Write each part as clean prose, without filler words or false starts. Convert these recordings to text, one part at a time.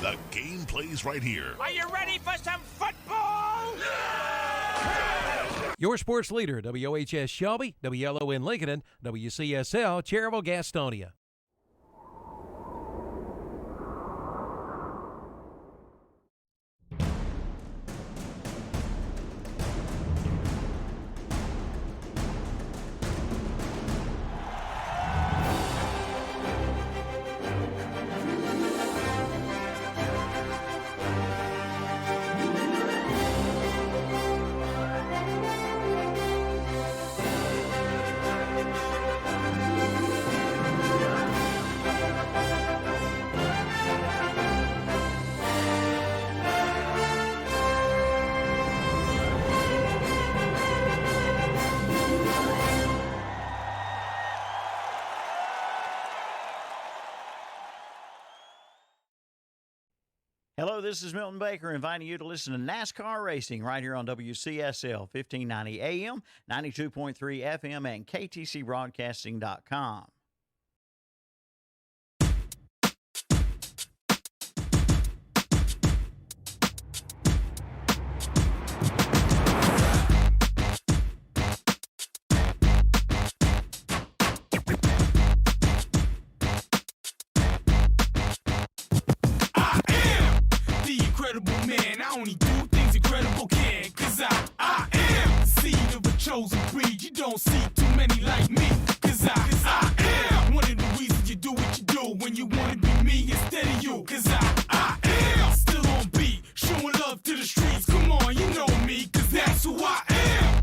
The game plays right here. Are you ready for some football? Your sports leader, WOHS Shelby, WLON Lincoln, and WCSL Cherryville Gastonia. Hello, this is Milton Baker inviting you to listen to NASCAR Racing right here on WCSL 1590 AM, 92.3 FM, and KTCBroadcasting.com. Man, I only do things incredible can, cause I am the seed of a chosen breed. You don't see too many like me, cause I am one of the reasons you do what you do when you wanna be me instead of you, cause I am still on beat, showing love to the streets. Come on, you know me, cause that's who I am.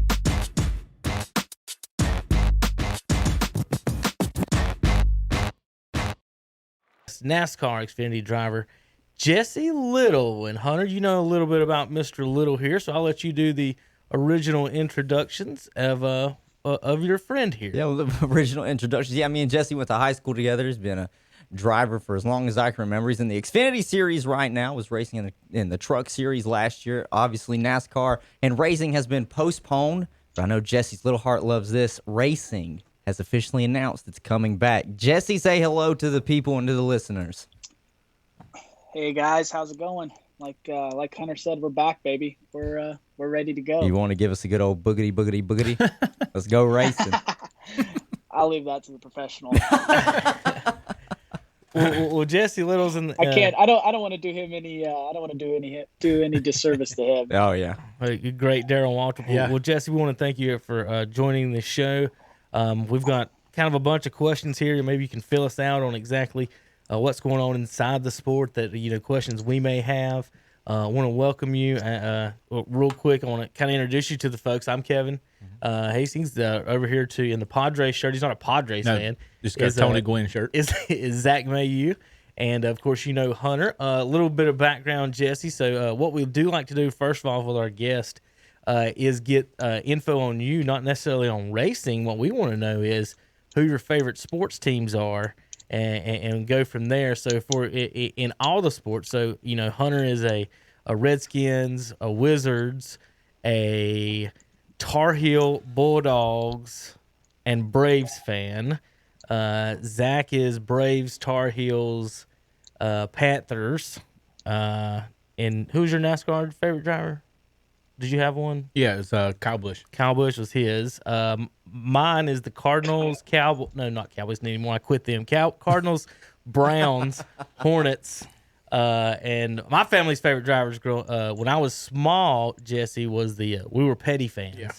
NASCAR Xfinity Driver Jesse Little. And Hunter, you know a little bit about Mr. Little here, so I'll let you do the original introductions of your friend here. Yeah, well, the original introductions. Yeah, me and Jesse went to high school together. He's been a driver for as long as I can remember. He's in the Xfinity Series right now. Was racing in the Truck Series last year. Obviously, NASCAR and racing has been postponed, but I know Jesse's little heart loves this. Racing has officially announced it's coming back. Jesse, say hello to the people and to the listeners. Hey guys, how's it going? Like Hunter said, we're back, baby. We're ready to go. You want to give us a good old boogity boogity boogity? Let's go racing. I'll leave that to the professional. well, Jesse Little's in. I can't. I don't want to do him any. I don't want to do any disservice to him. Oh yeah. Great, Darryl Walter. Yeah. Well, Jesse, we want to thank you for joining the show. We've got kind of a bunch of questions here. Maybe you can fill us out on exactly what's going on inside the sport, that questions we may have. I want to welcome you real quick. I want to kind of introduce you to the folks. I'm Kevin Hastings, over here in the Padres shirt. He's not a Padres fan. Just got a Tony Gwynn shirt. Is Zach Mayu. And, of course, you know Hunter. A little bit of background, Jesse. So what we do like to do, first of all, with our guest is get info on you, not necessarily on racing. What we want to know is who your favorite sports teams are, and go from there. So for in all the sports, so Hunter is a Redskins, a Wizards, a Tar Heel, Bulldogs, and Braves fan. Zach is Braves, Tar Heels, Panthers. And who's your NASCAR favorite driver? Did you have one? Yeah, it's Kyle Busch. Kyle Busch was his. Mine is the Cardinals, not Cowboys anymore. I quit them. Cardinals, Browns, Hornets, and my family's favorite drivers when I was small, Jesse, was we were Petty fans. Yeah.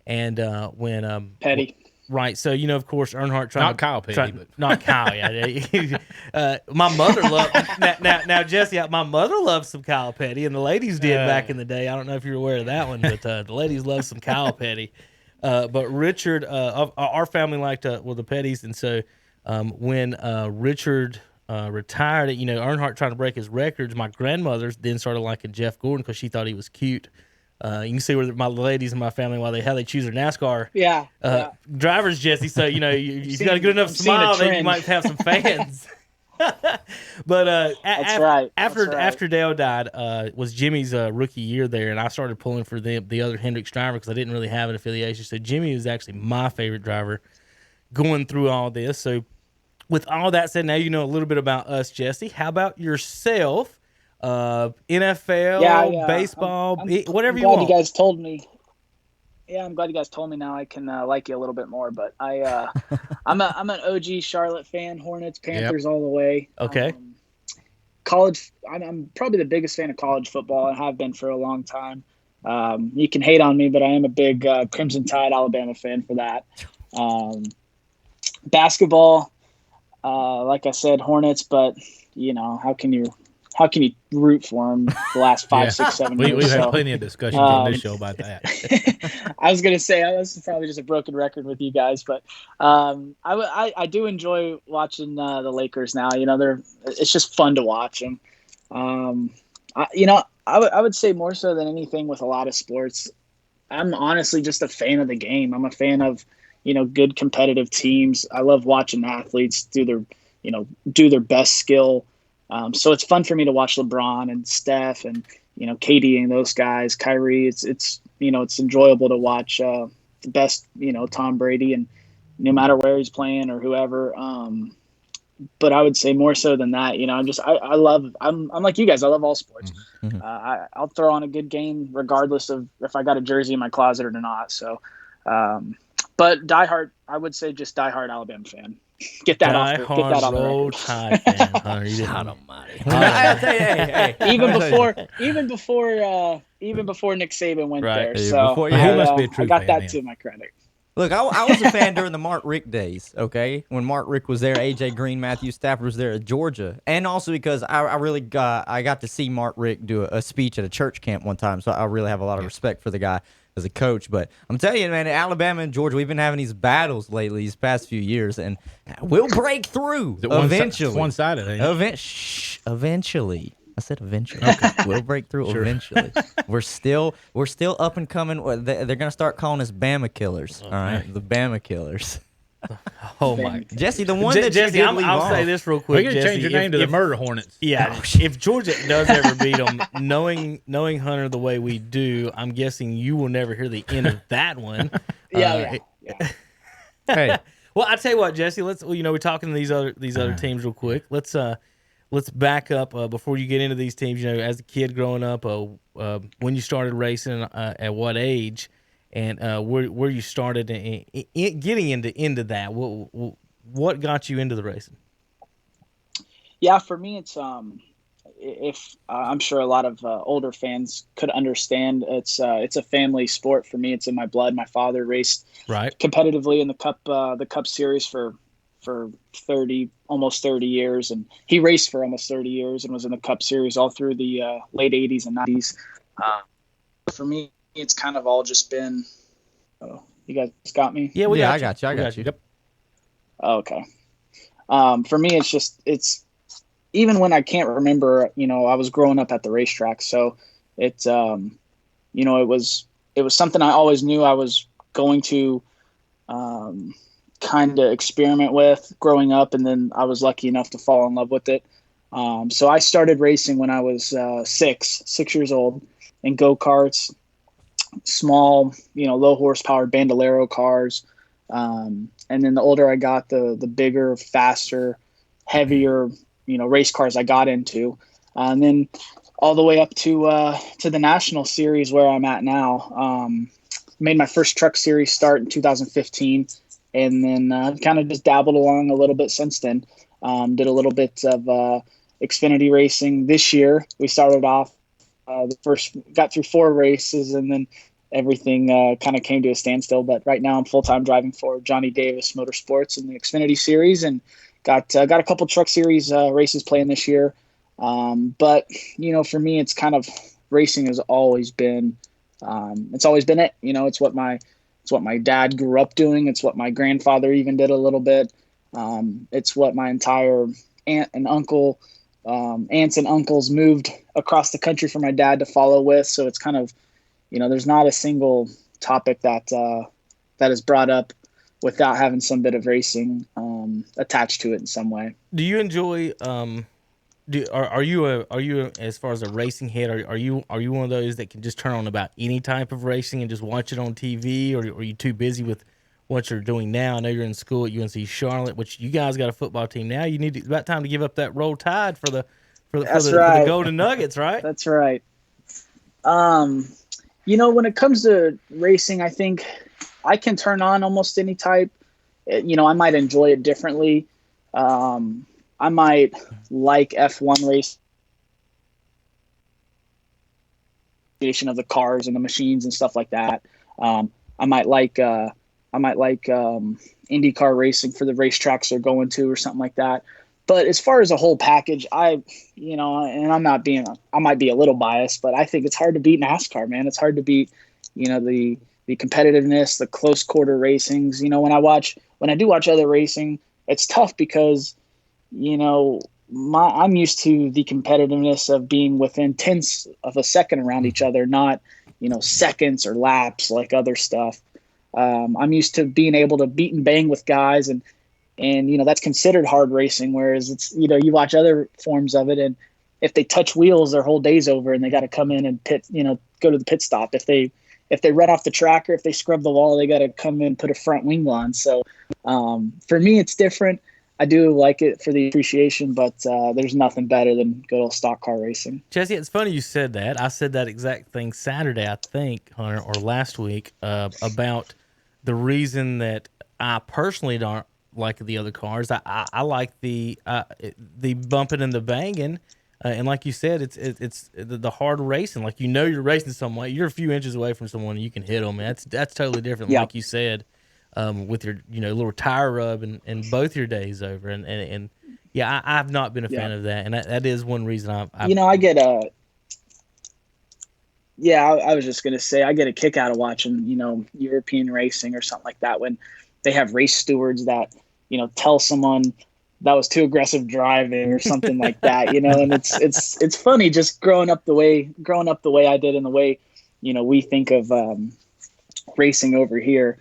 And when Petty. Right, so of course, Earnhardt Not Kyle Petty, but not Kyle. Yeah, my mother loved now Jesse. My mother loved some Kyle Petty, and the ladies did back in the day. I don't know if you're aware of that one, but the ladies loved some Kyle Petty. But Richard, our family liked the Pettys, and so when Richard retired, Earnhardt trying to break his records, my grandmother then started liking Jeff Gordon because she thought he was cute. You can see where my ladies in my family how they choose their NASCAR drivers, Jesse. So you've got a good enough smile that you might have some fans. But after Dale died, was Jimmy's rookie year there, and I started pulling for the other Hendricks driver because I didn't really have an affiliation. So Jimmy was actually my favorite driver going through all this. So with all that said, now you know a little bit about us, Jesse. How about yourself? NFL, baseball, whatever you want. You guys told me. Yeah, I'm glad you guys told me. Now I can like you a little bit more. But I'm an OG Charlotte fan. Hornets, Panthers, all the way. Okay. College. I'm probably the biggest fan of college football. I have been for a long time. You can hate on me, but I am a big Crimson Tide Alabama fan for that. Basketball, like I said, Hornets. But how can you root for them the last 5, 6, 7 years? We've had plenty of discussions on this show about that. I was gonna say this is probably just a broken record with you guys, but I do enjoy watching the Lakers now. It's just fun to watch them. I would say more so than anything with a lot of sports, I'm honestly just a fan of the game. I'm a fan of good competitive teams. I love watching athletes do their best skill. So it's fun for me to watch LeBron and Steph and KD and those guys, Kyrie. It's enjoyable to watch the best Tom Brady, and no matter where he's playing or whoever. But I would say more so than that, I'm like you guys. I love all sports. Mm-hmm. I'll throw on a good game regardless of if I got a jersey in my closet or not. So, but diehard, I would say just diehard Alabama fan. Get that off the Roll record. Tide fan, Hunter. God almighty. even before Nick Saban went Right. there. So he must be a true I got fan, that to my credit. Look, I was a fan during the Mark Richt days, okay? When Mark Richt was there, A.J. Green, Matthew Stafford was there at Georgia. And also because I got to see Mark Richt do a speech at a church camp one time, so I really have a lot of respect for the guy as a coach. But I'm telling you, man, Alabama and Georgia, we've been having these battles lately these past few years, and we'll break through eventually. One-sided, ain't it? Eventually. I said eventually. Okay. We'll break through eventually. We're still up and coming. They're going to start calling us Bama killers. All right, the Bama killers. Oh my, Jesse, the one that Jesse, I'll say this real quick. We're going to change your name to the Murder Hornets. Yeah, if Georgia does ever beat them, knowing Hunter the way we do, I'm guessing you will never hear the end of that one. Yeah. Hey, well, I tell you what, Jesse. We're talking to these other teams real quick. Let's back up before you get into these teams. As a kid growing up, when you started racing, at what age, and where you started getting into that. What got you into the racing? Yeah, for me, it's if I'm sure a lot of older fans could understand. It's a family sport for me. It's in my blood. My father raced competitively in the Cup Series for almost 30 years, and he raced for almost 30 years and was in the Cup Series all through the late 80s and 90s. For me, it's kind of all just been you guys got me? Yeah, I got you. Yep. Okay. For me, it's even when I can't remember, I was growing up at the racetrack, so it's it was something I always knew I was going to kind of experiment with growing up, and then I was lucky enough to fall in love with it. So I started racing when I was 6 years old in go-karts, small, low horsepower Bandolero cars. And then the older I got, the bigger, faster, heavier, race cars I got into. And then all the way up to the national series where I'm at now. Made my first truck series start in 2015. And then kind of just dabbled along a little bit since then. Did a little bit of Xfinity racing this year. We started off got through 4 races, and then everything kind of came to a standstill. But right now I'm full-time driving for Johnny Davis Motorsports in the Xfinity Series, and got a couple truck series races playing this year. But for me, it's kind of racing has always been it. It's what my dad grew up doing. It's what my grandfather even did a little bit. It's what my entire aunts and uncles moved across the country for my dad to follow with. So it's kind of, there's not a single topic that is brought up without having some bit of racing attached to it in some way. Do you enjoy? Are you as far as a racing head? Are you one of those that can just turn on about any type of racing and just watch it on TV, or are you too busy with what you're doing now? I know you're in school at UNC Charlotte, which you guys got a football team now. It's about time to give up that Roll Tide for for That's the right. Golden Nuggets, right? That's right. When it comes to racing, I think I can turn on almost any type. I might enjoy it differently. I might like F1 racing of the cars and the machines and stuff like that. I might like IndyCar racing for the racetracks they're going to or something like that. But as far as a whole package, and I might be a little biased, but I think it's hard to beat NASCAR, man. It's hard to beat, the competitiveness, the close quarter racings. When I do watch other racing, it's tough because, I'm used to the competitiveness of being within tenths of a second around each other, not, seconds or laps like other stuff. I'm used to being able to beat and bang with guys and that's considered hard racing, whereas it's, you watch other forms of it, and if they touch wheels, their whole day's over and they got to come in and go to the pit stop. If they run off the track or if they scrub the wall, they got to come in and put a front wing on. So for me, it's different. I do like it for the appreciation, but there's nothing better than good old stock car racing. Jesse, it's funny you said that. I said that exact thing Saturday, I think, Hunter, or last week, about the reason that I personally don't like the other cars. I like the bumping and the banging, and like you said, it's the hard racing. Like you're racing someone, you're a few inches away from someone, and you can hit them. Man, that's totally different. Yeah. Like you said, with your little tire rub and both your days over, and yeah, I've not been a fan of that, and that is one reason I get a. Yeah, I was just gonna say I get a kick out of watching European racing or something like that when they have race stewards that tell someone that was too aggressive driving or something like that, and it's funny just growing up the way I did and the way, we think of racing over here.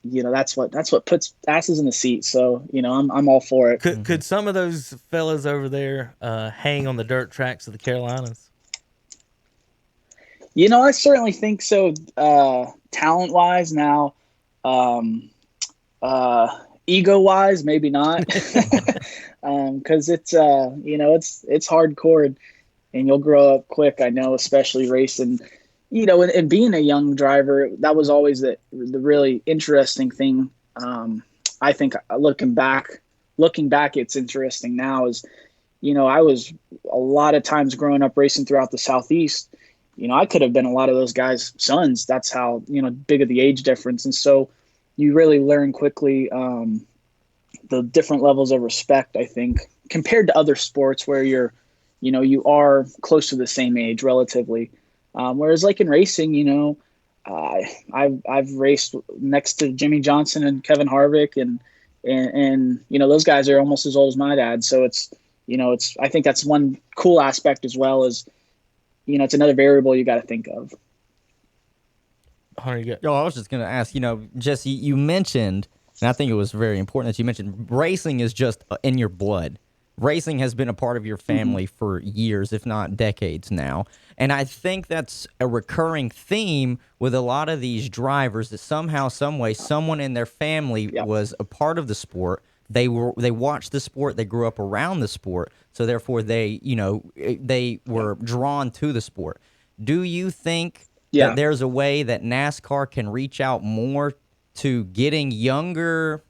That's what puts asses in the seat. So, I'm all for it. Could some of those fellas over there hang on the dirt tracks of the Carolinas? I certainly think so. Talent wise now, ego wise, maybe not, because it's it's hardcore and you'll grow up quick. I know, especially racing, and being a young driver, that was always the really interesting thing. I think looking back, it's interesting now is, I was a lot of times growing up racing throughout the Southeast. I could have been a lot of those guys' sons. That's how, big of the age difference. And so you really learn quickly the different levels of respect, I think, compared to other sports where you are close to the same age relatively. Whereas like in racing, I've raced next to Jimmy Johnson and Kevin Harvick and those guys are almost as old as my dad. So it's I think that's one cool aspect as well as, it's another variable you got to think of. I was just going to ask, Jesse, you mentioned, and I think it was very important that you mentioned, racing is just in your blood. Racing has been a part of your family for years, if not decades now. And I think that's a recurring theme with a lot of these drivers that somehow, some way, someone in their family was a part of the sport. They watched the sport, they grew up around the sport, so therefore they were drawn to the sport. Do you think that there's a way that NASCAR can reach out more to getting younger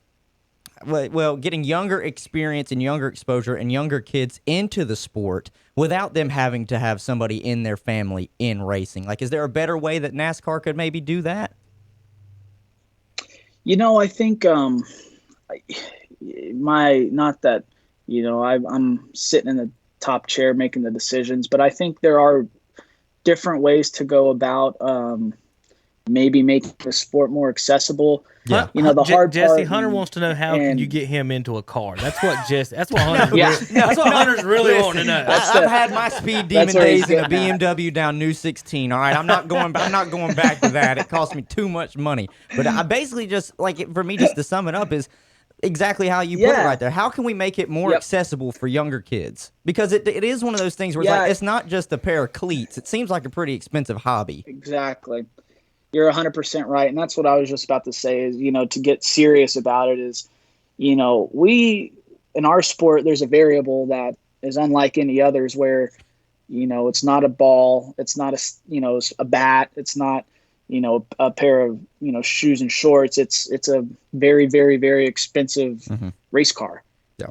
experience and younger exposure and younger kids into the sport without them having to have somebody in their family in racing? Like, is there a better way that NASCAR could maybe do that? I think I'm sitting in the top chair making the decisions, but I think there are different ways to go about maybe making the sport more accessible. Yeah, the hard Jesse part. Hunter wants to know how can you get him into a car. That's what Hunter's really wanting to know. I've had my speed demon days in a BMW down New 16. All right, I'm not going back to that. It cost me too much money. But I basically just for me, just to sum it up, is exactly how you put it right there. How can we make it more accessible for younger kids? Because it is one of those things where it's not just a pair of cleats. It seems like a pretty expensive hobby. Exactly. You're 100% right. And that's what I was just about to say is, to get serious about it is, we, in our sport, there's a variable that is unlike any others where, it's not a ball, it's not a bat, it's not, a pair of, shoes and shorts. It's a very, very, very expensive race car. Yeah.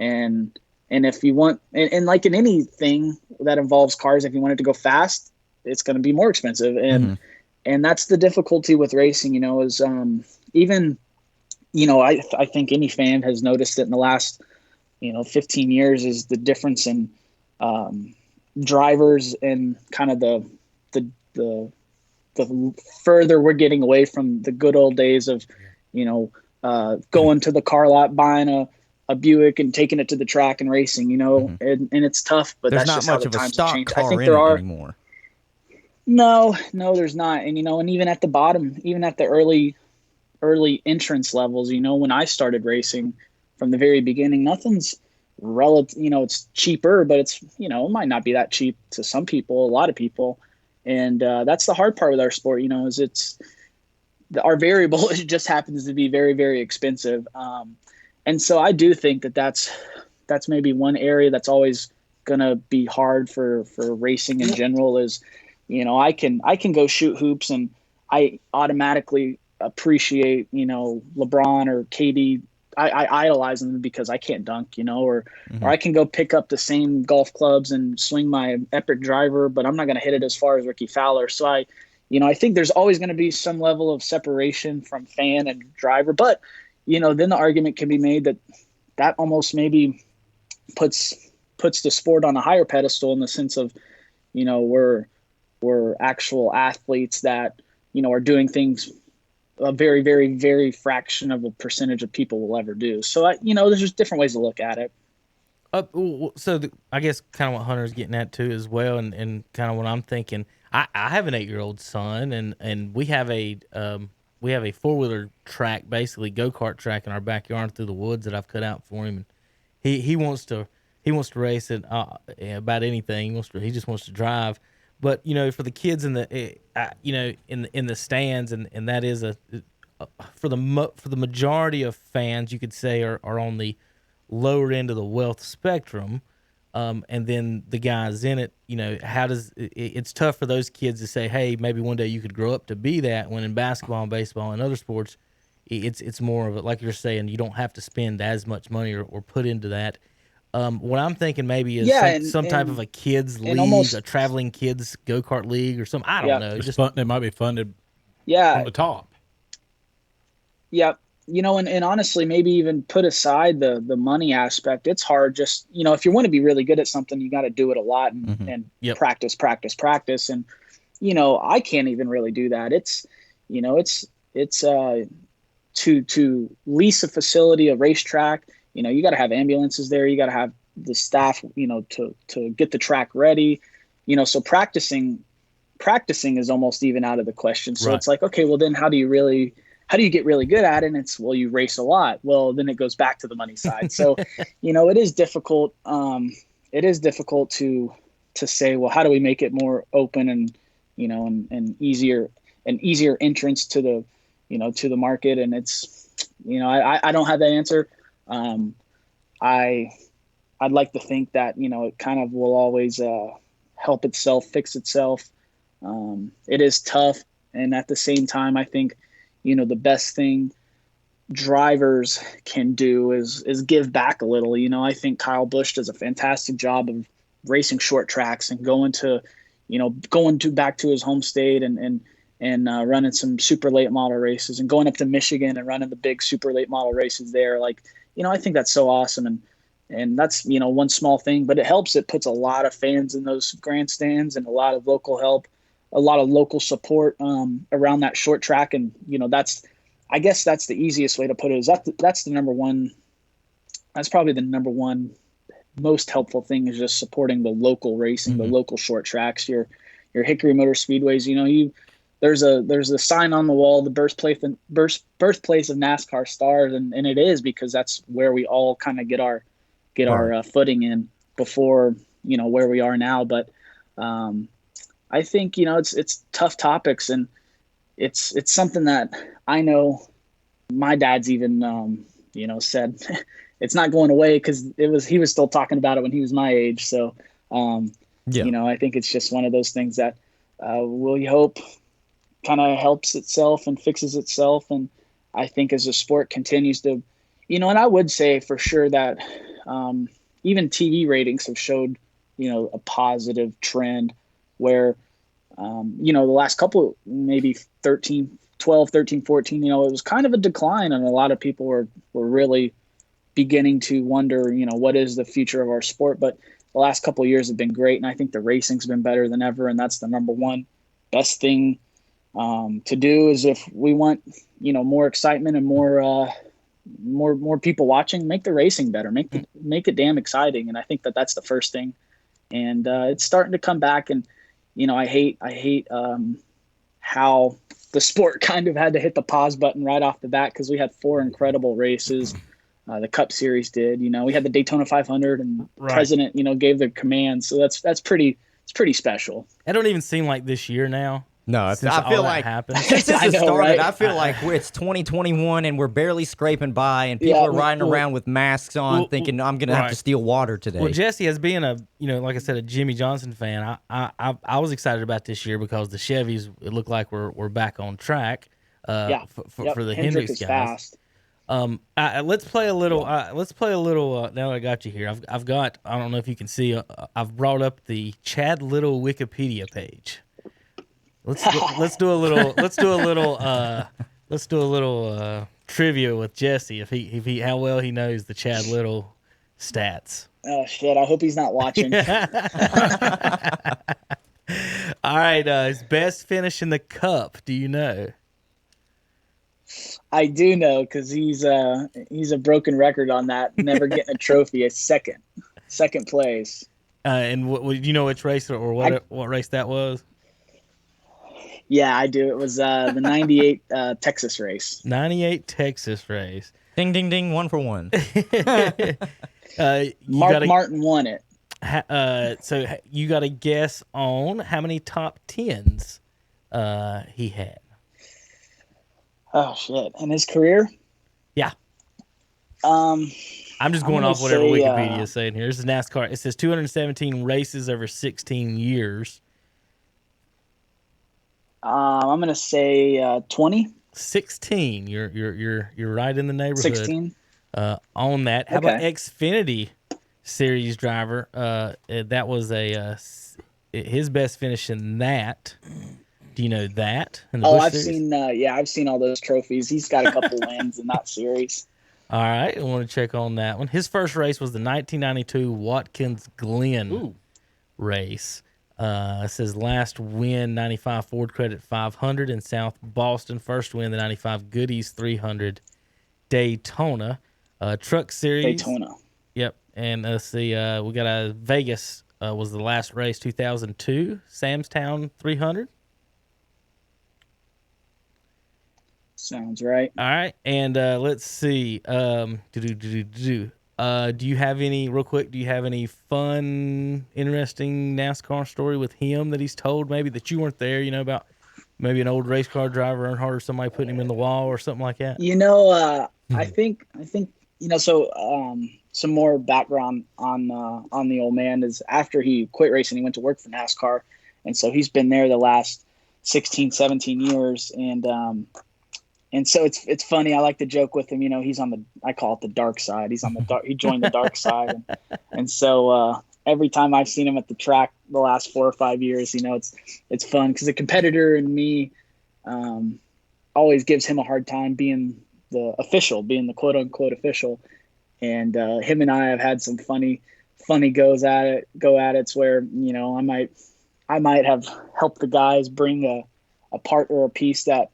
And if you want, and like in anything that involves cars, if you want it to go fast, it's going to be more expensive. And that's the difficulty with racing, is even, I think any fan has noticed it in the last, 15 years is the difference in drivers and kind of the further we're getting away from the good old days of, going to the car lot, buying a Buick and taking it to the track and racing, and it's tough, but There's that's not just how much the of a times have stock changed. car I think in there it are anymore. No, there's not. And, and even at the bottom, even at the early entrance levels, when I started racing from the very beginning, nothing's relative, it's cheaper, but it's, it might not be that cheap to some people, a lot of people. And that's the hard part with our sport, is our variable, it just happens to be very, very expensive. And so I do think that's maybe one area that's always going to be hard for racing in general is, I can go shoot hoops and I automatically appreciate, LeBron or KD. I idolize them because I can't dunk, or I can go pick up the same golf clubs and swing my epic driver, but I'm not going to hit it as far as Ricky Fowler. So I think there's always going to be some level of separation from fan and driver, but, then the argument can be made that almost maybe puts the sport on a higher pedestal in the sense of, we're actual athletes that, are doing things a very, very, very fraction of a percentage of people will ever do. So, there's just different ways to look at it. I guess kind of what Hunter's getting at too as well, and kind of what I'm thinking. I have an 8-year-old son, and we have a 4-wheeler track, basically go-kart track in our backyard through the woods that I've cut out for him. And he wants to race it about anything. He just wants to drive. But for the kids in the in the stands, and that is for the majority of fans, you could say are on the lower end of the wealth spectrum, and then the guys in it, it's tough for those kids to say, hey, maybe one day you could grow up to be that. When in basketball and baseball and other sports, it's more of it, like you're saying, you don't have to spend as much money or put into that. What I'm thinking maybe is some type of a kids league, a traveling kids go-kart league or something. I don't know. Just fun, it might be funded from the top. Yeah. And honestly, maybe even put aside the money aspect. It's hard just, if you want to be really good at something, you got to do it a lot and practice. And, I can't even really do that. It's to lease a facility, a racetrack, you got to have ambulances there. You got to have the staff, to get the track ready, so practicing is almost even out of the question. So It's like, okay, well then how do you get really good at it? And it's, well, you race a lot. Well, then it goes back to the money side. So, it is difficult. It is difficult to say, well, how do we make it more open and, and easier entrance to the, to the market. And it's, I don't have that answer. I'd like to think that, it kind of will always, help itself, fix itself. It is tough. And at the same time, I think, the best thing drivers can do is give back a little. I think Kyle Busch does a fantastic job of racing short tracks and going back to his home state and running some super late model races and going up to Michigan and running the big super late model races there. Like, I think that's so awesome. And that's, one small thing, but it helps. It puts a lot of fans in those grandstands and a lot of local help, a lot of local support around that short track. And, I guess that's the easiest way to put it is that's the number one. That's probably the number one most helpful thing is just supporting the local racing, the local short tracks, your Hickory Motor Speedways. There's a sign on the wall, the birthplace of NASCAR stars. And it is because that's where we all kind of get our footing in before, where we are now. But I think, it's tough topics and it's something that I know my dad's even, said it's not going away because he was still talking about it when he was my age. So, I think it's just one of those things that we hope kind of helps itself and fixes itself. And I think as the sport continues to, and I would say for sure that even TV ratings have showed, a positive trend where, the last couple, maybe 12, 13, 14, it was kind of a decline, and a lot of people were really beginning to wonder, what is the future of our sport. But the last couple of years have been great, and I think the racing's been better than ever, and that's the number one best thing to do is if we want, more excitement and more people watching, make the racing better, make it damn exciting. And I think that's the first thing. And it's starting to come back. And, I hate how the sport kind of had to hit the pause button right off the bat because we had 4 incredible races. The Cup Series did, we had the Daytona 500 and President, gave the command. So it's pretty special. It don't even seem like this year now. No, I feel like since this has started, I feel like it's 2021 and we're barely scraping by, and people are riding around with masks on, thinking I'm gonna have to steal water today. Well, Jesse, as being a like I said, a Jimmy Johnson fan, I was excited about this year because the Chevys, it looked like we're back on track. For the Hendricks guys. Fast. Let's play a little. Now that I got you here, I've got. I don't know if you can see. I've brought up the Chad Little Wikipedia page. Let's do a little trivia with Jesse if he how well he knows the Chad Little stats. Oh shit! I hope he's not watching. All right, his best finish in the Cup. Do you know? I do know because he's a broken record on that. Never getting a trophy. It's second place. And do you know which race or what race that was? Yeah, I do. It was the 98 Texas race. 98 Texas race. Ding, ding, ding, 1 for 1. Martin won it. So you got a guess on how many top 10s he had. Oh, shit. In his career? Yeah. I'm just going off whatever Wikipedia is saying here. This is NASCAR. It says 217 races over 16 years. I'm gonna say 20. 16. You're right in the neighborhood. 16. On that. How about Xfinity Series driver? That was his best finish in that. Do you know that? I've seen all those trophies. He's got a couple wins in that series. All right, I want to check on that one. His first race was the 1992 Watkins Glen race. It says last win, 95 Ford Credit 500 in South Boston. First win, the 95 Goodies 300 Daytona. Truck Series. Daytona. Yep. And let's see, we got a Vegas was the last race, 2002. Samstown 300. Sounds right. All right. And let's see. Do you have any, real quick, do you have any fun, interesting NASCAR story with him that he's told maybe that you weren't there, about maybe an old race car driver, Earnhardt, or somebody putting him in the wall or something like that? I think, so some more background on the old man is after he quit racing, he went to work for NASCAR. And so he's been there the last 16, 17 years. And so it's funny. I like to joke with him. He's on I call it the dark side. He's on the dark. He joined the dark side, and so every time I've seen him at the track the last 4 or 5 years, it's fun because the competitor in me always gives him a hard time being the official, being the quote unquote official, and him and I have had some funny go at it's where I might have helped the guys bring a part or a piece that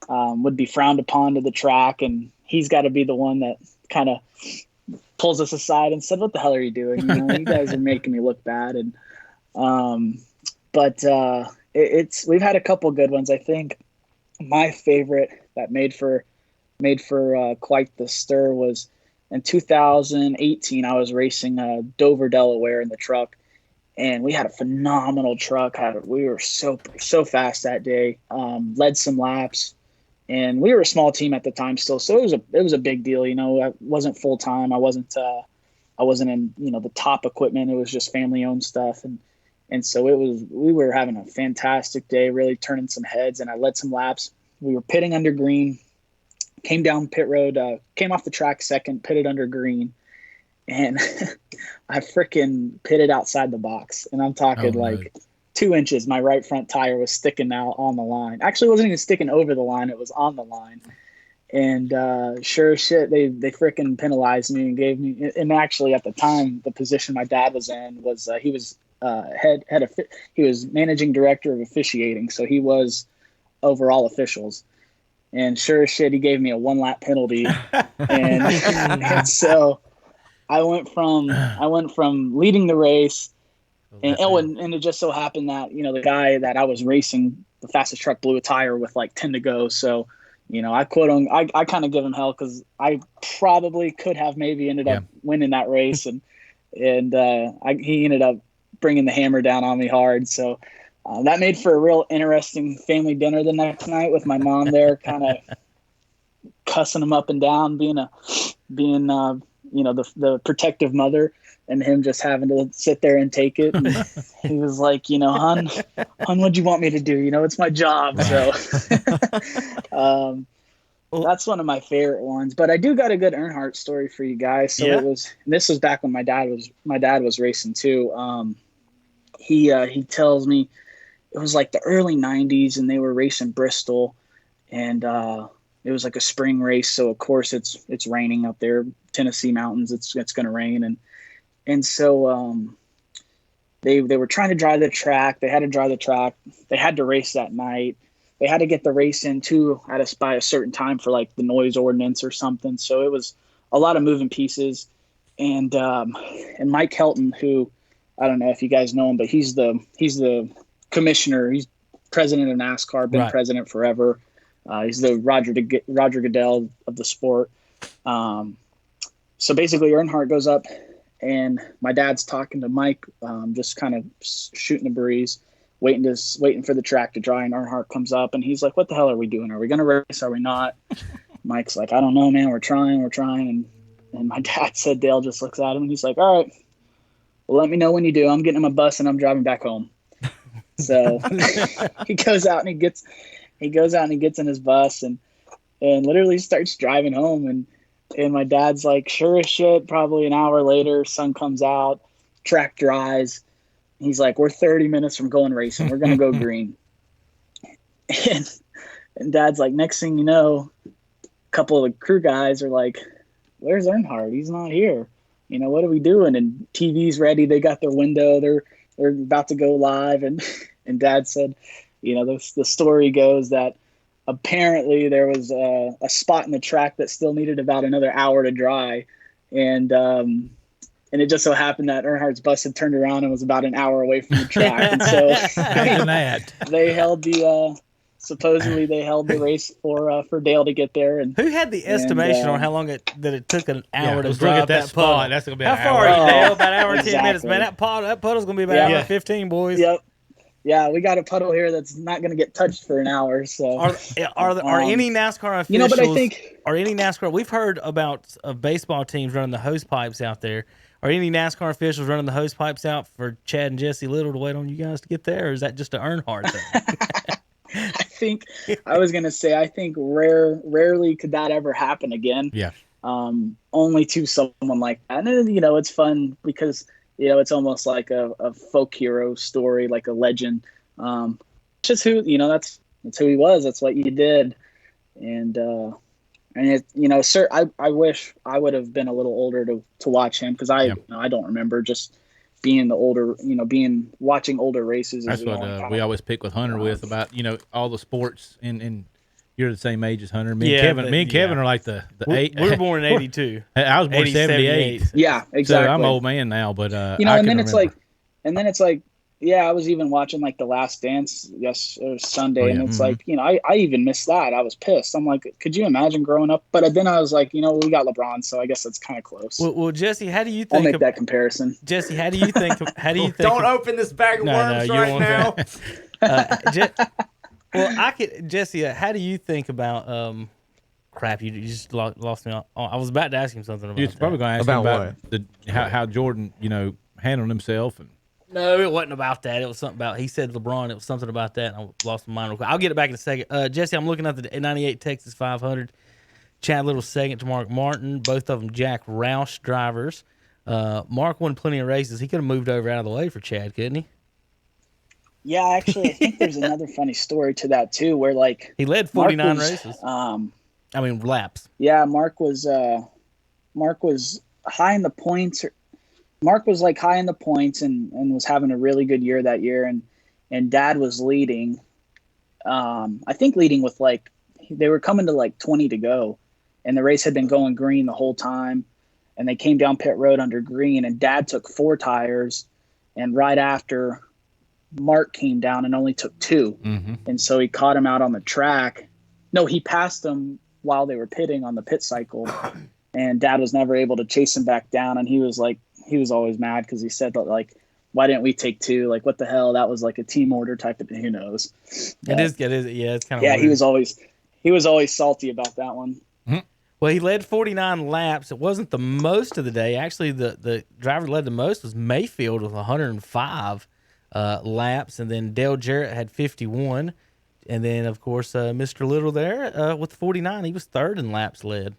would be frowned upon to the track, and he's got to be the one that kind of pulls us aside and said, "What the hell are you doing? You guys are making me look bad." And we've had a couple good ones. I think my favorite that made for quite the stir was in 2018. I was racing Dover, Delaware in the truck, and we had a phenomenal truck. We were so fast that day. Led some laps. And we were a small team at the time still, so it was a big deal. You know, I wasn't full time. I wasn't in, you know, the top equipment. It was just family owned stuff, and so we were having a fantastic day, really turning some heads. And I led some laps. We were pitting under green, came down pit road, came off the track second, pitted under green, and I freaking pitted outside the box. And I'm talking like 2 inches. My right front tire was sticking out on the line. Actually, it wasn't even sticking over the line. It was on the line. And sure as shit, they freaking penalized me and gave me. And actually, at the time, the position my dad was in was he was he was managing director of officiating, so he was over all officials. And sure as shit, he gave me a 1 lap penalty, and so I went from leading the race. And it just so happened that, you know, the guy that I was racing, the fastest truck, blew a tire with like 10 to go. So, you know, I kind of give him hell because I probably could have maybe ended up winning that race. And he ended up bringing the hammer down on me hard. So that made for a real interesting family dinner the next night with my mom there, kind of cussing him up and down, being you know, the protective mother. And him just having to sit there and take it. And he was like, you know, hon, what'd you want me to do? You know, it's my job. So that's one of my favorite ones. But I do got a good Earnhardt story for you guys. So this was back when my dad was racing too. He tells me it was like the early 90s and they were racing Bristol, and it was like a spring race. So of course it's raining up there, Tennessee mountains. It's going to rain. And so they were trying to dry the track. They had to dry the track. They had to race that night. They had to get the race in too by a certain time for like the noise ordinance or something. So it was a lot of moving pieces. And Mike Helton, who I don't know if you guys know him, but he's the commissioner. He's president of NASCAR, been president forever. He's the Roger Goodell of the sport. So basically, Earnhardt goes up. And my dad's talking to Mike, just kind of shooting the breeze, waiting for the track to dry. And Earnhardt comes up, and he's like, "What the hell are we doing? Are we going to race? Are we not?" Mike's like, "I don't know, man. We're trying." And my dad said, Dale just looks at him, and he's like, "All right, well, let me know when you do. I'm getting in my bus, and I'm driving back home." So he goes out and he gets in his bus and literally starts driving home. And my dad's like, sure as shit, probably an hour later, sun comes out, track dries. He's like, we're 30 minutes from going racing. We're going to go green. And dad's like, next thing you know, a couple of the crew guys are like, where's Earnhardt? He's not here. You know, what are we doing? And TV's ready. They got their window. They're about to go live. And dad said, you know, the story goes that apparently there was a spot in the track that still needed about another hour to dry. And it just so happened that Earnhardt's bus had turned around and was about an hour away from the track. And so they held supposedly they held the race for Dale to get there. And who had the estimation on how long it took an hour to drive that spot? puddle? That's gonna be how an far hour. are you, Dale? About an hour and 10 minutes, Exactly. man. That puddle's gonna be about an hour and 15, boys. Yep. Yeah, we got a puddle here that's not going to get touched for an hour. So, are any NASCAR officials? You know, but I think any NASCAR. We've heard about baseball teams running the hose pipes out there. Are any NASCAR officials running the hose pipes out for Chad and Jesse Little to wait on you guys to get there, or is that just an Earnhardt thing? I was going to say, I think rarely could that ever happen again. Yeah. Only to someone like that. And then, you know, it's fun because, you know, it's almost like a folk hero story, like a legend. Just who, you know, that's who he was. That's what you did. And it, you know, sir, I wish I would have been a little older to watch him. Cause I don't remember just being the older, you know, watching older races. That's what we always pick with Hunter with about, you know, all the sports and you're the same age as Hunter. Me and Kevin are like the eight. We're born in 82. I was born 78. Yeah, exactly. So I'm an old man now, but you know, I and then remember. it's like, yeah, I was even watching like The Last Dance Sunday, and it's like, you know, I even missed that. I was pissed. I'm like, could you imagine growing up? But then I was like, you know, we got LeBron, so I guess that's kind of close. Well, Jesse, how do you think? I'll make that comparison. Jesse, how do you think? Don't open this bag of worms right now. Well, Jesse, how do you think about crap? You just lost me. I was about to ask him something about You're probably going to ask About him about how Jordan, handled himself. And No, it wasn't about that. It was something about, he said LeBron. It was something about that, and I lost my mind real quick. I'll get it back in a second. Jesse, I'm looking at the 98 Texas 500. Chad Little second to Mark Martin. Both of them Jack Roush drivers. Mark won plenty of races. He could have moved over out of the way for Chad, couldn't he? Yeah, actually, I think there's another funny story to that too, where like He led 49 races. Laps. Yeah, Mark was high in the points. Mark was like high in the points and was having a really good year that year, and Dad was leading. I think leading with like they were coming to like 20 to go, and the race had been going green the whole time, and they came down pit road under green, and Dad took 4 tires, and right after Mark came down and only took 2, and so he caught him out on the track. No, he passed him while they were pitting on the pit cycle, and Dad was never able to chase him back down, and he was always mad because he said that, like, why didn't we take 2? Like, what the hell? That was like a team order type of thing. Who knows? It is. Yeah, it's kind of. Yeah, weird. He was always salty about that one. Well, he led 49 laps. It wasn't the most of the day. Actually, the driver led the most was Mayfield with 105 laps, and then Dale Jarrett had 51, and then of course Mr. Little there with 49. He was third in laps led.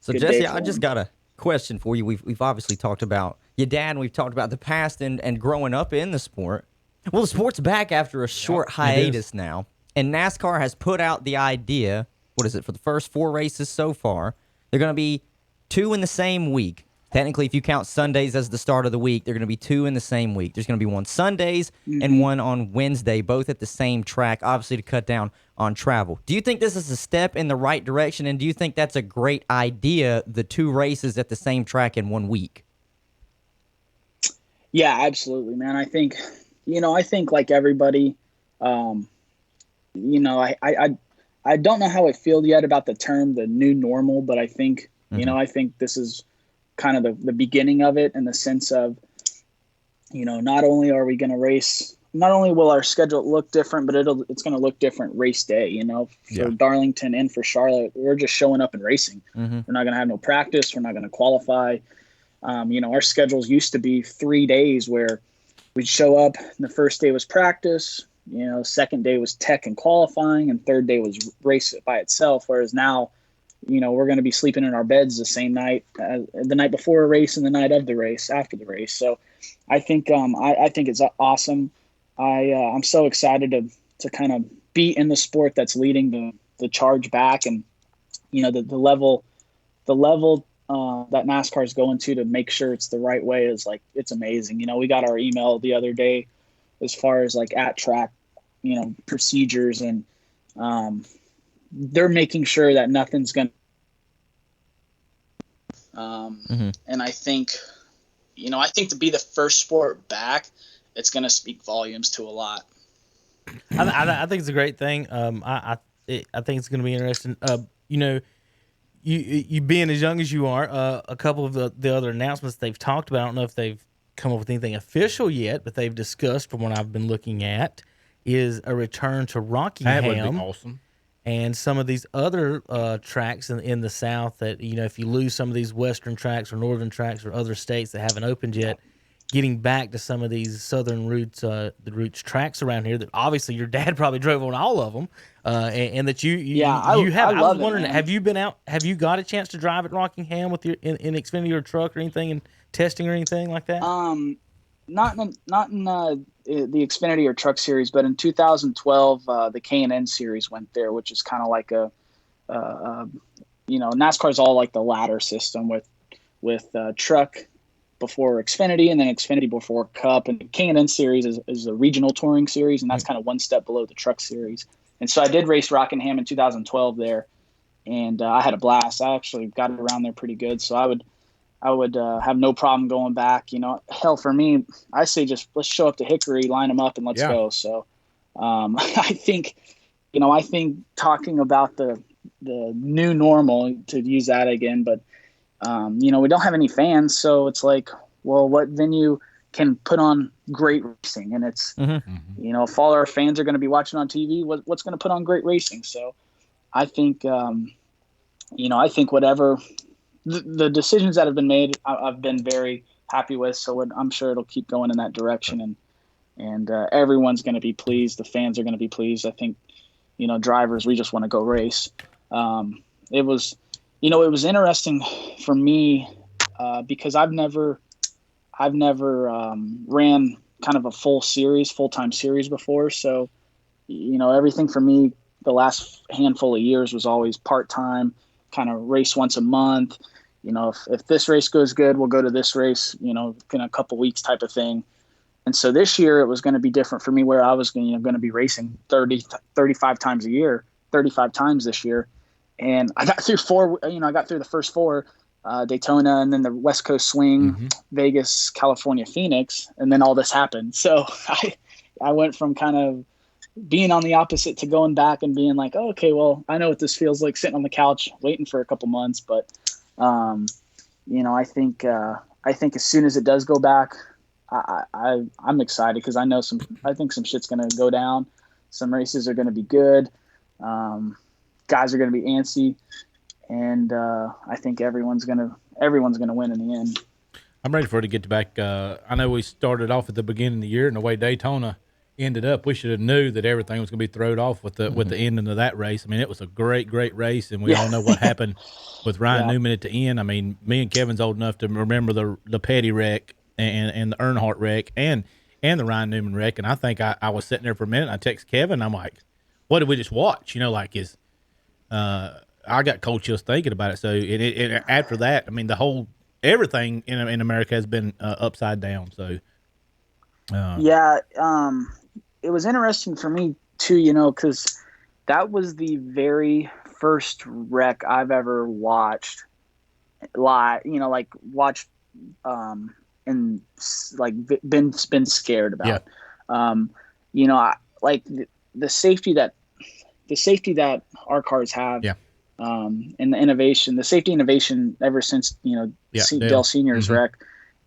So Good Jesse, I just got a question for you. We've obviously talked about your dad, and we've talked about the past and growing up in the sport. Well, the sport's back after a short hiatus now, and NASCAR has put out the idea. What is it for the first 4 races so far? They're going to be 2 in the same week. Technically, if you count Sundays as the start of the week, they're going to be 2 in the same week. There's going to be one Sundays and one on Wednesday, both at the same track, obviously to cut down on travel. Do you think this is a step in the right direction, and do you think that's a great idea, the 2 races at the same track in 1 week? Yeah, absolutely, man. I think like everybody, I don't know how it feels yet about the term, the new normal, but I think, I think this is kind of the beginning of it in the sense of, not only are we going to race, not only will our schedule look different, but it's going to look different race day, for Darlington and for Charlotte. We're just showing up and racing. We're not going to have no practice. We're not going to qualify. Our schedules used to be 3 days where we'd show up and the first day was practice, second day was tech and qualifying, and third day was race by itself. Whereas now, we're going to be sleeping in our beds the same night, the night before a race and the night of the race, after the race. So I think, I think it's awesome. I'm so excited to kind of be in the sport that's leading the charge back, and, the level that NASCAR is going to make sure it's the right way is like, it's amazing. We got our email the other day as far as like at track, procedures, and they're making sure that nothing's going to, and I think, I think to be the first sport back, it's going to speak volumes to a lot. I think it's a great thing. I think it's going to be interesting. You being as young as you are, a couple of the other announcements they've talked about, I don't know if they've come up with anything official yet, but they've discussed, from what I've been looking at, is a return to Rockingham. That would be awesome. And some of these other tracks in the South that, if you lose some of these western tracks or northern tracks or other states that haven't opened yet, getting back to some of these southern routes tracks around here that obviously your dad probably drove on all of them, and that you have. I was wondering, have you been out? Have you got a chance to drive at Rockingham with your in Xfinity or truck or anything, and testing or anything like that? Not in the Xfinity or truck series, but in 2012, the K&N series went there, which is kind of like NASCAR's all like the ladder system with truck before Xfinity, and then Xfinity before Cup, and the K&N series is a regional touring series, and that's kind of one step below the truck series. And so I did race Rockingham in 2012 there, and I had a blast. I actually got it around there pretty good, so I would have no problem going back. Hell, for me, I say just let's show up to Hickory, line them up, and let's go. So I think talking about the new normal, to use that again, but we don't have any fans, so it's like, well, what venue can put on great racing. And it's, if all our fans are going to be watching on TV, what's going to put on great racing? So I think, I think whatever the decisions that have been made, I've been very happy with. So I'm sure it'll keep going in that direction, and everyone's going to be pleased. The fans are going to be pleased. I think, drivers, we just want to go race. It was interesting for me because I've never ran kind of a full-time series before. So, everything for me the last handful of years was always part-time, kind of race once a month. If this race goes good, we'll go to this race, in a couple weeks type of thing. And so this year it was going to be different for me, where I was going to be racing 35 times a year, 35 times this year. And I got through the first four, Daytona, and then the West Coast swing, Vegas, California, Phoenix. And then all this happened. So I went from kind of being on the opposite to going back and being like, oh, okay, well, I know what this feels like sitting on the couch waiting for a couple months. But, I think as soon as it does go back, I'm excited because I think some shit's going to go down. Some races are going to be good. Guys are going to be antsy, and I think everyone's going to win in the end. I'm ready for it to get back. I know we started off at the beginning of the year, and the way Daytona ended up, we should have knew that everything was going to be thrown off with the ending of that race. I mean, it was a great race, and we all know what happened with Ryan Newman at the end. I mean, me and Kevin's old enough to remember the Petty wreck and the Earnhardt wreck and the Ryan Newman wreck. And I think I was sitting there for a minute, and I text Kevin, I'm like, what did we just watch? I got cold chills thinking about it. So after that, I mean, everything in America has been upside down. So it was interesting for me too, because that was the very first wreck I've ever watched live, and like been scared about. The safety that our cars have, and the safety innovation ever since Dale Senior's wreck,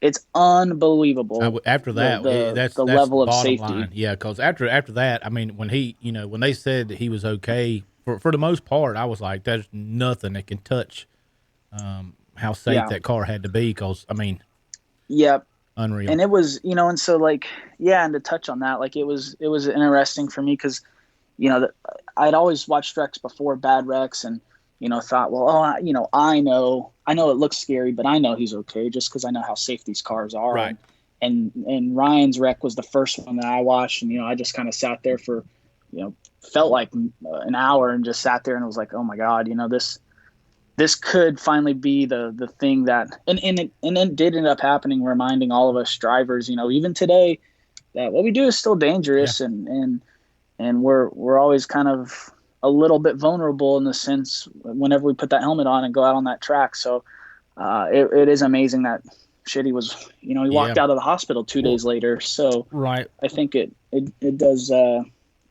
it's unbelievable. After that, that's level of bottom safety. Line. Yeah, because after that, I mean, when when they said that he was okay, for the most part, I was like, there's nothing that can touch how safe that car had to be. Because I mean, unreal. And it was, and so and to touch on that, it was interesting for me because, I'd always watched wrecks before, bad wrecks, and thought, well, I know it looks scary, but I know he's okay just because I know how safe these cars are. Right. And Ryan's wreck was the first one that I watched, and I just kind of sat there for, felt like an hour and just sat there and was like, oh my God, this could finally be the thing that, and it did end up happening, reminding all of us drivers, even today, that what we do is still dangerous, and we're always kind of a little bit vulnerable in the sense whenever we put that helmet on and go out on that track. So it is amazing that Shitty was, he walked out of the hospital 2 days later. So right. I think it does,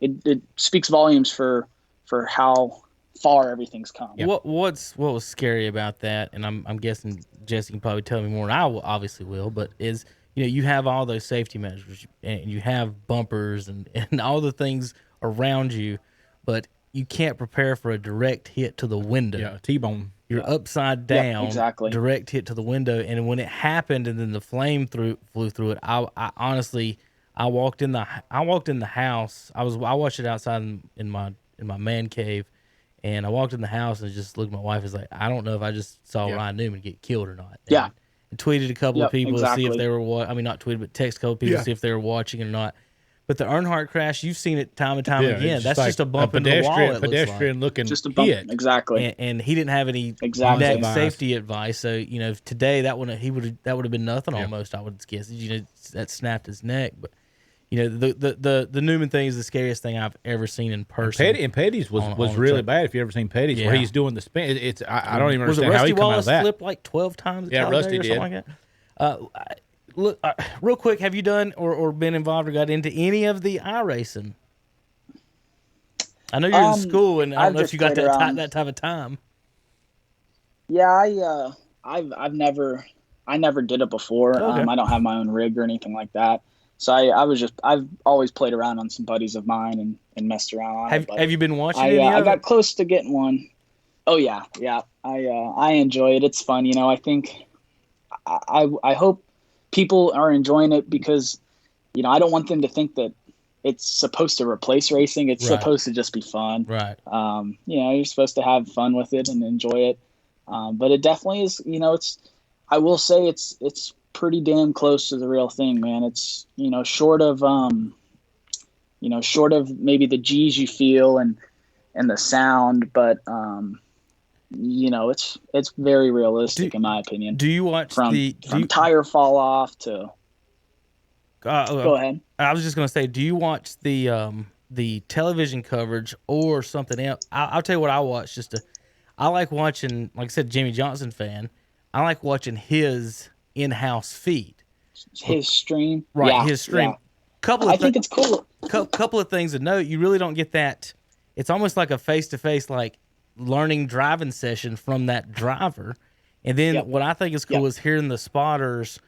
it speaks volumes for how far everything's come. Yeah. What was scary about that, and I'm guessing Jesse can probably tell me more than I obviously will, but is, you have all those safety measures and you have bumpers and all the things around you, but you can't prepare for a direct hit to the window. Yeah, T-bone. You're upside down, exactly. Direct hit to the window, and when it happened, and then the flame flew through it, I honestly, I walked in the house. I watched it outside in my man cave, and I walked in the house and just looked at my wife. And was like, I don't know if I just saw Ryan Newman get killed or not. And tweeted a couple of people to see if they were not tweeted, but text a couple of people to see if they were watching or not. But the Earnhardt crash, you've seen it time and time again. That's just a bump in the wall. Pedestrian looking just a bump, hit. Exactly. And he didn't have any neck safety advice. So today that would have been nothing almost. I would guess. That snapped his neck. But the Newman thing is the scariest thing I've ever seen in person. And Petty's was really bad. If you ever seen Petty's, where he's doing the spin, I don't even understand how he come out of that. Flipped like 12 times. Rusty did. Something like that. Look, real quick, have you done or been involved or got into any of the iRacing? I know you're in school, and I don't know if you got that type of time. Yeah, I've never I never did it before. Okay. I don't have my own rig or anything like that. So I've always played around on some buddies of mine and messed around on it. But Have you been watching I of got it? close to getting one. Oh yeah. I enjoy it. It's fun. I think I hope people are enjoying it because, I don't want them to think that it's supposed to replace racing. It's Right. supposed to just be fun. Right. You're supposed to have fun with it and enjoy it. But it definitely is, I will say it's pretty damn close to the real thing, man. It's, short of maybe the G's you feel and the sound, but, it's very realistic in my opinion. Do you watch from the tire fall off to, go ahead. I was just gonna say, do you watch the television coverage or something else? I'll tell you what I watch. I like watching, like I said, Jimmy Johnson fan. I like watching his in-house feed, His stream, right? Yeah, His stream. yeah. I think it's cool. Couple of things to note. You really don't get that. It's almost like a face-to-face, like learning driving session from that driver. And then Yep. what I think is cool Yep. is hearing the spotters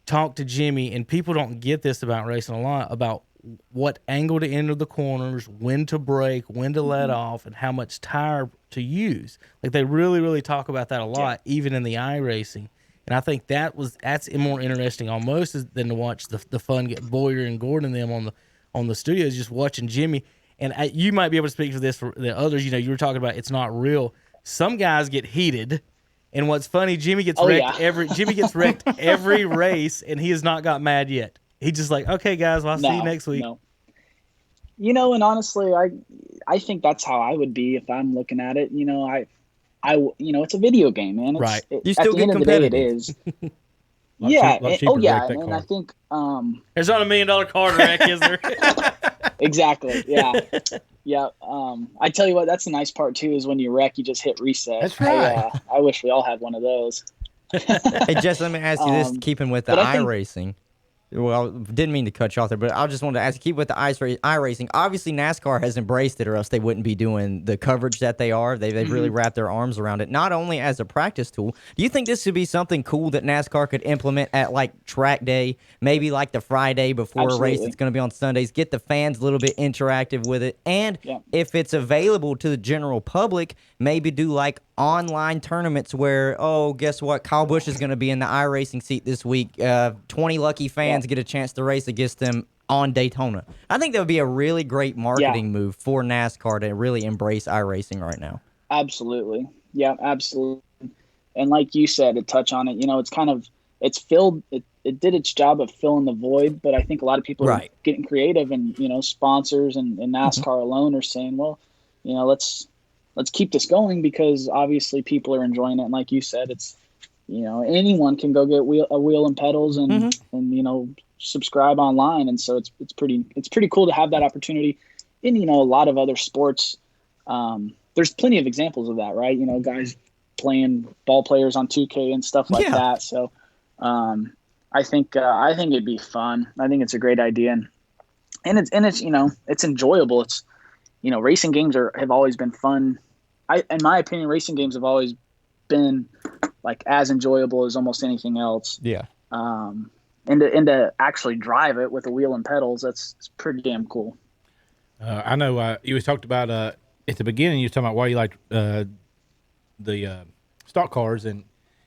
talk to Jimmy, and people don't get this about racing a lot, about what angle to enter the corners, when to brake, when to let off, and how much tire to use. Like they really, really talk about that a lot, even in the iRacing. And I think that's more interesting almost than to watch the fun get Boyer and Gordon and them on the studios, just watching Jimmy. And you might be able to speak for this for the others. You were talking about it's not real. Some guys get heated. And what's funny, Jimmy gets wrecked every race, and he has not got mad yet. He's just like, okay, guys, well, I'll see you next week. No. And honestly, I think that's how I would be if I'm looking at it. It's a video game, man. Right. You still at the get end of the day, it competitive. is. Lot cheaper to wreck that and car. I think There's not $1 million car to wreck, is there? exactly, yeah, yeah. I tell you what, that's the nice part too, is when you wreck, you just hit reset. That's right. I wish we all had one of those. Hey, Jess, let me ask you this, keeping with the but I think- iRacing. Well, didn't mean to cut you off there, but I just wanted to ask you, keep with the iRacing. Obviously, NASCAR has embraced it, or else they wouldn't be doing the coverage that they are. They've really wrapped their arms around it, not only as a practice tool. Do you think this would be something cool that NASCAR could implement at, like, track day, maybe like the Friday before a race Absolutely. that's going to be on Sundays, get the fans a little bit interactive with it, and if it's available to the general public, maybe do, like, online tournaments where, oh, guess what? Kyle Busch is going to be in the iRacing seat this week. 20 lucky fans get a chance to race against them on Daytona. I think that would be a really great marketing move for NASCAR to really embrace iRacing right now. Absolutely. Yeah, absolutely. And like you said, to touch on it, it's filled, it did its job of filling the void, but I think a lot of people are getting creative, and, sponsors and NASCAR alone are saying, well, let's keep this going, because obviously people are enjoying it. And like you said, it's, anyone can go get a wheel and pedals and subscribe online. And so it's pretty cool to have that opportunity in, a lot of other sports. There's plenty of examples of that, right? Guys playing ball players on 2K and stuff like that. So, I think it'd be fun. I think it's a great idea, and it's it's enjoyable. It's, racing games have always been fun. In my opinion, racing games have always been like as enjoyable as almost anything else. Yeah. And to actually drive it with a wheel and pedals, it's pretty damn cool. I know you was talked about at the beginning. You was talking about why you like the stock cars, and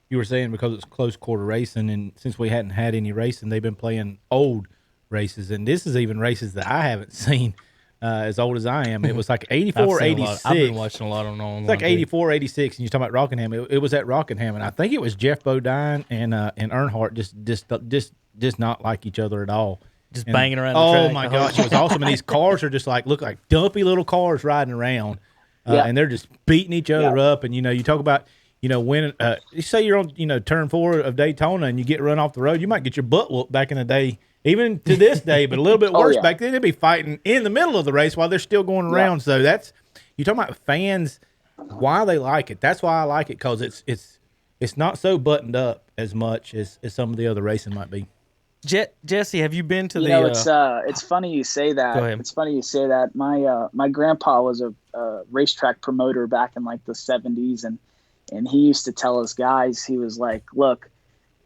you were saying because it's close quarter racing, and since we hadn't had any racing, they've been playing old races, and this is even races that I haven't seen. As old as I am, it was like 84, 86. I've been watching a lot on It's like 84, 86, and you're talking about Rockingham. It was at Rockingham, and I think it was Jeff Bodine and Earnhardt just not like each other at all. Just banging around the Oh track. my gosh, it was awesome. And these cars are just look like dumpy little cars riding around, and they're just beating each other up. And you talk about when you say you're on turn 4 of Daytona and you get run off the road, you might get your butt whooped back in the day. Even to this day, but a little bit worse back then. They'd be fighting in the middle of the race while they're still going around. So that's, you talking about fans, why they like it. That's why I like it, because it's not so buttoned up as much as some of the other racing might be. Jesse, have you been to It's funny you say that. Go ahead. It's funny you say that. My grandpa was a racetrack promoter back in like the 70s, and he used to tell us guys, he was like, look,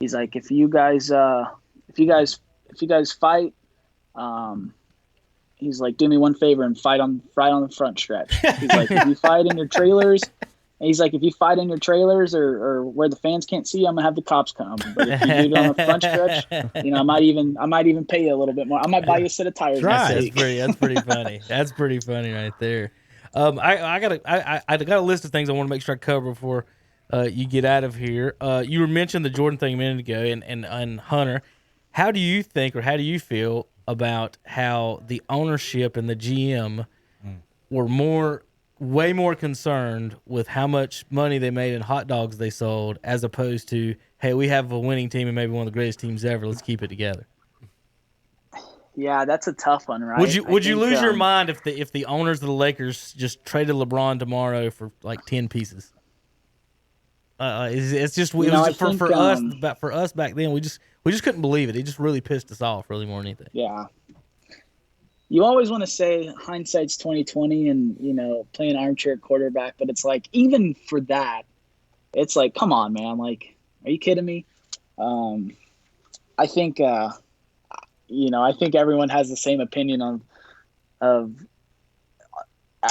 he's like, if you guys fight, he's like, do me one favor and fight on the front stretch. He's like, if you fight in your trailers, and he's like, if you fight in your trailers or where the fans can't see you, I'm gonna have the cops come. But if you do it on the front stretch, I might even pay you a little bit more. I might buy you a set of tires. That's pretty funny. That's pretty funny right there. I got a list of things I want to make sure I cover before you get out of here. You mentioned the Jordan thing a minute ago, and Hunter, how do you think or how do you feel about how the ownership and the GM were way more concerned with how much money they made in hot dogs they sold, as opposed to, hey, we have a winning team and maybe one of the greatest teams ever. Let's keep it together. Yeah, that's a tough one, right? Would you lose your mind if the owners of the Lakers just traded LeBron tomorrow for like 10 pieces? It's just for us back then. We just couldn't believe it. It just really pissed us off, really more than anything. Yeah. You always want to say hindsight's 20/20 and playing armchair quarterback, but it's like, even for that, it's like, come on, man. Like, are you kidding me? I think I think everyone has the same opinion of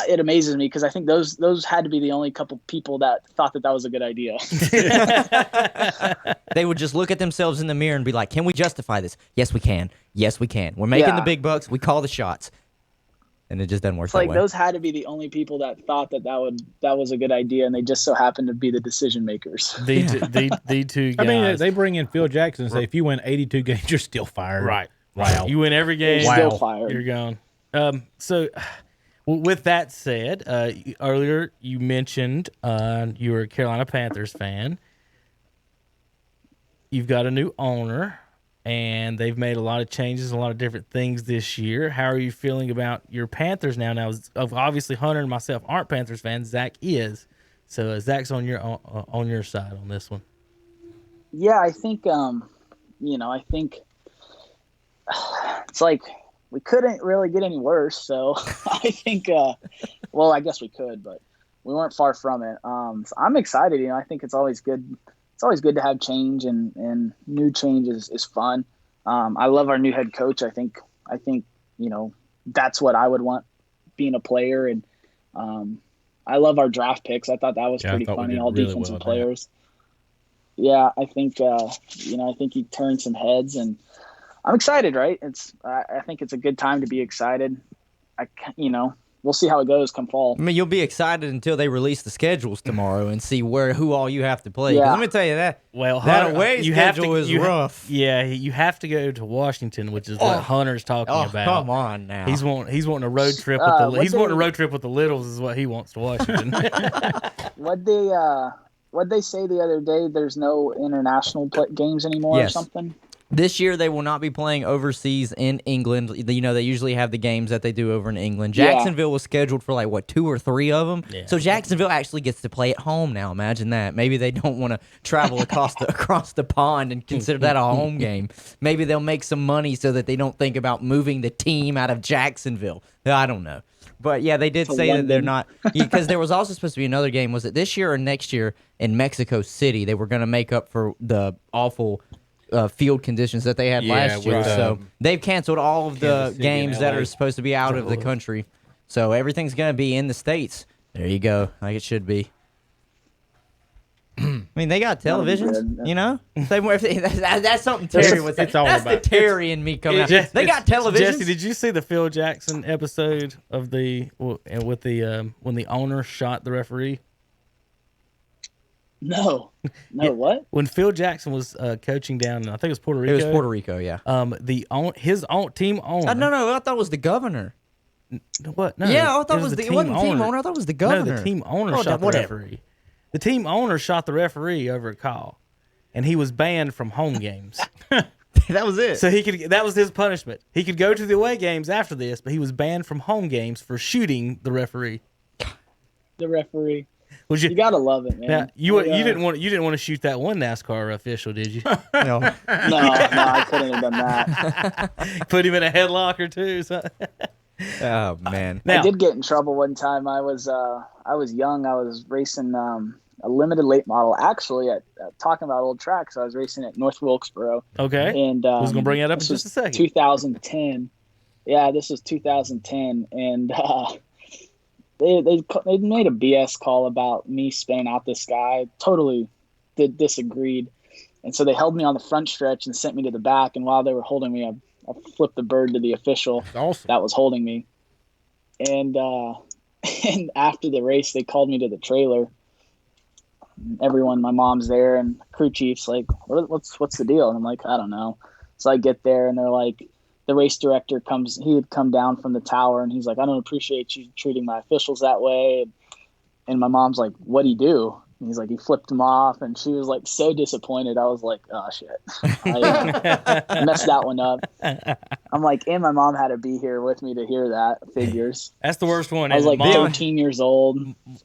it. Amazes me because I think those had to be the only couple people that thought that was a good idea. They would just look at themselves in the mirror and be like, can we justify this? Yes, we can. Yes, we can. We're making the big bucks. We call the shots. And it just doesn't work that way. Those had to be the only people that thought that was a good idea, and they just so happened to be the decision makers. The two guys. I mean, they bring in Phil Jackson and say, if you win 82 games, you're still fired. Right. Wow. You win every game. You're still fired. You're gone. So, with that said, earlier you mentioned you were a Carolina Panthers fan. You've got a new owner, and they've made a lot of changes, a lot of different things this year. How are you feeling about your Panthers now? Now, obviously, Hunter and myself aren't Panthers fans. Zach is. So, Zach's on your side on this one. Yeah, I think, it's like we couldn't really get any worse. So I think, I guess we could, but we weren't far from it. So I'm excited. I think it's always good. It's always good to have change, and new change is fun. I love our new head coach. I think that's what I would want being a player. And I love our draft picks. I thought that was pretty funny. All really defensive players. Yeah, I think I think he turned some heads, and I'm excited. Right? I think it's a good time to be excited. We'll see how it goes come fall. I mean, you'll be excited until they release the schedules tomorrow and see who all you have to play. Yeah. Let me tell you that. Well, that away schedule is rough. You have to go to Washington, which is what Hunter's talking about. Come on now. He's wanting a road trip with wanting a road trip with the Littles is what he wants to Washington. What'd they say the other day? There's no international games anymore or something? This year, they will not be playing overseas in England. They usually have the games that they do over in England. Jacksonville was scheduled for 2 or 3 of them. Yeah. So Jacksonville actually gets to play at home now. Imagine that. Maybe they don't want to travel across the pond and consider that a home game. Maybe they'll make some money so that they don't think about moving the team out of Jacksonville. I don't know. But, yeah, they did say that they're not – because there was also supposed to be another game. Was it this year or next year in Mexico City? They were going to make up for the awful – field conditions that they had last year. So they've canceled all of the games that are supposed to be out of the country. So everything's going to be in the States. There you go, like it should be. I mean, they got televisions, That's something Terry would say. That's the Terry and me coming out. They got televisions. Jesse, did you see the Phil Jackson episode of when the owner shot the referee? No, what? When Phil Jackson was coaching down, I think it was Puerto Rico. It was Puerto Rico, yeah. His team owner. No, I thought it was the governor. What? No. Yeah, I thought it wasn't team owner. I thought it was the governor. No, the team owner shot the referee. The team owner shot the referee over a call, and he was banned from home games. That was it. So that was his punishment. He could go to the away games after this, but he was banned from home games for shooting the referee. The referee. You gotta love it, man. Now, you didn't want to shoot that one NASCAR official, did you? No, I couldn't have done that. Put him in a headlock or two. So. Oh man! Now, I did get in trouble one time. I was young. I was racing a limited late model. Actually, talking about old tracks, I was racing at North Wilkesboro. Okay. And I was going to bring that up in this just a was second. 2010. Yeah, this was 2010, and they made a BS call about me spinning out this guy. Totally disagreed, and so they held me on the front stretch and sent me to the back. And while they were holding me, I flipped the bird to the official that was holding me. And and after the race, they called me to the trailer. Everyone, my mom's there, and crew chief's like, "What's the deal?" And I'm like, "I don't know." So I get there, and they're like, the race director comes. He had come down from the tower, and he's like, "I don't appreciate you treating my officials that way." And my mom's like, "What'd he do?" And he's like, "He flipped him off," and she was like so disappointed. I was like, "Oh shit, I messed that one up." I'm like, and my mom had to be here with me to hear that. Figures. That's the worst one. I was like Mom, 13 years old.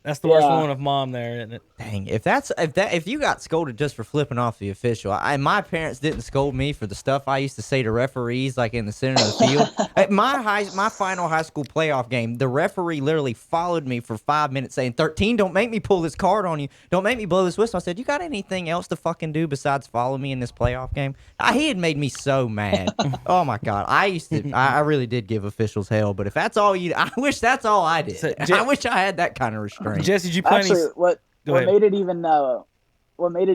That's the worst one of mom there, isn't it? Dang, if you got scolded just for flipping off the official, my parents didn't scold me for the stuff I used to say to referees, like in the center of the field. At my final high school playoff game, the referee literally followed me for 5 minutes saying, 13, don't make me pull this card on you. Don't make me blow this whistle. I said, you got anything else to fucking do besides follow me in this playoff game? He had made me so mad. Oh my God. I really did give officials hell, but if that's all I wish that's all I did. So, I wish I had that kind of restraint. Jesse, did you play Actually, any? what ahead. made it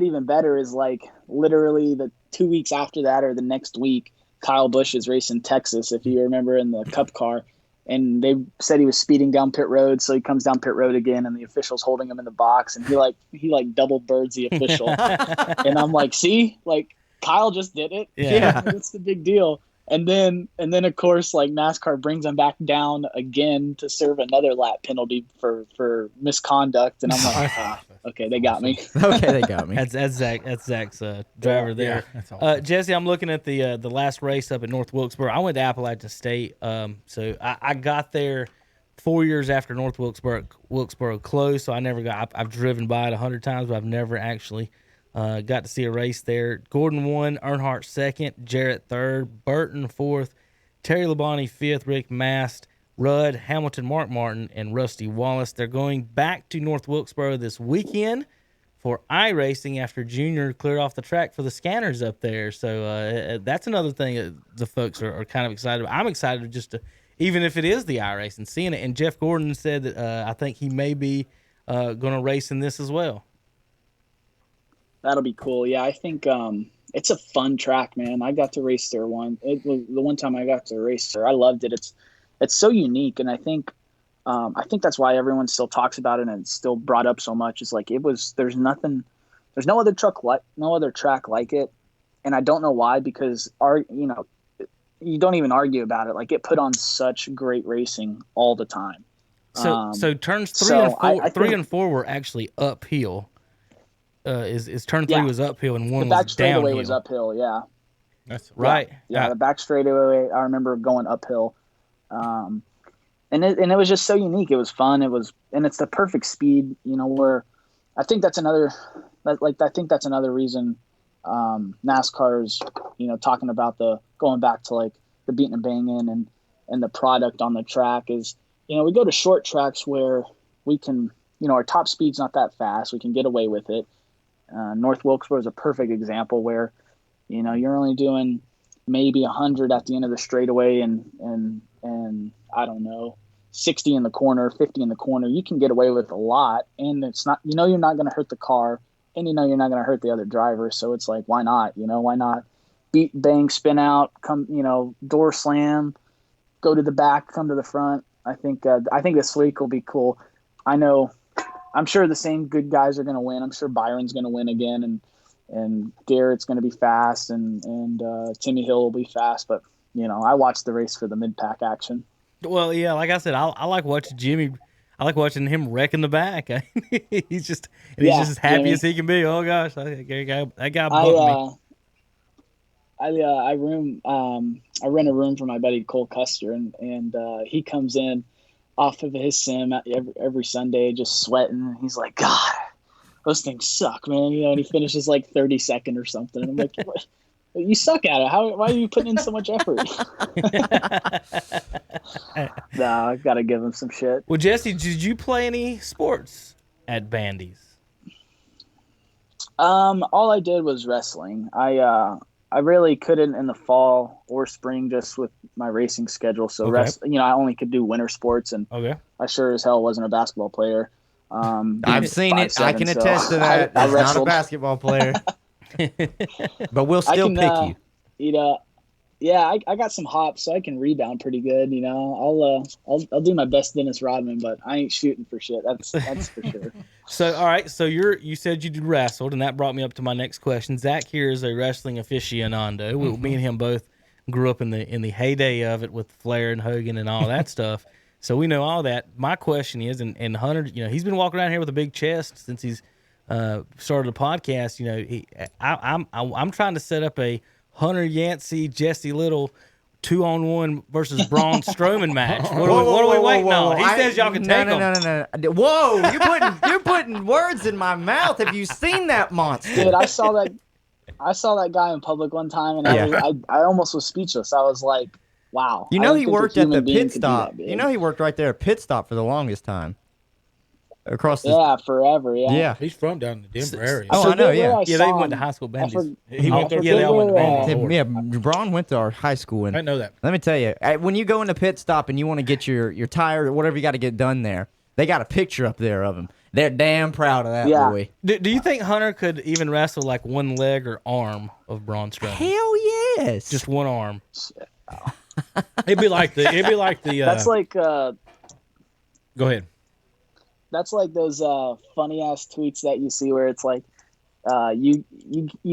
even better is like literally the 2 weeks after that or the next week, Kyle Busch is racing Texas, if you remember, in the Cup car, and they said he was speeding down pit road, so he comes down pit road again, and the official's holding him in the box, and he double birds the official, and I'm like, see, like Kyle just did it. Yeah. That's the big deal. And then of course, like NASCAR brings him back down again to serve another lap penalty for misconduct, and I'm like, okay, they got me. Okay, they got me. That's Zach's driver there. Yeah, that's awesome. Jesse, I'm looking at the last race up at North Wilkesboro. I went to Appalachian State, so I got there 4 years after North Wilkesboro closed. So I never got. I've driven by it 100 times, but I've never actually got to see a race there. Gordon won, Earnhardt second, Jarrett third, Burton fourth, Terry Labonte fifth, Rick Mast, Rudd, Hamilton, Mark Martin, and Rusty Wallace. They're going back to North Wilkesboro this weekend for iRacing after Junior cleared off the track for the scanners up there. So that's another thing that the folks are kind of excited about. I'm excited just to, even if it is the iRacing, seeing it. And Jeff Gordon said that I think he may be going to race in this as well. That'll be cool. Yeah, I think it's a fun track, man. I got to race there the one time I got to race there. I loved it. It's so unique, and I think that's why everyone still talks about it and it's still brought up so much. It's like there's no other track like it, and I don't know why, because you don't even argue about it. Like, it put on such great racing all the time. So turns three and four were actually uphill. Is turn three was uphill and one the back was straightaway downhill. was uphill. Yeah, That's right. Yeah, the back straightaway, I remember going uphill, and it was just so unique. It was fun. And it's the perfect speed. Where I think that's another reason NASCAR's talking about going back to like the beating and banging and the product on the track is we go to short tracks where we can our top speed's not that fast. We can get away with it. North Wilkesboro is a perfect example where, you're only doing maybe 100 at the end of the straightaway and I don't know, 60 in the corner, 50 in the corner. You can get away with a lot, and it's not, you're not going to hurt the car, and you're not going to hurt the other driver. So it's like, why not? Why not beat, bang, spin out, come, door slam, go to the back, come to the front. I think this week will be cool. I'm sure the same good guys are going to win. I'm sure Byron's going to win again, and Garrett's going to be fast, and Timmy Hill will be fast. But I watched the race for the mid-pack action. Well, yeah, like I said, I like watching Jimmy. I like watching him wrecking the back. he's just as happy Jimmy. as he can be. Oh gosh, that guy bumped me. I rent a room for my buddy Cole Custer, and he comes in off of his sim every Sunday, just sweating. He's like, God, those things suck, man. And he finishes like 32nd or something. And I'm like, what? You suck at it. Why are you putting in so much effort? Nah, I got to give him some shit. Well, Jesse, did you play any sports at Bandy's? All I did was wrestling. I really couldn't in the fall or spring just with my racing schedule. So I only could do winter sports, and I sure as hell wasn't a basketball player. I've seen it. I can attest to that. I He's not a basketball player, but we'll still pick you. Yeah, I got some hops, so I can rebound pretty good. I'll do my best Dennis Rodman, but I ain't shooting for shit. That's for sure. So all right, so you said you wrestled, and that brought me up to my next question. Zach here is a wrestling aficionado. Me and him both grew up in the heyday of it with Flair and Hogan and all that stuff. So we know all that. My question is, and Hunter, he's been walking around here with a big chest since he's started the podcast. I'm trying to set up a Hunter Yancey, Jesse Little 2-on-1 versus Braun Strowman match. What are we waiting on? He says y'all can take him. No. Whoa, you're putting words in my mouth. Have you seen that monster? Dude, I saw that guy in public one time, and I almost was speechless. I was like, wow. He worked at the pit stop. He worked right there at pit stop for the longest time. Forever. Yeah. He's from down in the Denver area. Oh, I know. Yeah. They went to high school Bandits. He went there. Yeah, they all went to Bandits. Yeah, Braun went to our high school. And I know that. Let me tell you, when you go into pit stop and you want to get your tire or whatever you got to get done there, they got a picture up there of him. They're damn proud of that boy. Do you think Hunter could even wrestle like one leg or arm of Braun Strowman? Hell yes. Just one arm. It'd be like the. That's like. Go ahead. That's like those funny ass tweets that you see where it's like, you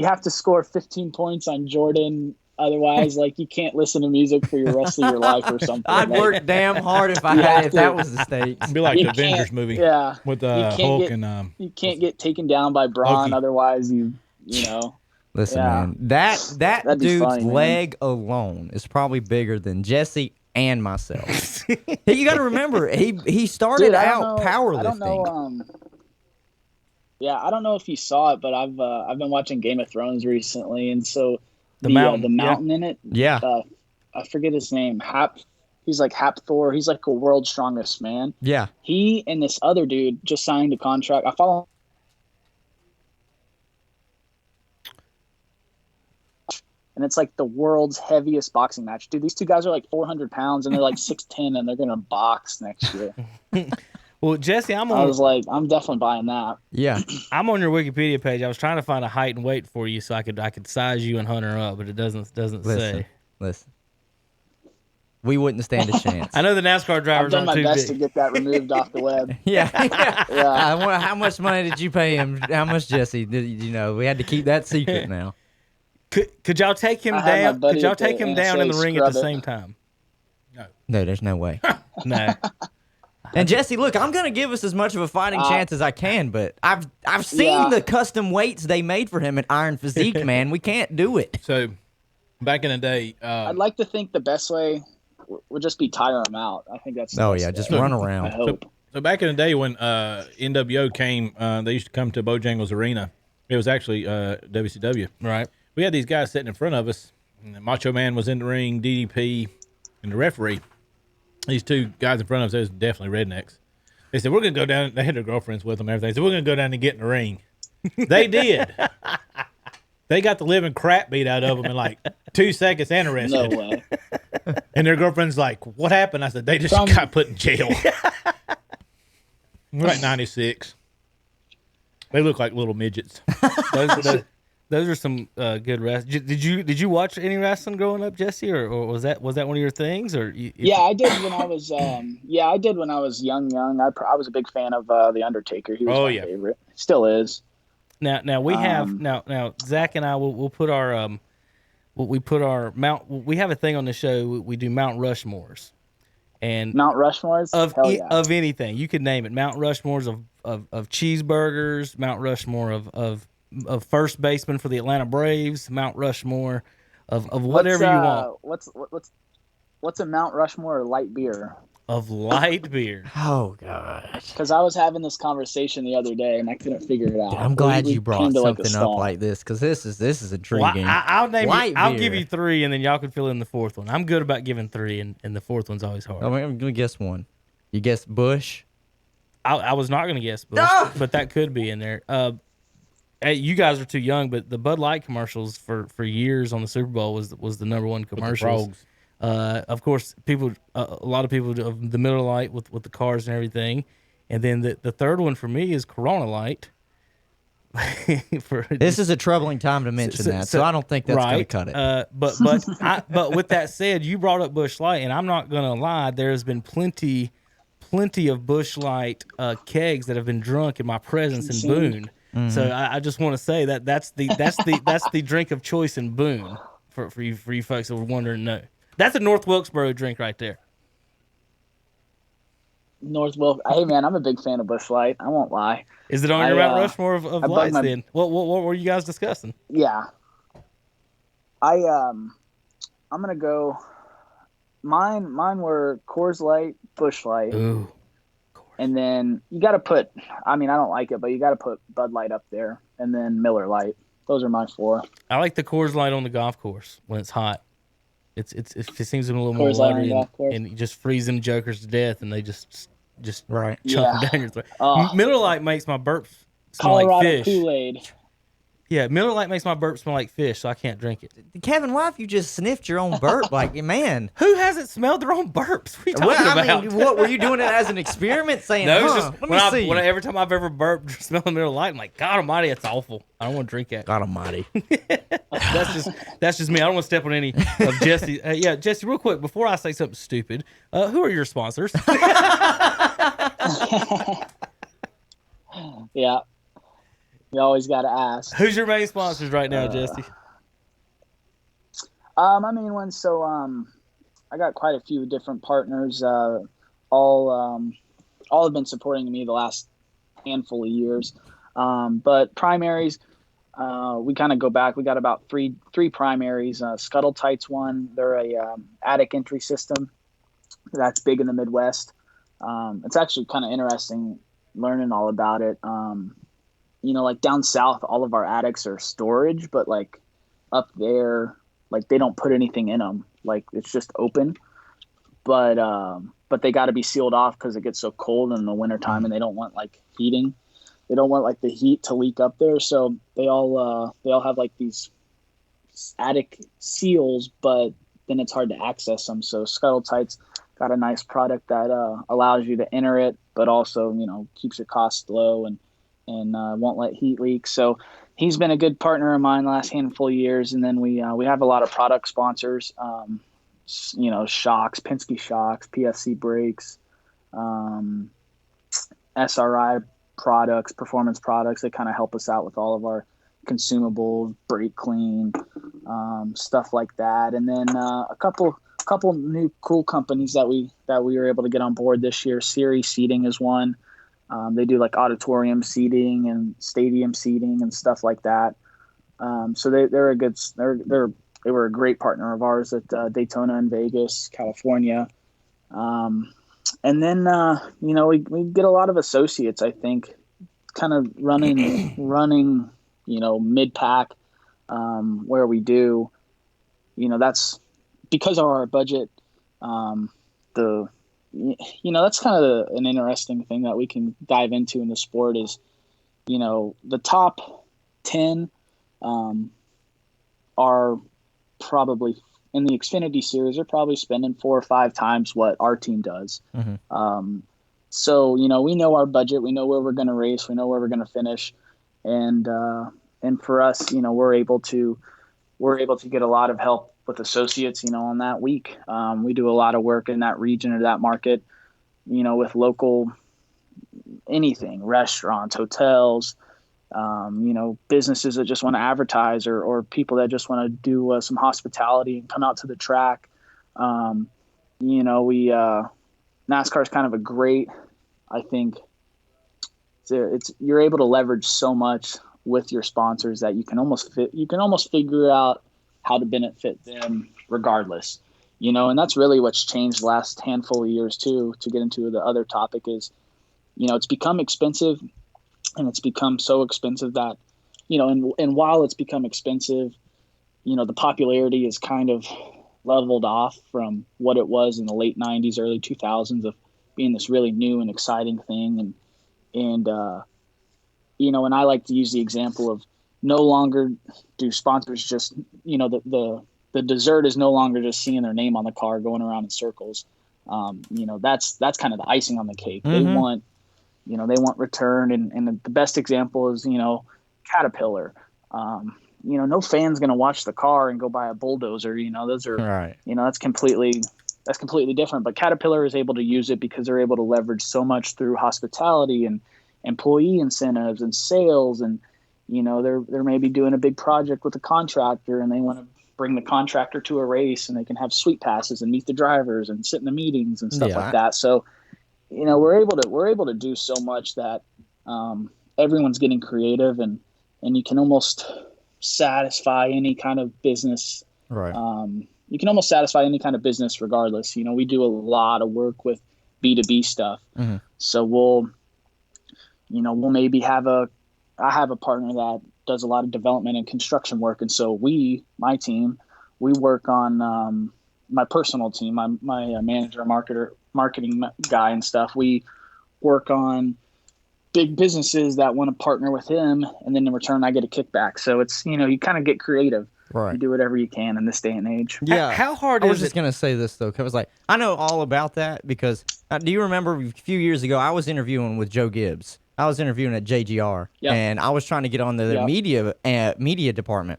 have to score 15 points on Jordan, otherwise like you can't listen to music for your rest of your life or something. I'd work damn hard if that was the state. It'd be like the Avengers movie. Yeah. With Hulk and you can't get taken down by Braun, otherwise you know. Listen, man, that dude's funny, leg alone is probably bigger than Jesse and myself. You got to remember, he started out powerlifting. I don't know. I don't know if you saw it, but I've been watching Game of Thrones recently, and so the mountain in it. Yeah. I forget his name. He's like Hap Thor. He's like a world's strongest man. Yeah. He and this other dude just signed a contract. I follow. And it's like the world's heaviest boxing match. Dude, these two guys are like 400 pounds, and they're like 6'10", and they're going to box next year. Well, Jesse, I was like, I'm definitely buying that. Yeah. I'm on your Wikipedia page. I was trying to find a height and weight for you so I could size you and Hunter up, but it doesn't say. Listen. We wouldn't stand a chance. I know the NASCAR drivers aren't too big. I've done my best to get that removed off the web. Yeah. How much money did you pay him? How much, Jesse? We had to keep that secret now. Could y'all take him down? Could y'all take him down in the ring at the same time? No, there's no way. No. And Jesse, look, I'm gonna give us as much of a fighting chance as I can, but I've seen the custom weights they made for him at Iron Physique, man. We can't do it. So, back in the day, I'd like to think the best way would just be tire him out. I think that's. Just run around. I hope. So back in the day when NWO came, they used to come to Bojangles Arena. It was actually WCW. Right. We had these guys sitting in front of us. And the Macho Man was in the ring, DDP, and the referee. These two guys in front of us, they was definitely rednecks. They said, we're going to go down. They had their girlfriends with them and everything. They said, we're going to go down and get in the ring. They did. They got the living crap beat out of them in like 2 seconds and arrested. No way. And their girlfriend's like, what happened? I said, they just got put in jail. We're like 96. They look like little midgets. Those are some good wrestling. Did you watch any wrestling growing up, Jesse, or was that one of your things? Or I did when I was I did when I was young. I was a big fan of the Undertaker. He was my favorite. Still is. Now we have now Zach and I will put our we have a thing on the show. We do Mount Rushmores. And Mount Rushmores of anything you could name it. Mount Rushmores of cheeseburgers. Mount Rushmore of first baseman for the Atlanta Braves. Mount Rushmore of whatever you want. What's a Mount Rushmore light beer? Of light beer. Oh gosh. Because I was having this conversation the other day and I couldn't figure it out. I'm glad you brought something up like this because this is intriguing. Well, I'll give you three and then y'all can fill in the fourth one. I'm good about giving three and the fourth one's always hard. I'm gonna guess one. You guessed Bush. I was not gonna guess Bush, but that could be in there. hey, you guys are too young, but the Bud Light commercials for years on the Super Bowl was the number one commercials. Of course, a lot of people of the Miller Lite with the cars and everything, and then the third one for me is Corona Light. This is a troubling time to mention that, so I don't think that's going to cut it. But with that said, you brought up Busch Light, and I'm not going to lie. There has been plenty of Busch Light kegs that have been drunk in my presence in Boone. Mm-hmm. So I just want to say that's the drink of choice in Boone for you folks that were wondering. No, that's a North Wilkesboro drink right there. North Wilk. Hey man, I'm a big fan of Busch Light. I won't lie. Is it on your Mount Rushmore of lights then? What were you guys discussing? Yeah. I'm gonna go. Mine were Coors Light, Busch Light. Ooh. And then you got to put. I mean, I don't like it, but you got to put Bud Light up there, and then Miller Light. Those are my 4. I like the Coors Light on the golf course when it's hot. It seems a little Coors more watery, and you just freeze them jokers to death, and they just chunk them down your throat. Miller Lite makes my burps smell Colorado like fish. Kool-Aid. Yeah, Miller Lite makes my burp smell like fish, so I can't drink it. Kevin, why have you just sniffed your own burp? Like, man. Who hasn't smelled their own burps? What are you talking about? I mean, what, were you doing it as an experiment saying, no, it's just, let me see. Every time I've ever burped smelling Miller Lite, I'm like, God almighty, that's awful. I don't want to drink that. God almighty. That's just me. I don't want to step on any of Jesse. Jesse, real quick, before I say something stupid, who are your sponsors? Yeah. You always got to ask. Who's your main sponsors right now, Jesse? My main one, so I got quite a few different partners. All have been supporting me the last handful of years. But primaries, we kind of go back. We got about three primaries. Scuttle Tight's one. They're a attic entry system that's big in the Midwest. It's actually kind of interesting learning all about it. Like down south, all of our attics are storage, but like up there, like they don't put anything in them. Like it's just open, but they got to be sealed off because it gets so cold in the wintertime, and they don't want like heating. They don't want like the heat to leak up there. So they all have like these attic seals, but then it's hard to access them. So Scuttle Tight's got a nice product that allows you to enter it, but also, keeps your costs low and won't let heat leak. So he's been a good partner of mine the last handful of years. And then we have a lot of product sponsors, shocks, Penske shocks, PFC brakes, SRI products, performance products. They kind of help us out with all of our consumables, brake clean, stuff like that. And then a couple new cool companies that we were able to get on board this year. Series Seating is one. They do like auditorium seating and stadium seating and stuff like that. So they were a great partner of ours at Daytona and Vegas, California. And then we get a lot of associates, I think, kind of running mid pack where we do. That's because of our budget. That's kind of an interesting thing that we can dive into in the sport is, the top 10 are probably in the Xfinity series are probably spending 4 or 5 times what our team does. Mm-hmm. So, we know our budget, we know where we're going to race, we know where we're going to finish. And for us, we're able to get a lot of help with associates, on that week. We do a lot of work in that region or that market, with local anything, restaurants, hotels, businesses that just want to advertise or people that just want to do some hospitality and come out to the track. NASCAR is kind of a great, I think you're able to leverage so much with your sponsors that you can almost figure out how to benefit them regardless, and that's really what's changed the last handful of years too. To get into the other topic is, it's become expensive, and it's become so expensive that, and while it's become expensive, the popularity is kind of leveled off from what it was in the late 90s, early 2000s of being this really new and exciting thing. And and I like to use the example of no longer do sponsors just, the dessert is no longer just seeing their name on the car going around in circles. That's kind of the icing on the cake. They want return. And the best example is, Caterpillar. No fan's going to watch the car and go buy a bulldozer. Those are, Right. That's completely different. But Caterpillar is able to use it because they're able to leverage so much through hospitality and employee incentives and sales. And, they're maybe doing a big project with a contractor and they want to bring the contractor to a race and they can have suite passes and meet the drivers and sit in the meetings and stuff like that. So, we're able to do so much that everyone's getting creative and you can almost satisfy any kind of business. Right. You can almost satisfy any kind of business regardless. We do a lot of work with B2B stuff. Mm-hmm. So we'll maybe I have a partner that does a lot of development and construction work. And so my team, we work on my personal team, my manager, marketing guy and stuff. We work on big businesses that want to partner with him. And then in return, I get a kickback. So it's, you kind of get creative. Right. You do whatever you can in this day and age. Yeah. How hard I is was just it? going to say this, though, because I know all about that because do you remember a few years ago, I was interviewing with Joe Gibbs. I was interviewing at JGR, and I was trying to get on the media department.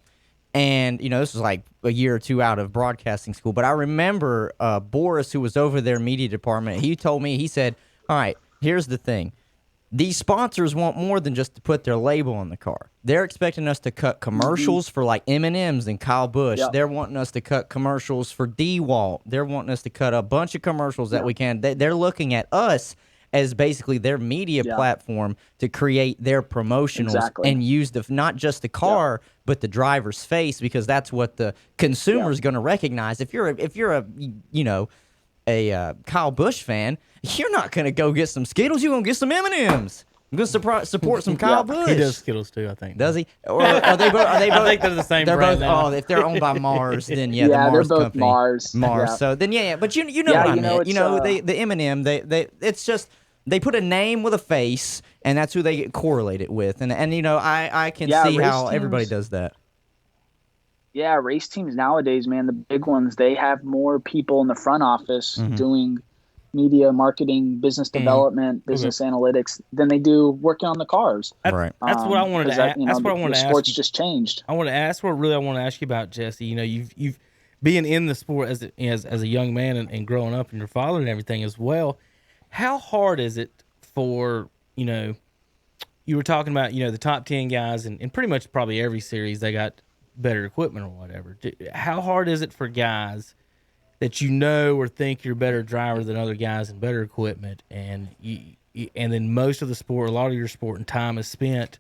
And, this was like a year or two out of broadcasting school. But I remember Boris, who was over their media department, he told me, he said, all right, here's the thing. These sponsors want more than just to put their label on the car. They're expecting us to cut commercials for like M&M's and Kyle Busch. Yep. They're wanting us to cut commercials for DeWalt. They're wanting us to cut a bunch of commercials that we can. They're looking at us as basically their media platform to create their promotionals and use not just the car but the driver's face, because that's what the consumer is going to recognize. If you're a Kyle Busch fan, you're not going to go get some Skittles. You're going to get some M&Ms. I'm going to support some Kyle Busch. He does Skittles too, I think. Does he? Or are they both? I think they're the same They're brand both. now. Oh, if they're owned by Mars, then the they're Mars both company. Mars. Mars. Yeah. So then, but you know what I meant. it's, The M&M. It's just they put a name with a face, and that's who they get correlated with. And I can see how everybody does that. Yeah, race teams nowadays, man, the big ones, they have more people in the front office doing media, marketing, business development, business analytics than they do working on the cars. Right. That's what I wanted to ask. That's what I wanted to ask. Sports just changed. I want to ask what I want to ask you about, Jesse. You've being in the sport as a young man and growing up, and your father and everything as well. How hard is it for you were talking about the top 10 guys and pretty much probably every series they got better equipment or whatever. How hard is it for guys that or think you're a better driver than other guys and better equipment, and then most of the sport, a lot of your sport and time is spent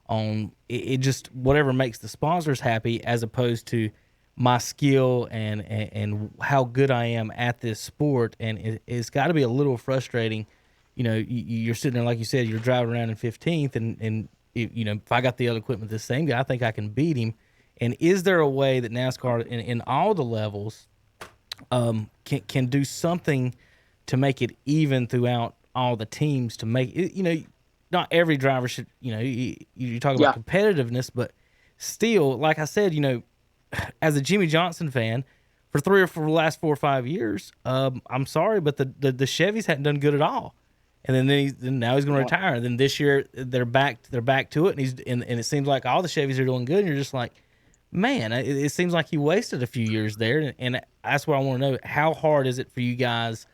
on it just whatever makes the sponsors happy, as opposed to my skill and how good I am at this sport. And it's got to be a little frustrating. You're sitting there, like you said, you're driving around in 15th, and if I got the other equipment, the same guy, I think I can beat him. And is there a way that NASCAR in all the levels can do something to make it even throughout all the teams, to make it, not every driver should, you talk about competitiveness, but still, like I said, as a Jimmy Johnson fan, for the last 4 or 5 years, I'm sorry, but the Chevys hadn't done good at all. And then now he's going to retire. And then this year they're back to it, and it seems like all the Chevys are doing good. And you're just like, man, it seems like he wasted a few years there. And that's what I want to know. How hard is it for you guys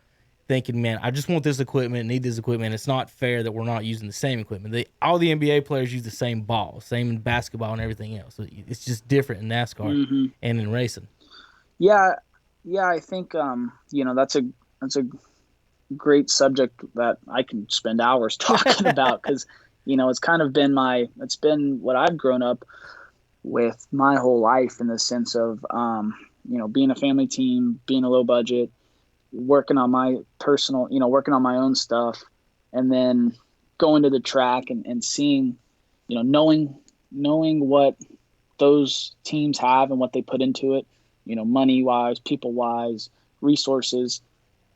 thinking, man, I just want this equipment, need this equipment. It's not fair that we're not using the same equipment. All the NBA players use the same ball, same in basketball and everything else. It's just different in NASCAR and in racing. Yeah, I think that's a great subject that I can spend hours talking about, because it's kind of been what I've grown up with my whole life, in the sense of being a family team, being a low budget, working on my personal, working on my own stuff, and then going to the track and seeing, knowing what those teams have and what they put into it, money wise, people wise, resources,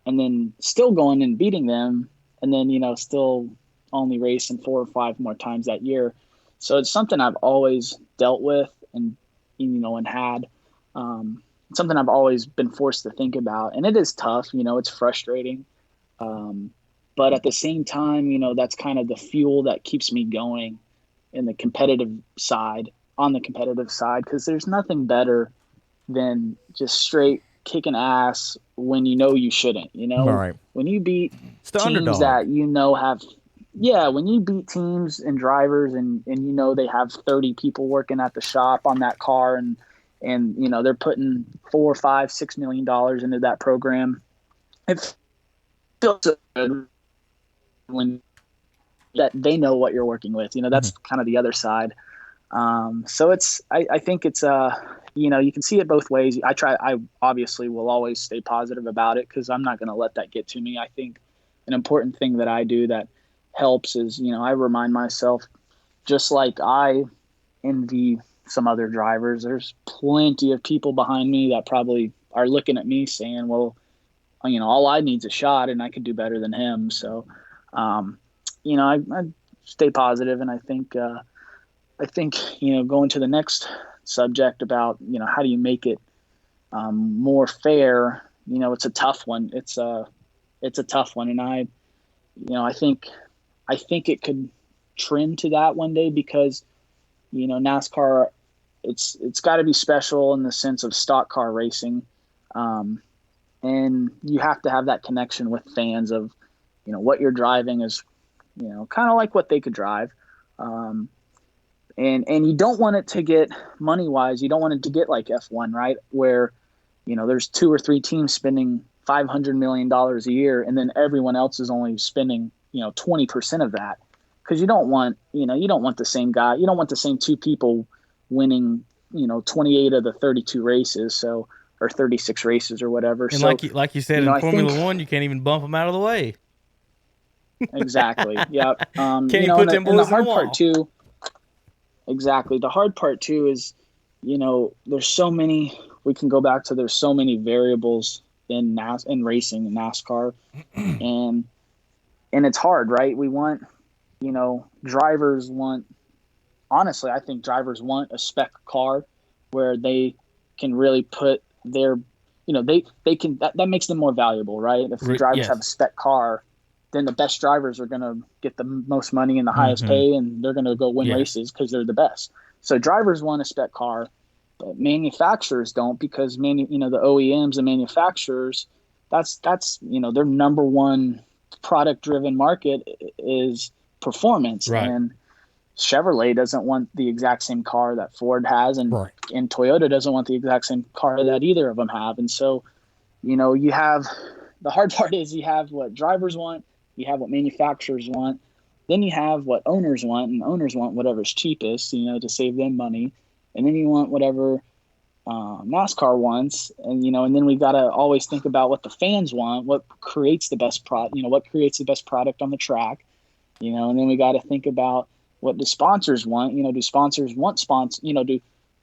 and then still going and beating them, and then, still only racing 4 or 5 more times that year. So it's something I've always dealt with and had. Something I've always been forced to think about, and it is tough. It's frustrating, but at the same time, that's kind of the fuel that keeps me going in the competitive side. On the competitive side, because there's nothing better than just straight kicking ass when you shouldn't. Right. When you beat It's the teams underdog. that when you beat teams and drivers and they have 30 people working at the shop on that car and they're putting $4, $5, $6 million into that program. It feels so good when that they know what you're working with. That's kind of the other side. So I think it's you can see it both ways. I obviously will always stay positive about it because I'm not going to let that get to me. I think an important thing that I do that helps is, I remind myself, just like I envy some other drivers, there's plenty of people behind me that probably are looking at me saying, well, all I need is a shot and I could do better than him. So, I stay positive, and I think, going to the next subject about, how do you make it more fair? It's a tough one. It's a tough one. And I think it could trend to that one day because, NASCAR, it's got to be special in the sense of stock car racing. And you have to have that connection with fans of, what you're driving is, kind of like what they could drive. And you don't want it to get money wise. You don't want it to get like F1, right? Where, there's 2 or 3 teams spending $500 million a year, and then everyone else is only spending, 20% of that. Cause you don't want the same guy. You don't want the same 2 people winning, 28 of the 32 races. So, or 36 races or whatever. And so, like you said, in Formula One, you can't even bump them out of the way. Exactly. Yeah. Can't you put them boys and the in hard the part wall. too. Exactly. The hard part too is, there's so many. We can go back to there's so many variables in racing and NASCAR, and it's hard, right? We want, drivers want. Honestly, I think drivers want a spec car where they can really put their, they can that makes them more valuable, right? If the drivers Yes. have a spec car, then the best drivers are going to get the most money and the highest pay, and they're going to go win races because they're the best. So drivers want a spec car, but manufacturers don't, because the OEMs and manufacturers, that's their number one product driven market is performance. Right. And Chevrolet doesn't want the exact same car that Ford has, and Toyota doesn't want the exact same car that either of them have. And so, you have the hard part is you have what drivers want, you have what manufacturers want, then you have what owners want, and owners want whatever's cheapest, to save them money, and then you want whatever NASCAR wants, and and then we got to always think about what the fans want, what creates the best what creates the best product on the track, and then we got to think about what the sponsors want. Do sponsors want sponsor?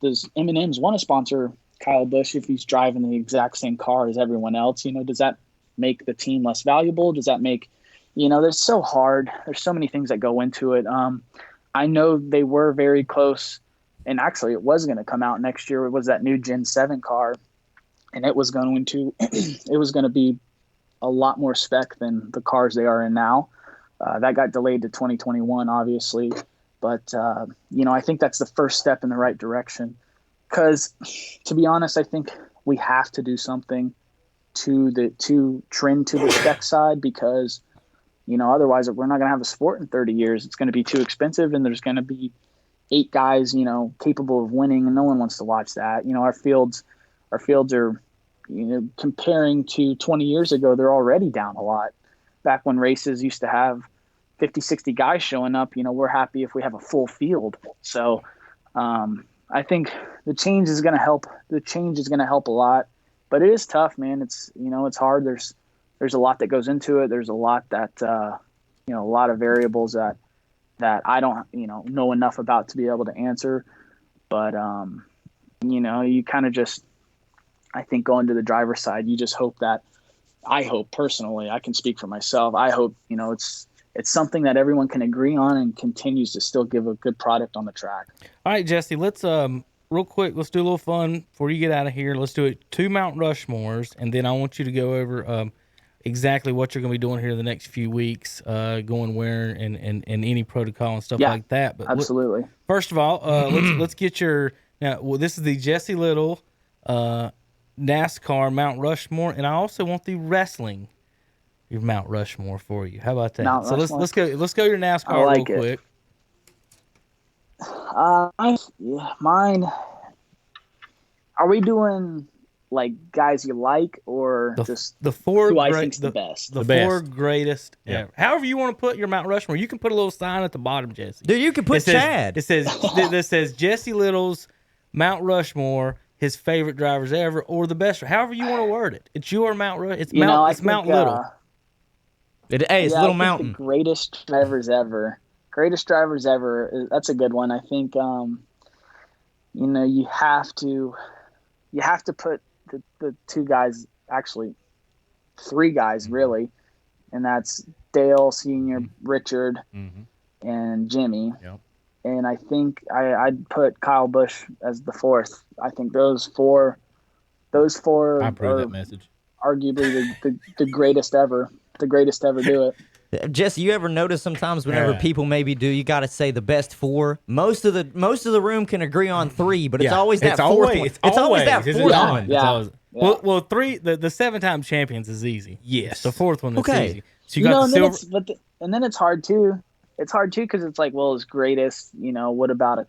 Does M&M's want to sponsor Kyle Busch if he's driving the exact same car as everyone else? Does that make the team less valuable? Does that make, there's so hard. There's so many things that go into it. I know they were very close, and actually it was going to come out next year. It was that new Gen 7 car, and it was going to be a lot more spec than the cars they are in now. That got delayed to 2021, obviously. But, I think that's the first step in the right direction. Because, to be honest, I think we have to do something to trend to the spec side, because, otherwise we're not going to have a sport in 30 years. It's going to be too expensive, and there's going to be 8 guys, capable of winning, and no one wants to watch that. Our fields are, comparing to 20 years ago, they're already down a lot. Back when races used to have 50, 60 guys showing up, we're happy if we have a full field. So I think the change is going to help. The change is going to help a lot, but it is tough, man. It's, it's hard. There's a lot that goes into it. There's a lot that, a lot of variables that I don't, know enough about to be able to answer. But, you kind of just, I think going to the driver's side, you just hope that, I hope personally, I can speak for myself. I hope, it's something that everyone can agree on and continues to still give a good product on the track. All right, Jesse, let's real quick, let's do a little fun before you get out of here. Let's do it 2 Mount Rushmores, and then I want you to go over exactly what you're going to be doing here the next few weeks, going where and any protocol and stuff like that. But absolutely. First of all, let's get your this is the Jesse Little NASCAR Mount Rushmore, and I also want the wrestling your Mount Rushmore for you. How about that? So let's go your NASCAR real quick. Mine. Are we doing like guys you like, or just the four who I think's the best? The four greatest. Yeah. However you want to put your Mount Rushmore, you can put a little sign at the bottom, Jesse. Dude, you can put Chad. This says Jesse Little's Mount Rushmore, his favorite drivers ever, or the best. However you want to word it. It's your Mount Rushmore. It's Mount Little. It's Little Mountain. The greatest drivers ever. Greatest drivers ever. That's a good one. I think you have to put the two guys, actually 3 guys really, and that's Dale Sr., Richard, and Jimmy. Yep. And I think I'd put Kyle Busch as the 4th. I think those four I approve that message. Arguably the greatest ever. The greatest to ever do it. Jesse, you ever notice sometimes whenever people maybe do, you got to say the best 4. Most of the room can agree on 3, but it's always that 4th one. It's always that 4th one. Yeah. Well, 3. The 7-time champions is easy. Yes, the 4th one is easy. So you got the silver. And then it's hard too. It's hard too because it's like, well, his greatest. What about it?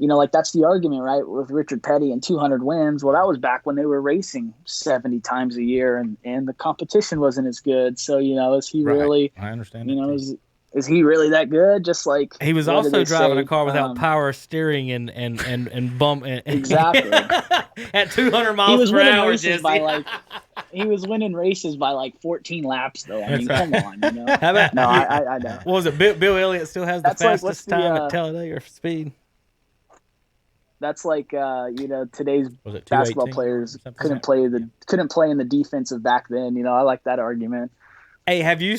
Like that's the argument, right? With Richard Petty and 200 wins. Well, that was back when they were racing 70 times a year, and the competition wasn't as good. So, is he really? I understand. Is he really that good? Just like he was also driving a car without power steering and bump. Exactly. At 200 miles per hour, he was winning races by like 14 laps, though. I mean, come on. How about, no, I know. What was it? Bill Elliott still has the fastest time at Talladega speed. That's like today's basketball players couldn't play in the defensive back then. I like that argument. Hey, have you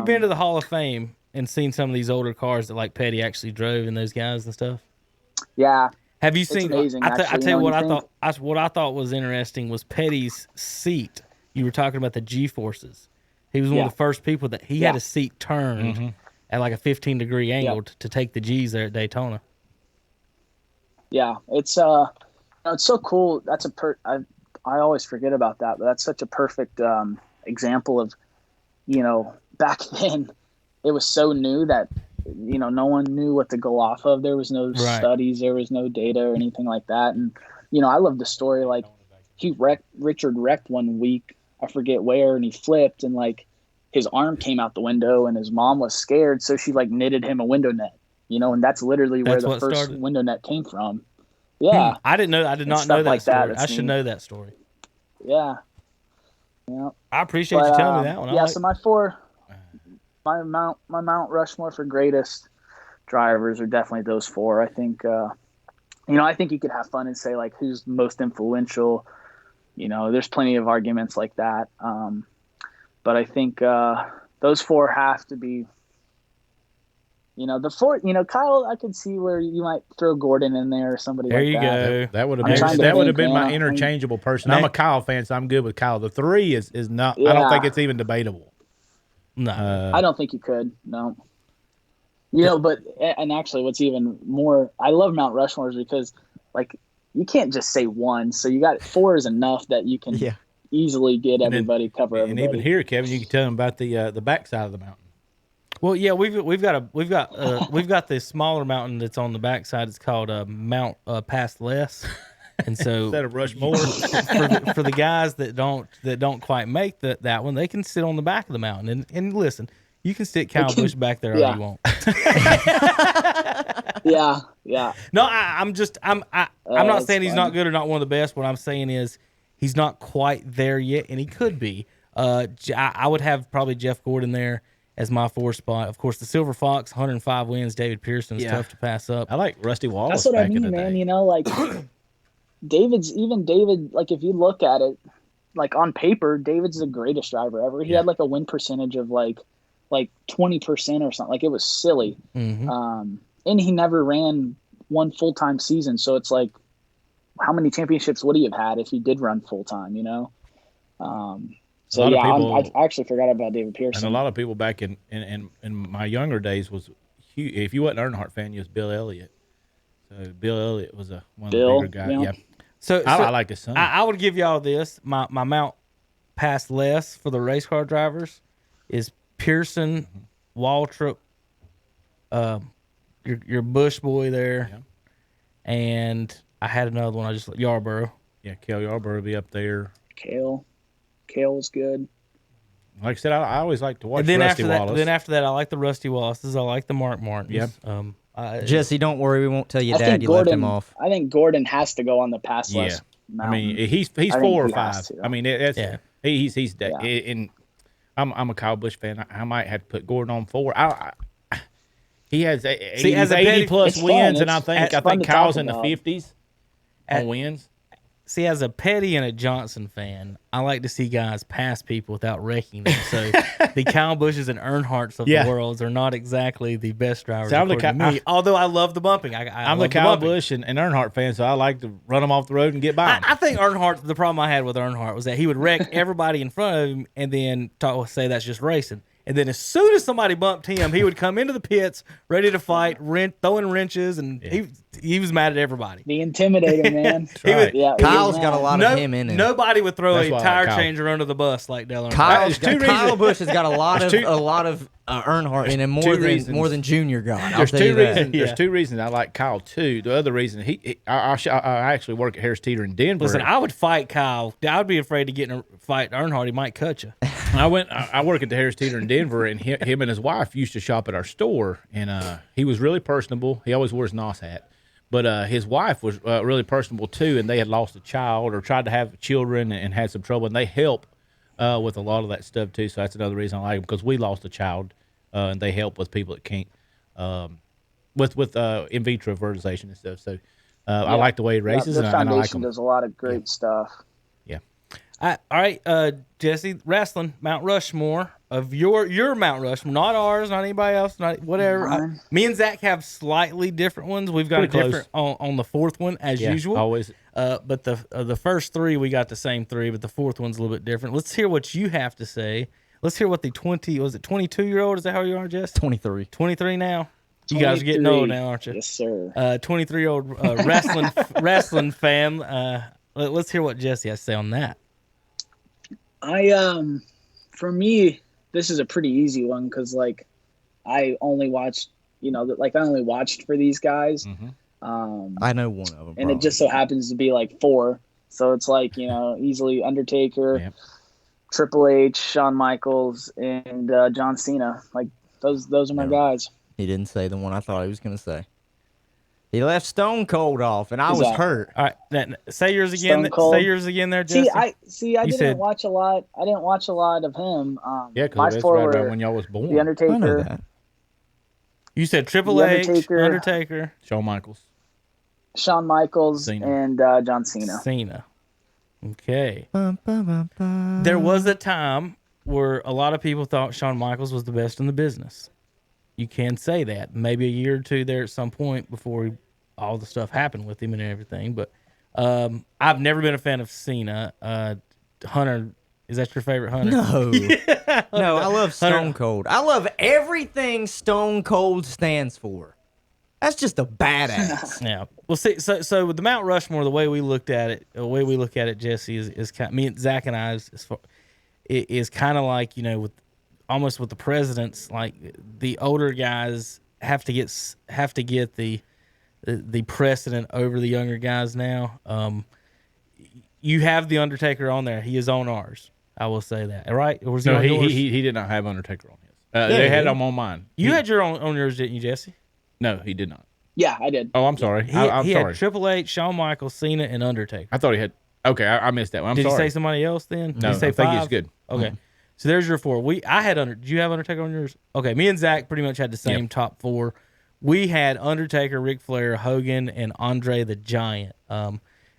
been to the Hall of Fame and seen some of these older cars that like Petty actually drove and those guys and stuff? Yeah. Have you seen? It's amazing. I tell you what I thought was interesting was Petty's seat. You were talking about the G-forces. He was one of the first people that he had his seat turned at like a 15-degree angle to take the G's there at Daytona. Yeah, it's so cool. That's I always forget about that, but that's such a perfect example of, back then it was so new that, no one knew what to go off of. There was no studies, there was no data or anything like that. And, I love the story. Like Richard wrecked one week, I forget where, and he flipped and like his arm came out the window and his mom was scared. So she like knitted him a window net. And that's literally where the first window net came from. Yeah. I did not know that story. I should know that story. Yeah. Yeah. I appreciate you telling me that one. Yeah, so my Mount Rushmore for greatest drivers are definitely those 4. I think I think you could have fun and say like who's most influential. There's plenty of arguments like that. But I think those 4 have to be the 4, Kyle, I could see where you might throw Gordon in there or somebody like that. There you go. That would have been my interchangeable person. I'm a Kyle fan, so I'm good with Kyle. The 3 is not. I don't think it's even debatable. No, I don't think you could. No. But actually, what's even more, I love Mount Rushmores because like you can't just say 1. So you got 4 is enough that you can easily get everybody, cover everybody. And even here, Kevin, you can tell them about the backside of the mountain. Well, yeah, we've got this smaller mountain that's on the backside. It's called Mount Pass Less, and so instead of Rushmore, for the guys that don't quite make that one, they can sit on the back of the mountain and listen. You can stick Kyle Busch back there all you want. Yeah. No, I'm not saying he's not good or not one of the best. What I'm saying is he's not quite there yet, and he could be. I would have probably Jeff Gordon there as my 4 spot. Of course, the Silver Fox, 105 wins. David Pearson is tough to pass up. I like Rusty Wallace. That's what back I mean, in the man. day. Like David, like if you look at it, like on paper, David's the greatest driver ever. He had like a win percentage of like like 20% or something. Like it was silly. Mm-hmm. And he never ran one full-time season. So it's like, how many championships would he have had if he did run full-time, you know? So yeah, I actually forgot about David Pearson. And a lot of people back in my younger days was huge. If you wasn't an Earnhardt fan, you was Bill Elliott. So Bill Elliott was one of the bigger guys. Yeah. So I like his son. I would give y'all this. My Mount Pass less for the race car drivers is Pearson, Waltrip, your Bush boy there, and I had another one. Yarborough. Yeah, Cale Yarborough will be up there. Cale's good. Like I said, I always like to watch And then Rusty after Wallace. that, I like the Rusty Wallaces. I like the Mark Martins. Yep. Jesse, don't worry. We won't tell you I Dad think you Gordon, left him off. I think Gordon has to go on the pass Yeah. list. I mean, he's I think 4 or he has 5. to. I mean, that's he's Yeah. and I'm a Kyle Busch fan. I might have to put Gordon on 4. He has 80 plus it's wins, fun. and I It's think fun to Kyle's talk in the about. 50s on wins. See, as a Petty and a Johnson fan, I like to see guys pass people without wrecking them. So the Kyle Bushes and Earnhardts of the world are not exactly the best drivers, according to me. Although I love the bumping. I'm the Kyle Busch and Earnhardt fan, so I like to run them off the road and get by them. I think Earnhardt, the problem I had with Earnhardt was that he would wreck everybody in front of him and then say that's just racing. And then as soon as somebody bumped him, he would come into the pits ready to fight, throwing wrenches, and he was mad at everybody. The Intimidator, man. Right. Kyle's got a lot of him in it. Nobody would throw That's a why I tire like Kyle. changer under the bus like Dale Earnhardt. Kyle Busch has got a lot of Earnhardt in him, more than Junior got. There's two reasons. Yeah. There's 2 reasons I like Kyle too. The other reason I actually work at Harris Teeter in Denver. Listen, I would fight Kyle. I would be afraid to get in a fight Earnhardt. He might cut you. I work at the Harris Teeter in Denver, and him and his wife used to shop at our store, and he was really personable. He always wore his NOS hat, but his wife was really personable too, and they had lost a child or tried to have children and had some trouble, and they help with a lot of that stuff too. So that's another reason I like them, because we lost a child, and they help with people that can't, with in vitro fertilization and stuff. So I like the way he races, The and I like foundation him. does a lot of great stuff. Yeah. All right, Jesse, wrestling, Mount Rushmore of your Mount Rushmore, not ours, not anybody else, not whatever. Me and Zach have slightly different ones. We've got Pretty a different on the 4th one as usual. Always. But the first 3 we got the same 3, but the 4th one's a little bit different. Let's hear what you have to say. Let's hear what the 22-year-old, is that how you are, Jess? 23. 23 now. You guys are getting old now, aren't you? Yes, sir. 23-year-old wrestling fan. Let's hear what Jesse has to say on that. For me, this is a pretty easy one because I only watched, I only watched for these guys. Mm-hmm. I know one of them, and it just so happens to be 4. So it's easily Undertaker, Triple H, Shawn Michaels, and John Cena. Those are my guys. He didn't say the one I thought he was going to say. He left Stone Cold off, and I was hurt. All right, say yours again. Say yours again, there, Jesse. I didn't watch a lot. I didn't watch a lot of him. Yeah, because that's right about when y'all was born. The Undertaker. I know that. You said Triple H, Undertaker, Shawn Michaels, Cena. And John Cena. Okay. There was a time where a lot of people thought Shawn Michaels was the best in the business. You can say that. Maybe a year or 2 there at some point before all the stuff happened with him and everything. But I've never been a fan of Cena. Hunter, is that your favorite Hunter? No. No, I love Stone Cold. I love everything Stone Cold stands for. That's just a badass. Yeah. Well, see, so with the Mount Rushmore, the way we look at it, Jesse, is kind of, me and Zach and I is kind of like, with almost with the presidents, like the older guys have to get the precedent over the younger guys now. You have the Undertaker on there. He is on ours. I will say that. Right? Or was he no, on yours? he did not have Undertaker on his. They had him on mine. You had your on yours, didn't you, Jesse? No, he did not. Yeah, I did. Oh, I'm sorry. I'm he sorry. had Triple H, Shawn Michaels, Cena, and Undertaker. I thought he had. Okay, I missed that one. I'm Did sorry. you say somebody else then? No, Did you say I think 5? he's good. Okay. So there's your 4. I had Did you have Undertaker on yours? Okay. Me and Zach pretty much had the same top 4. We had Undertaker, Ric Flair, Hogan, and Andre the Giant.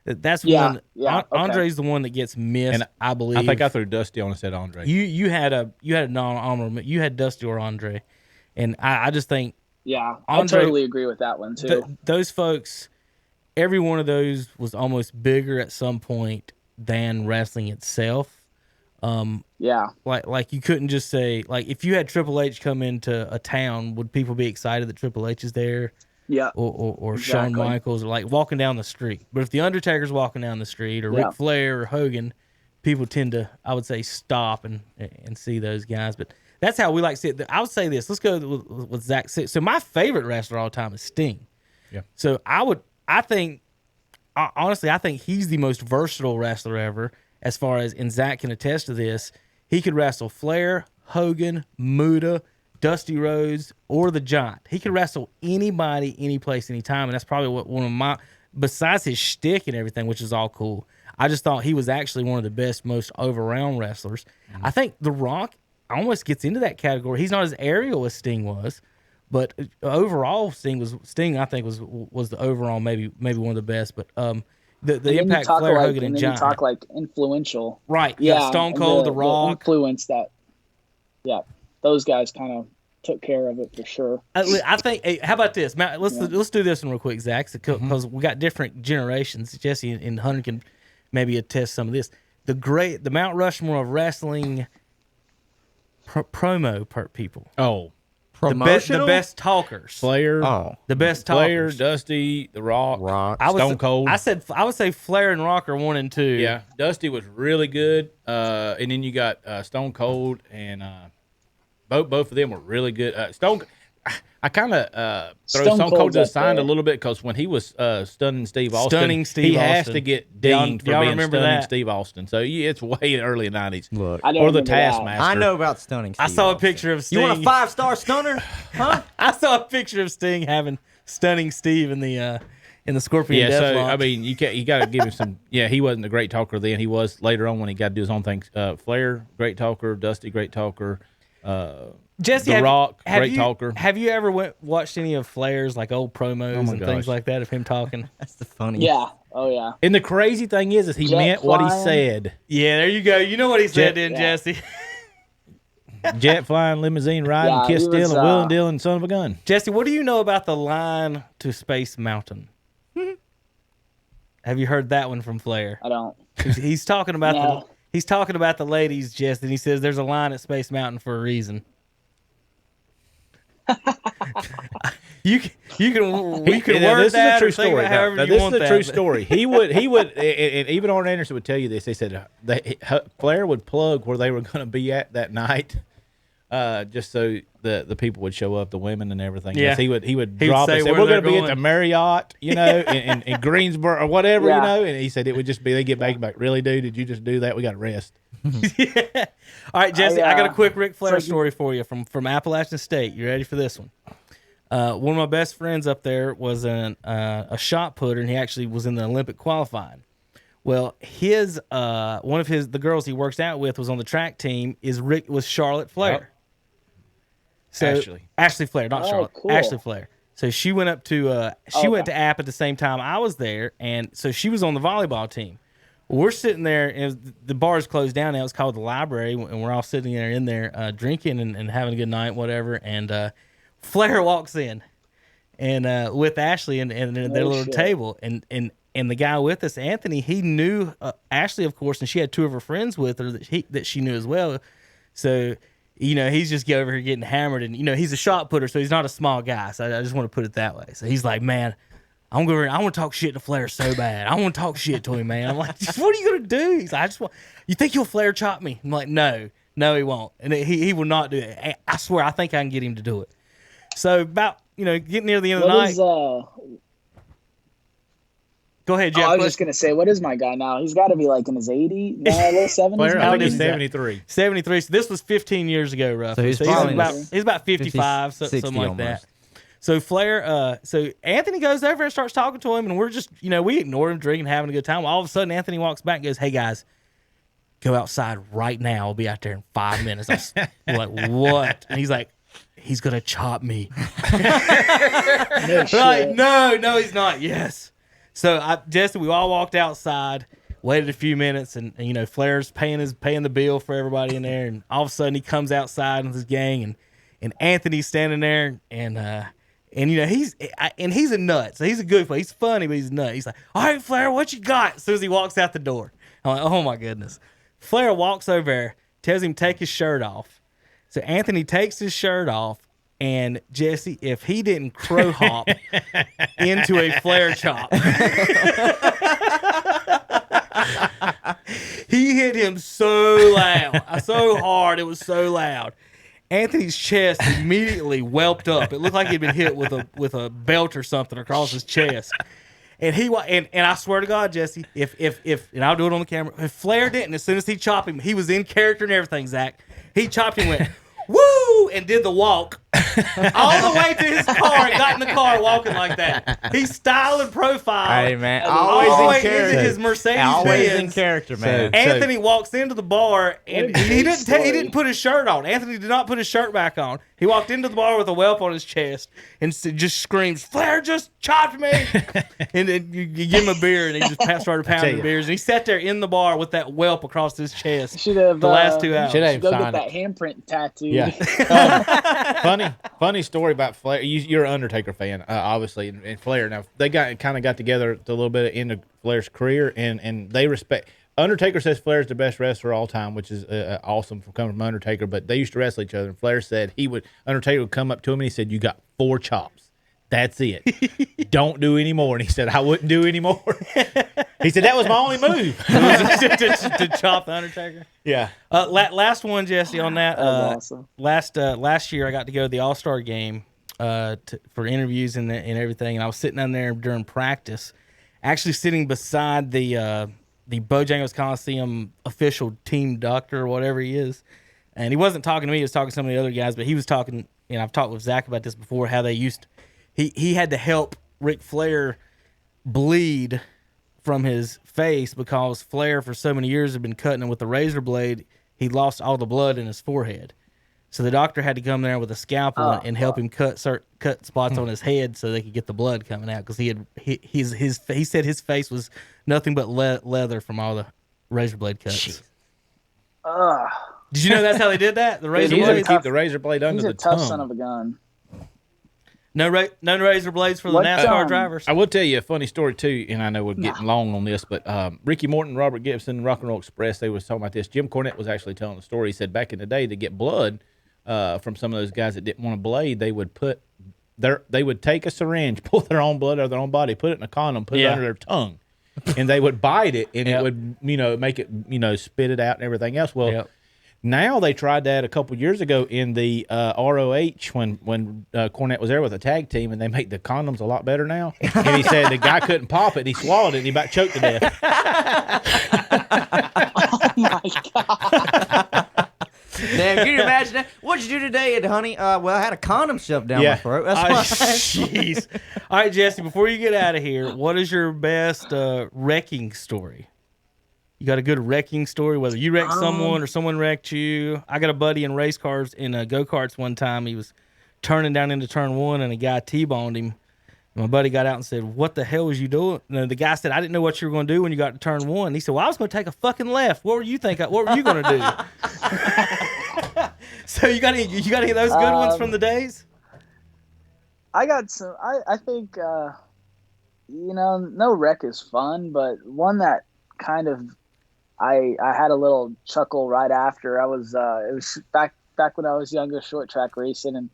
That's Yeah, one. yeah, okay. Andre's the one that gets missed, And I believe. I think I threw Dusty on and said Andre. You had a non-honorable. You had Dusty or Andre, and I just think Yeah, Andre- I totally agree with that one too. those folks, every one of those was almost bigger at some point than wrestling itself. Yeah. Like you couldn't just say, like, if you had Triple H come into a town, would people be excited that Triple H is there? Yeah. Or Shawn Exactly. Michaels, or like walking down the street. But if the Undertaker's walking down the street, or Ric Flair or Hogan, people tend to, I would say, stop and see those guys. But that's how we like to see it. I would say this. Let's go with Zach. So my favorite wrestler all time is Sting. Yeah. So honestly, I think he's the most versatile wrestler ever. As far as, and Zach can attest to this, he could wrestle Flair, Hogan, Muta, Dusty Rhodes, or the Giant. He could wrestle anybody, any place, anytime, and that's probably what one of my, besides his shtick and everything, which is all cool. I just thought he was actually one of the best, most over-round wrestlers. Mm-hmm. I think The Rock almost gets into that category. He's not as aerial as Sting was, but overall, Sting I think was the overall maybe one of the best. But the impact Flair, Hogan, and Giant. You talk like influential, right? Yeah, Stone Cold, The Rock, influence that. Yeah, those guys kind of took care of it for sure. I think. Hey, how about this, Matt? Let's do this one real quick, Zach, because we got different generations. Jesse and Hunter can maybe attest some of this. The Mount Rushmore of wrestling promo people. Oh, the best talkers. Flair. Oh, The best Flair, talkers. Dusty, The Rock, Stone Cold. I would say Flair and Rock are 1 and 2. Yeah, Dusty was really good. And then you got Stone Cold, and both of them were really good. I kind of throw Stone Cold to the side a little bit because when he was stunning Steve Austin, he has to get dinged for being stunning Steve Austin. So it's way in the early 90s. Look, or the Taskmaster. I know about stunning Steve I saw a Austin. picture of Sting. You want a 5-star stunner? Huh? I saw a picture of Sting having stunning Steve in the Scorpion Yeah, Deathlock. so I mean, you got to give him some. Yeah, he wasn't a great talker then. He was later on when he got to do his own thing. Flair, great talker. Dusty, great talker. Jesse, The Rock, great you, talker. Have you ever watched any of Flair's like old promos and things like that of him talking? That's the funny. Yeah. Oh yeah. And the crazy thing is he meant what he said. Yeah, there you go. You know what he said, didn't Jesse? Jet flying, limousine riding, Yeah, kiss he was, stealing, wheeling dealing, son of a gun. Jesse, what do you know about the line to Space Mountain? Have you heard that one from Flair? I don't. He's talking about No. he's talking about the ladies, Jesse, and he says there's a line at Space Mountain for a reason. You can word this that is a true or think story. about however you This want is a that, true but- story. He would, and even Arn Anderson would tell you this. They said Flair would plug where they were going to be at that night, just so the people would show up, the women and everything. Yeah. Yes, he would He'd drop say it. Say, where we're going they're to be at going. the Marriott, in Greensboro or whatever, Yeah. And he said it would just be they get back, really, dude? Did you just do that? We got to rest. Yeah. All right, Jesse, I got a quick Ric Flair so you- story for you from Appalachian State. You ready for this one? One of my best friends up there was a shot putter, and he actually was in the Olympic qualifying. Well, his one of the girls he works out with was on the track team. Was Charlotte Flair. Yep. So Ashley Flair, not Charlotte. Cool. Ashley Flair. So she went up to went to App at the same time I was there, and so she was on the volleyball team. Well, we're sitting there, and the bar's closed down now. It's called the Library, and we're all sitting there in there drinking and having a good night, whatever. And Flair walks in, and with Ashley and their little shit. table, and the guy with us, Anthony, he knew Ashley, of course, and she had 2 of her friends with her that she knew as well. So, he's just over here getting hammered, and he's a shot putter, so he's not a small guy. So I just want to put it that way. So he's like, man, I want to talk shit to Flair so bad. I want to talk shit to him, man. I'm like, what are you gonna do? He's like, you think he'll Flair chop me? I'm like, no, he won't, and he will not do it. I swear, I think I can get him to do it. So about getting near the end of the night. Go ahead, Jeff. I was just gonna say, what is my guy now? He's got to be like in his 80s, late 70s. Flair, I now? think he's 73. 73. So this was 15 years ago, roughly. So he's about 55, 60 something like almost. that. So Flair, so Anthony goes over and starts talking to him, and we're just, we ignore him, drinking, having a good time. All of a sudden, Anthony walks back and goes, "Hey guys, go outside right now. I'll be out there in 5 minutes." I'm like, "What?" And he's like, "He's gonna chop me." No shit. Like, no, he's not. Yes. So Jesse, we all walked outside, waited a few minutes, and you know, Flair's paying the bill for everybody in there, and all of a sudden he comes outside with his gang, and Anthony's standing there, and you know, he's a nut, so he's a good player. He's funny, but he's a nut. He's like, all right, Flair, what you got? As soon as he walks out the door, I'm like, oh my goodness. Flair walks over there, tells him to take his shirt off. So Anthony takes his shirt off, and Jesse, if he didn't crow hop into a Flair chop, he hit him so loud, so hard, it was so loud. Anthony's chest immediately whelped up. It looked like he'd been hit with a belt or something across his chest. And I swear to God, Jesse, if and I'll do it on the camera, if Flair didn't, as soon as he chopped him, he was in character and everything, Zach. He chopped him, went, woo, and did the walk all the way to his car and got in the car walking like that. He's style and profile. Hey, man. Always Always in in character. into his Mercedes Always Benz. in character, man. Anthony walks into the bar, and he didn't put his shirt on. Anthony did not put his shirt back on. He walked into the bar with a whelp on his chest and just screams, "Flair just chopped me!" And then you give him a beer, and he just started pounding beers. And he sat there in the bar with that whelp across his chest Should have the last 2 hours. Should have go get signed that it. handprint tattooed. Yeah. Funny story about Flair. You're an Undertaker fan, obviously, and Flair. Now they kind of got together a little bit into Flair's career, and they respect. Undertaker says Flair's the best wrestler of all time, which is awesome from coming from Undertaker. But they used to wrestle each other, and Flair said Undertaker would come up to him and he said, "You got 4 chops. That's it. Don't do any more." And he said, "I wouldn't do any more." He said that was my only move. to chop the Undertaker. Yeah. Last one, Jesse, on that. That was awesome. Last year, I got to go to the All-Star game for interviews and everything, and I was sitting down there during practice, actually sitting beside the Bojangles Coliseum official team doctor or whatever he is, and he wasn't talking to me. He was talking to some of the other guys, but he was talking. And I've talked with Zach about this before. How they he had to help Ric Flair bleed from his face because Flair for so many years had been cutting him with a razor blade. He lost all the blood in his forehead. So the doctor had to come there with a scalpel and help him cut spots on his head so they could get the blood coming out because he said his face was nothing but leather from all the razor blade cuts. Did you know that's how they did that? The razor He's blade. to keep the razor blade under He's the a tough tongue. son of a gun. No razor blades for the What, NASCAR drivers. I will tell you a funny story too, and I know we're getting long on this, but Ricky Morton, Robert Gibson, Rock and Roll Express, they was talking about this. Jim Cornette was actually telling the story. He said back in the day to get blood from some of those guys that didn't want to blade, they would take a syringe, pull their own blood out of their own body, put it in a condom, put it under their tongue, and they would bite it, and it would make it spit it out and everything else. Well. Now they tried that a couple years ago in the ROH when Cornette was there with a tag team, and they make the condoms a lot better now. And he said the guy couldn't pop it, and he swallowed it, and he about choked to death. Oh my God. Damn, can you imagine that? What'd you do today, honey? Well, I had a condom shoved down my throat. That's why. Jeez. All right, Jesse, before you get out of here, what is your best wrecking story? You got a good wrecking story, whether you wrecked someone or someone wrecked you. I got a buddy in race cars, in go-karts one time. He was turning down into turn 1, and a guy T-boned him. My buddy got out and said, "What the hell was you doing?" And the guy said, "I didn't know what you were going to do when you got to turn 1." He said, "Well, I was going to take a fucking left. What were you going to do?" So you got any of those good ones from the days? I got some. I think no wreck is fun, but one that kind of I had a little chuckle right after. I was it was back when I was younger, short track racing,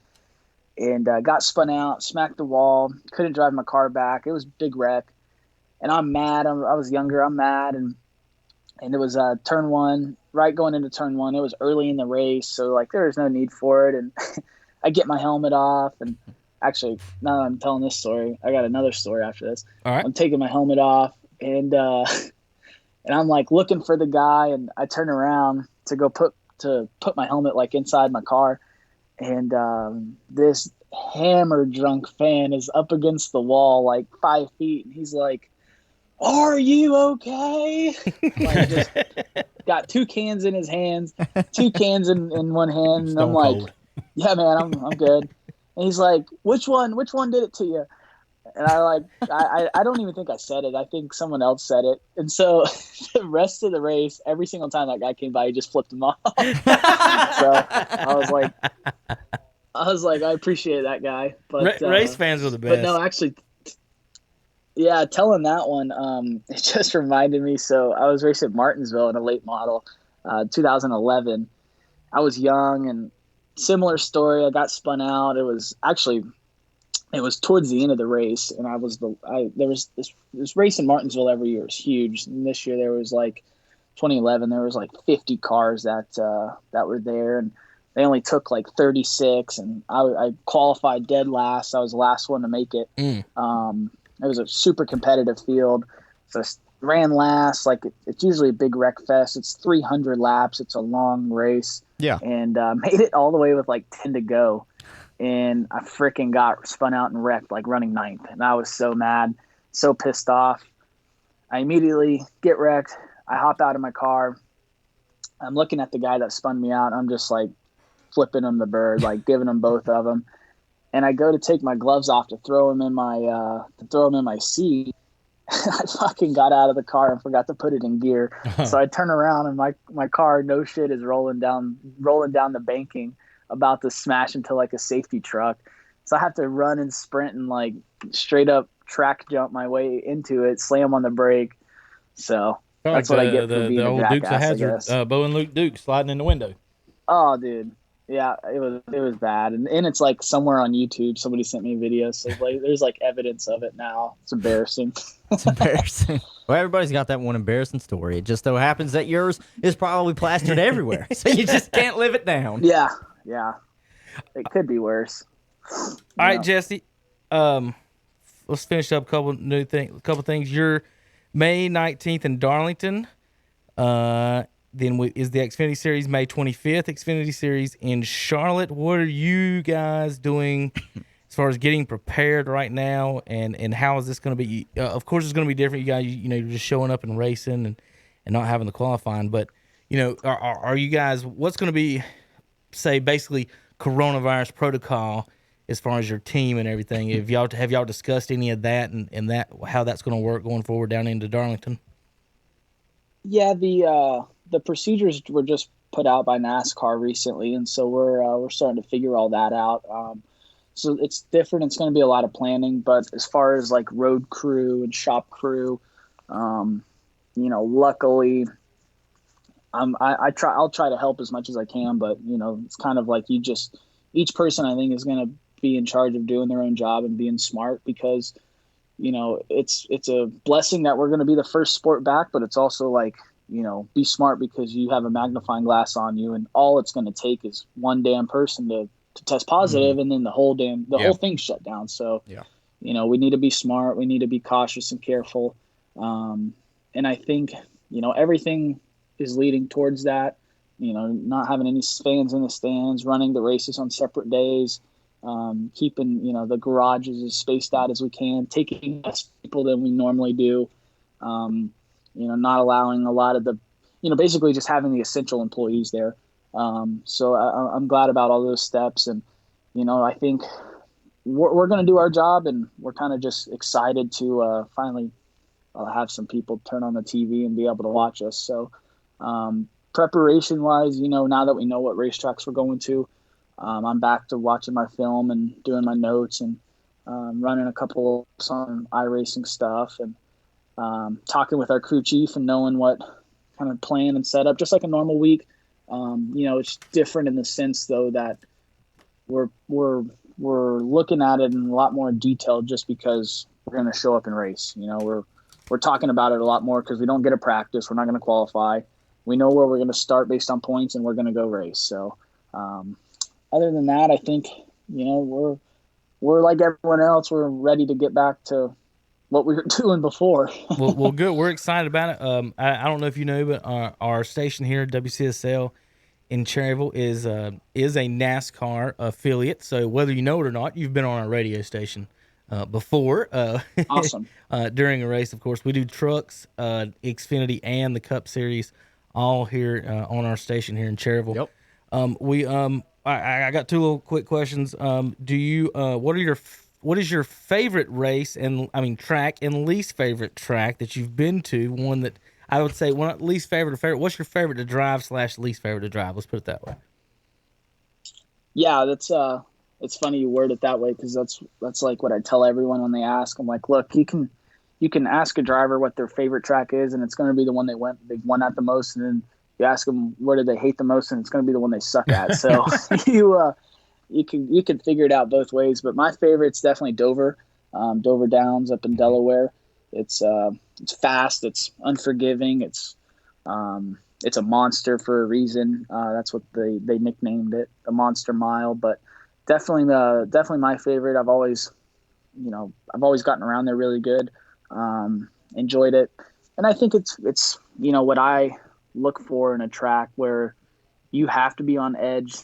and got spun out, smacked the wall, couldn't drive my car back. It was a big wreck, and I'm mad. I was younger. I'm mad, and it was turn 1, right going into turn 1. It was early in the race, so like there was no need for it. And I get my helmet off, and actually now that I'm telling this story, I got another story after this. All right. I'm taking my helmet off, and I'm like looking for the guy, and I turn around to go put my helmet like inside my car, and this hammered drunk fan is up against the wall like 5 feet, and he's like, "Are you okay?" Like, just got 2 cans in his hands, 2 cans in one hand, and I'm like, "Yeah, man, I'm good." And he's like, "Which one did it to you?" And I don't even think I said it. I think someone else said it. And so the rest of the race, every single time that guy came by, he just flipped him off. So I was like, I appreciate that guy. But race fans are the best. But no, actually, yeah, telling that one, it just reminded me. So I was racing at Martinsville in a late model, 2011. I was young, and similar story. I got spun out. It was towards the end of the race, and there was this race in Martinsville every year. It's huge. And this year there was 2011, there was 50 cars that were there, and they only took 36, and I qualified dead last. I was the last one to make it. It was a super competitive field. So I ran last. It's usually a big wreck fest. It's 300 laps. It's a long race. Yeah. And made it all the way with 10 to go. And I freaking got spun out and wrecked, running ninth. And I was so mad, so pissed off. I immediately get wrecked. I hop out of my car. I'm looking at the guy that spun me out. I'm just flipping him the bird, giving him both of them. And I go to take my gloves off to throw them in my seat. I fucking got out of the car and forgot to put it in gear. So I turn around and my car, no shit, is rolling down the banking, about to smash into a safety truck. So I have to run and sprint and straight up track jump my way into it, slam on the brake. So that's what I get for being the a old jackass, Dukes of Hazzard, Bo and Luke Duke sliding in the window. Oh, dude. Yeah, it was bad. And it's somewhere on YouTube. Somebody sent me a video. So there's evidence of it now. It's embarrassing. It's embarrassing. Well, everybody's got that one embarrassing story. It just so happens that yours is probably plastered everywhere. So you just can't live it down. Yeah. It could be worse. All right, Jesse. Let's finish up a couple things. You're May 19th in Darlington. Then is the Xfinity Series May 25th, Xfinity Series in Charlotte. What are you guys doing as far as getting prepared right now, and how is this going to be? Of course, it's going to be different. You guys, you're just showing up and racing and not having the qualifying. But, are you guys, what's going to be, say, basically coronavirus protocol as far as your team and everything? Have y'all discussed any of that and that how that's going to work going forward down into Darlington? Yeah, the procedures were just put out by NASCAR recently, and so we're starting to figure all that out. So it's different. It's going to be a lot of planning, but as far as road crew and shop crew, luckily, I'll try to help as much as I can, but it's kind of each person I think is going to be in charge of doing their own job and being smart, because it's a blessing that we're going to be the first sport back, but it's also be smart, because you have a magnifying glass on you, and all it's going to take is one damn person to test positive, and then the whole thing's shut down. So, we need to be smart. We need to be cautious and careful. And I think, everything is leading towards that, not having any fans in the stands, running the races on separate days, keeping, the garages as spaced out as we can, taking less people than we normally do. Not allowing a lot of the, basically just having the essential employees there. So I'm glad about all those steps. And, I think we're going to do our job, and we're kind of just excited to finally have some people turn on the TV and be able to watch us. So preparation wise, now that we know what racetracks we're going to, I'm back to watching my film and doing my notes, and running a couple of some iRacing stuff, and talking with our crew chief and knowing what kind of plan and setup, just like a normal week. It's different in the sense though that we're looking at it in a lot more detail, just because we're going to show up and race. We're talking about it a lot more because we don't get a practice. We're not going to qualify. We know where we're going to start based on points, and we're going to go race. So other than that, I think, we're like everyone else. We're ready to get back to what we were doing before. well, good. We're excited about it. I don't know if you know, but our station here, WCSL in Cherryville, is a NASCAR affiliate. So whether you know it or not, you've been on our radio station before. Awesome. During a race, of course, we do trucks, Xfinity, and the Cup Series, all here on our station here in Cherryville. Yep. I got two little quick questions. What are what is your favorite race track and least favorite track that you've been to? One that I would say least favorite to favorite. What's your favorite to drive / least favorite to drive? Let's put it that way. Yeah, that's it's funny you word it that way, because that's like what I tell everyone when they ask. I'm like, look, you can ask a driver what their favorite track is, and it's going to be the one they won at the most, and then you ask them what do they hate the most, and it's going to be the one they suck at. So you can figure it out both ways. But my favorite's definitely Dover, Dover Downs up in Delaware. It's fast, it's unforgiving, it's a monster for a reason. That's what they nicknamed it, the Monster Mile. But definitely my favorite. I've always gotten around there really good. Enjoyed it, and I think it's what I look for in a track where you have to be on edge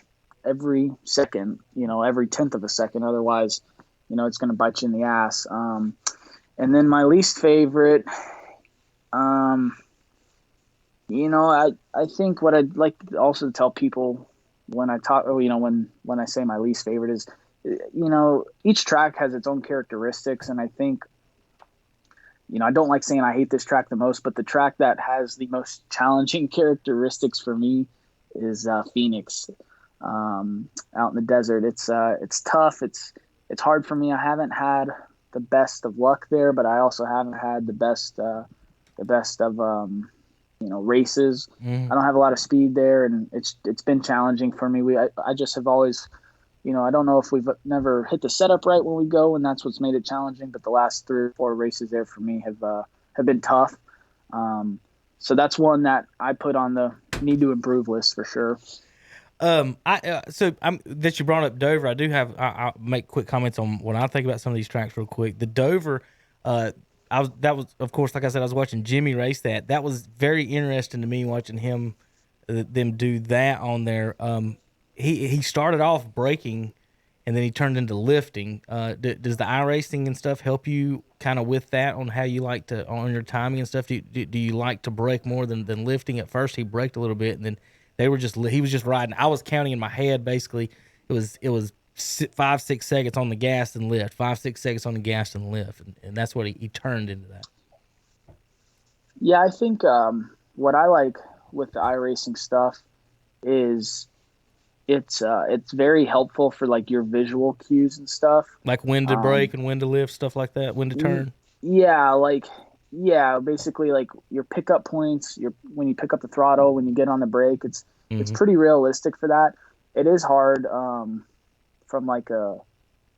every second, every 10th of a second. Otherwise, it's going to bite you in the ass. And then my least favorite, I think what I'd like to also tell people when I talk, when I say my least favorite is, each track has its own characteristics. And I think, I don't like saying I hate this track the most, but the track that has the most challenging characteristics for me is Phoenix, out in the desert. It's tough. It's hard for me. I haven't had the best of luck there, but I also haven't had the best of races. I don't have a lot of speed there, and it's been challenging for me. I just have always, I don't know if we've never hit the setup right when we go, and that's what's made it challenging. But the last 3 or 4 races there for me have been tough. So that's one that I put on the need to improve list for sure. That you brought up Dover, I do have. I'll make quick comments on what I think about some of these tracks real quick. The Dover, that was of course, like I said, I was watching Jimmy race that. That was very interesting to me watching them do that on there. He started off braking, and then he turned into lifting. Does the iRacing and stuff help you kind of with that on how you like to on your timing and stuff? Do you like to brake more than lifting? At first, he braked a little bit, and then he was just riding. I was counting in my head basically. It was 5-6 seconds on the gas and lift, 5-6 seconds on the gas and lift, and that's what he turned into that. Yeah, I think what I like with the iRacing stuff is it's very helpful for like your visual cues and stuff, like when to brake and when to lift, stuff like that, when to turn. Basically like your pickup points, when you pick up the throttle, when you get on the brake, it's pretty realistic for that. It is hard from like a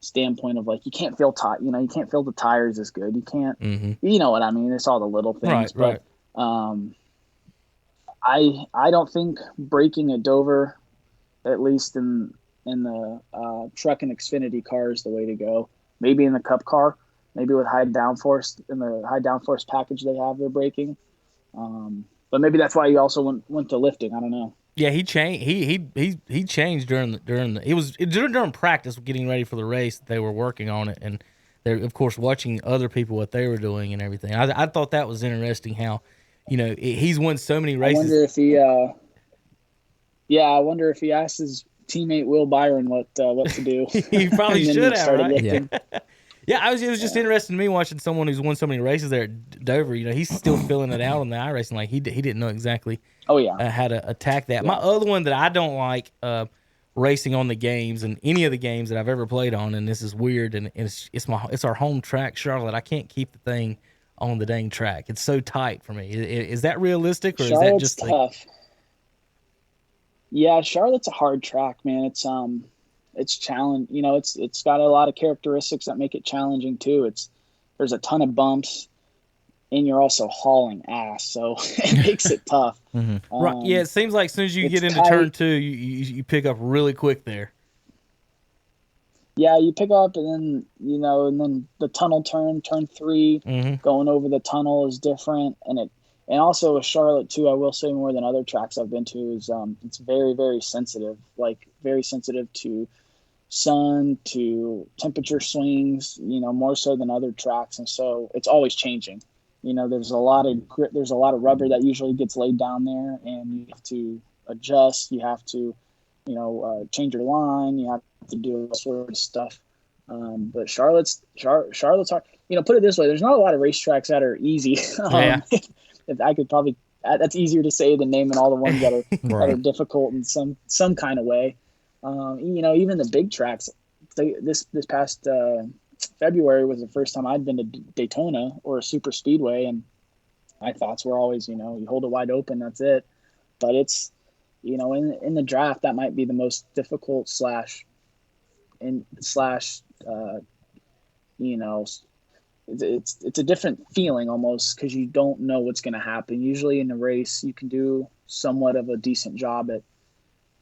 standpoint of like you can't feel you can't feel the tires as good. You can't, you know what I mean? It's all the little things, right. I don't think braking at Dover, at least in the truck and Xfinity car, is the way to go. Maybe in the Cup car, maybe with high downforce, in the high downforce package they have, their braking. But maybe that's why he also went to lifting. I don't know. Yeah, he changed. He changed during practice, getting ready for the race. They were working on it, and they're of course watching other people what they were doing and everything. I thought that was interesting. How, he's won so many races. I wonder if he asked his teammate Will Byron what to do. He probably should have, right? Lifting. Yeah, it was just interesting to me watching someone who's won so many races there at Dover. He's still filling it out on the iRacing. Like he didn't know exactly how to attack that. Yeah. My other one that I don't like racing on the games and any of the games that I've ever played on, and this is weird, and it's our home track, Charlotte. I can't keep the thing on the dang track. It's so tight for me. Is that realistic, or Charlotte's is that just tough? Yeah, Charlotte's a hard track, man. It's challenge. It's got a lot of characteristics that make it challenging too. There's a ton of bumps, and you're also hauling ass, so it makes it tough. Right? Yeah, it seems like as soon as you get into turn 2, you pick up really quick there. Yeah, you pick up, and then the tunnel turn 3, going over the tunnel is different, and also with Charlotte too, I will say more than other tracks I've been to is it's very, very sensitive, like very sensitive to sun, to temperature swings, more so than other tracks, and so it's always changing. There's a lot of rubber that usually gets laid down there, and you have to adjust. You have to, change your line. You have to do all sorts of stuff But Charlotte's hard. Put it this way: there's not a lot of racetracks that are easy. Yeah. If I could probably, that's easier to say than naming all the ones that are Right. that are difficult in some kind of way. Even the big tracks. This past February was the first time I'd been to Daytona or a super speedway, and my thoughts were always, you hold it wide open, that's it. But it's, in the draft, that might be the most difficult it's a different feeling almost, because you don't know what's going to happen. Usually in a race, you can do somewhat of a decent job at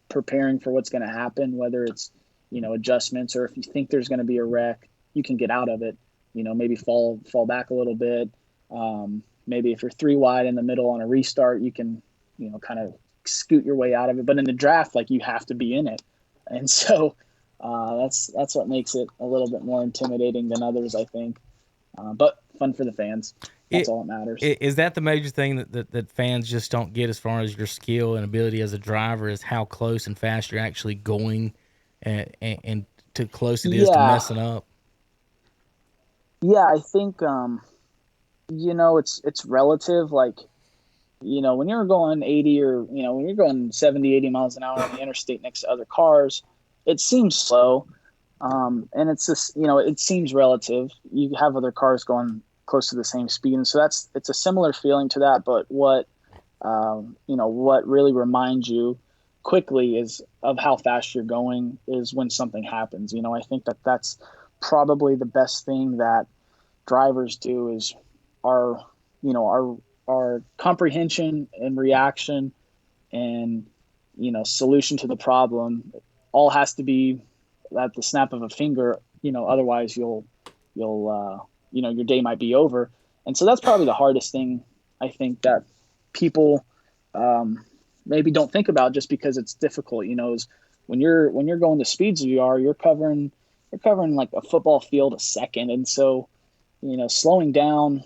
preparing for what's going to happen, whether it's, adjustments, or if you think there's going to be a wreck, you can get out of it, maybe fall back a little bit. Maybe if you're 3 wide in the middle on a restart, you can, kind of scoot your way out of it. But in the draft, like, you have to be in it. And so that's what makes it a little bit more intimidating than others, I think. But fun for the fans. That's all that matters. Is that the major thing that fans just don't get as far as your skill and ability as a driver, is how close and fast you're actually going, and too close it is to messing up? Yeah, I think, it's relative. Like, when you're going 80 or, when you're going 70, 80 miles an hour on the interstate next to other cars, it seems slow. And it's just, it seems relative. You have other cars going close to the same speed. And so it's a similar feeling to that. But what really reminds you quickly is of how fast you're going is when something happens. I think that's probably the best thing that drivers do is our comprehension and reaction and, solution to the problem all has to be at the snap of a finger, otherwise your day might be over. And so that's probably the hardest thing, I think, that people maybe don't think about, just because it's difficult, is when you're going the speeds you are, you're covering like a football field a second. And so, slowing down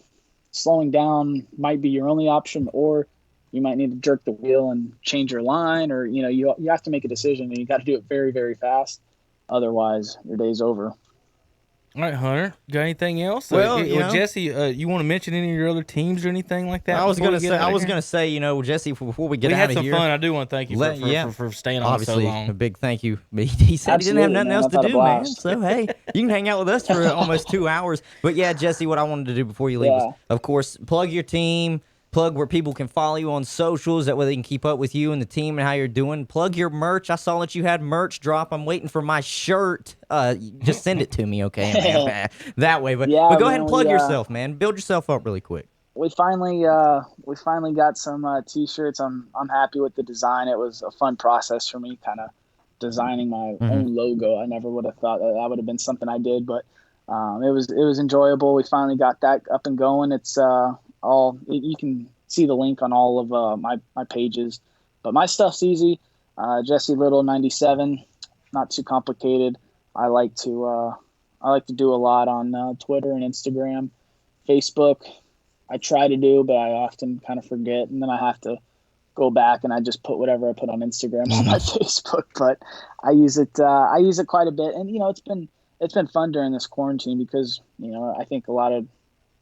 might be your only option, or you might need to jerk the wheel and change your line, or, you have to make a decision, and you got to do it very, very fast. Otherwise, your day's over. All right, Hunter, got anything else? Well, Jesse, you want to mention any of your other teams or anything like that? I was gonna say, Jesse, before we get out of here, we had some fun. I do want to thank you for staying on so long. A big thank you. He said he didn't have nothing else to do, man. So hey, you can hang out with us for almost 2 hours. But yeah, Jesse, what I wanted to do before you leave was, of course, plug your team. Plug where people can follow you on socials. That way they can keep up with you and the team and how you're doing. Plug your merch. I saw that you had merch drop. I'm waiting for my shirt. Just send it to me, okay? That way. But go ahead and plug yourself, man. Build yourself up really quick. We finally got some t-shirts. I'm happy with the design. It was a fun process for me, kind of designing my own logo. I never would have thought that would have been something I did, but it was enjoyable. We finally got that up and going. It's you can see the link on all of my pages, but my stuff's easy. Jesse Little 97, not too complicated. I like to do a lot on Twitter and Instagram, Facebook. I try to do, but I often kind of forget, and then I have to go back and I just put whatever I put on Instagram on my Facebook. But I use it quite a bit, and it's been fun during this quarantine, because I think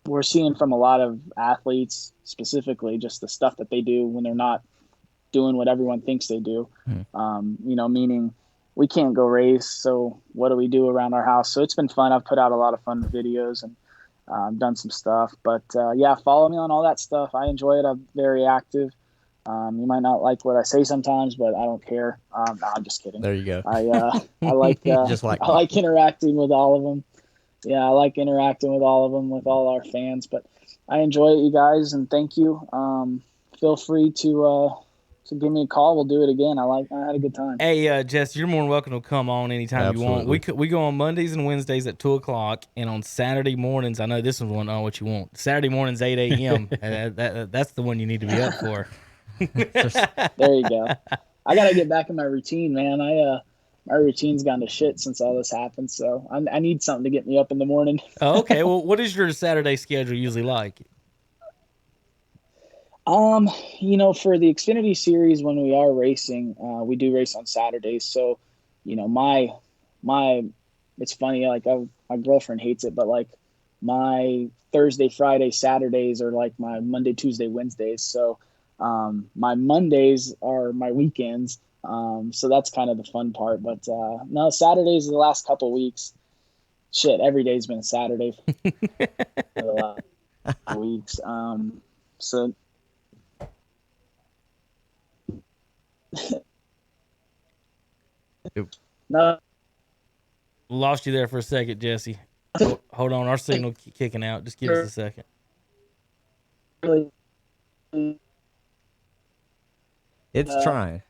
we're seeing from a lot of athletes, specifically, just the stuff that they do when they're not doing what everyone thinks they do. Meaning we can't go race. So what do we do around our house? So it's been fun. I've put out a lot of fun videos and done some stuff, but follow me on all that stuff. I enjoy it. I'm very active. You might not like what I say sometimes, but I don't care. No, I'm just kidding. There you go. I like I like interacting with all of them. Yeah, I like interacting with all of them, with all our fans. But I enjoy it, you guys, and thank you. Feel free to give me a call. We'll do it again. I had a good time. Hey, Jess, you're more than welcome to come on anytime you want. We go on Mondays and Wednesdays at 2:00, and on Saturday mornings, I know this one's one on what you want. Saturday mornings 8 a.m. That's the one you need to be up for. There you go. I gotta get back in my routine, man. My routine's gone to shit since all this happened, so I need something to get me up in the morning. Oh, okay. Well, what is your Saturday schedule usually like? For the Xfinity series, when we are racing, we do race on Saturdays. So, my it's funny. Like my girlfriend hates it, but like my Thursday, Friday, Saturdays are like my Monday, Tuesday, Wednesdays. So my Mondays are my weekends. So that's kind of the fun part. But no, Saturdays the last couple of weeks. Shit, every day's been a Saturday for the last couple weeks. So no. Lost you there for a second, Jesse. Hold on, our signal kicking out. Just give us a second. Really, It's trying.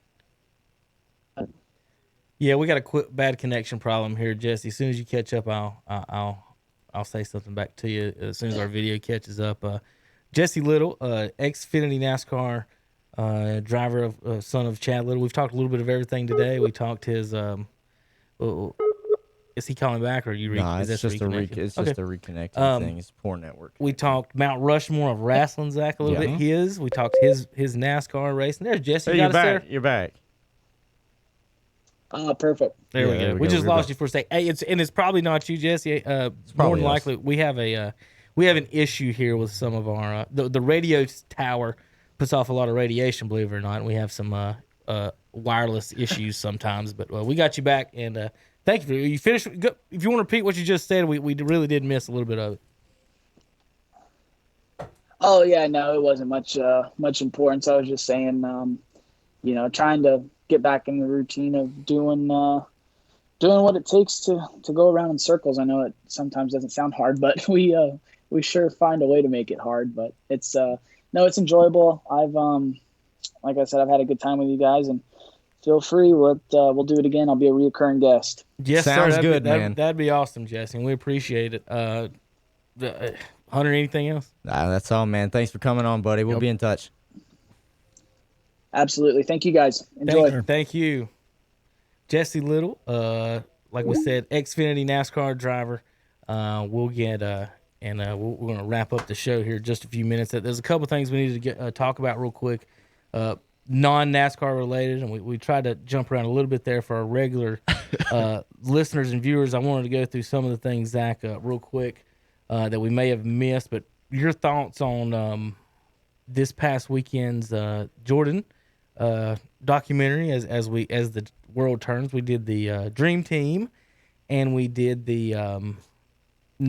Yeah, we got a bad connection problem here, Jesse. As soon as you catch up, I'll say something back to you as soon as our video catches up. Jesse Little, Xfinity NASCAR driver, son of Chad Little. We've talked a little bit of everything today. We talked his. Is he calling back, or are you? No, is it's this just a reconnecting thing. It's poor network. We talked Mount Rushmore of wrestling, Zach, a little bit. We talked his NASCAR racing. There's Jesse. Hey, you're back. You're back. Perfect. There we go. We just lost you for a second. Hey, it's probably not you, Jesse. More than likely, we have an issue here with some of our the radio tower puts off a lot of radiation, believe it or not. And we have some wireless issues sometimes, but we got you back, and thank you. You finished. If you want to repeat what you just said, we really did miss a little bit of it. Oh yeah, no, it wasn't much importance. I was just saying, trying to get back in the routine of doing what it takes to go around in circles. I know it sometimes doesn't sound hard, but we sure find a way to make it hard. But it's it's enjoyable. I've like I said, I've had a good time with you guys, and feel free. We'll do it again. I'll be a reoccurring guest. Yes, sounds sir. good, man. That'd be awesome, Jesse, and we appreciate it. Hunter, anything else? Nah, that's all, man. Thanks for coming on, buddy. We'll be in touch. Absolutely. Thank you, guys. Enjoy. Thank you. Jesse Little, like we said, Xfinity NASCAR driver. We'll get we're going to wrap up the show here in just a few minutes. There's a couple things we need to talk about real quick, non-NASCAR related, and we tried to jump around a little bit there for our regular listeners and viewers. I wanted to go through some of the things, Zach, real quick that we may have missed, but your thoughts on this past weekend's Jordan documentary as the world turns. We did the Dream Team, and we did the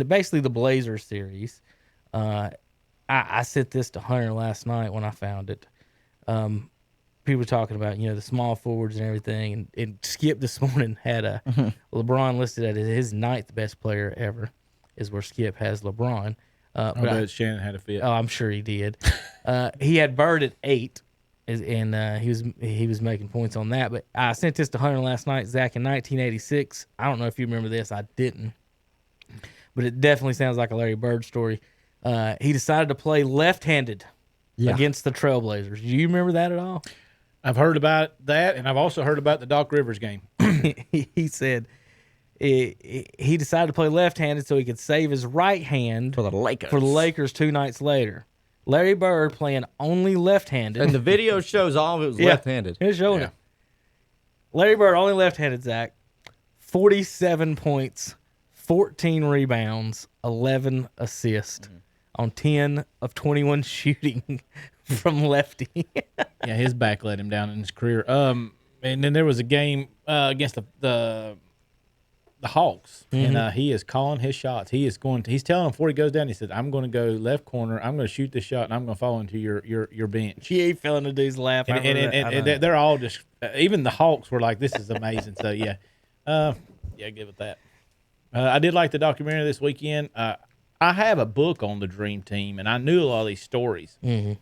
basically the Blazer series. I sent this to Hunter last night when I found it. People were talking about the small forwards and everything, and Skip this morning had LeBron listed as his 9th best player ever, is where Skip has LeBron. I bet Shannon had a fit. Oh, I'm sure he did. He had Bird at 8, and he was making points on that. But I sent this to Hunter last night, Zach, in 1986. I don't know if you remember this. I didn't. But it definitely sounds like a Larry Bird story. He decided to play left-handed against the Trailblazers. Do you remember that at all? I've heard about that, and I've also heard about the Doc Rivers game. He said he decided to play left-handed so he could save his right hand For the Lakers. 2 nights later. Larry Bird playing only left-handed. And the video shows all of it was left-handed. It's showing it. Larry Bird only left-handed, Zach. 47 points, 14 rebounds, 11 assists on 10 of 21 shooting from lefty. Yeah, his back let him down in his career. And then there was a game against the Hawks, and he is calling his shots. He's telling them before he goes down. He said, "I'm going to go left corner. I'm going to shoot this shot, and I'm going to fall into your bench." He ain't feeling the dude's laugh. And they're all just even the Hawks were like, "This is amazing." So yeah, give it that. I did like the documentary this weekend. I have a book on the Dream Team, and I knew a lot of these stories. They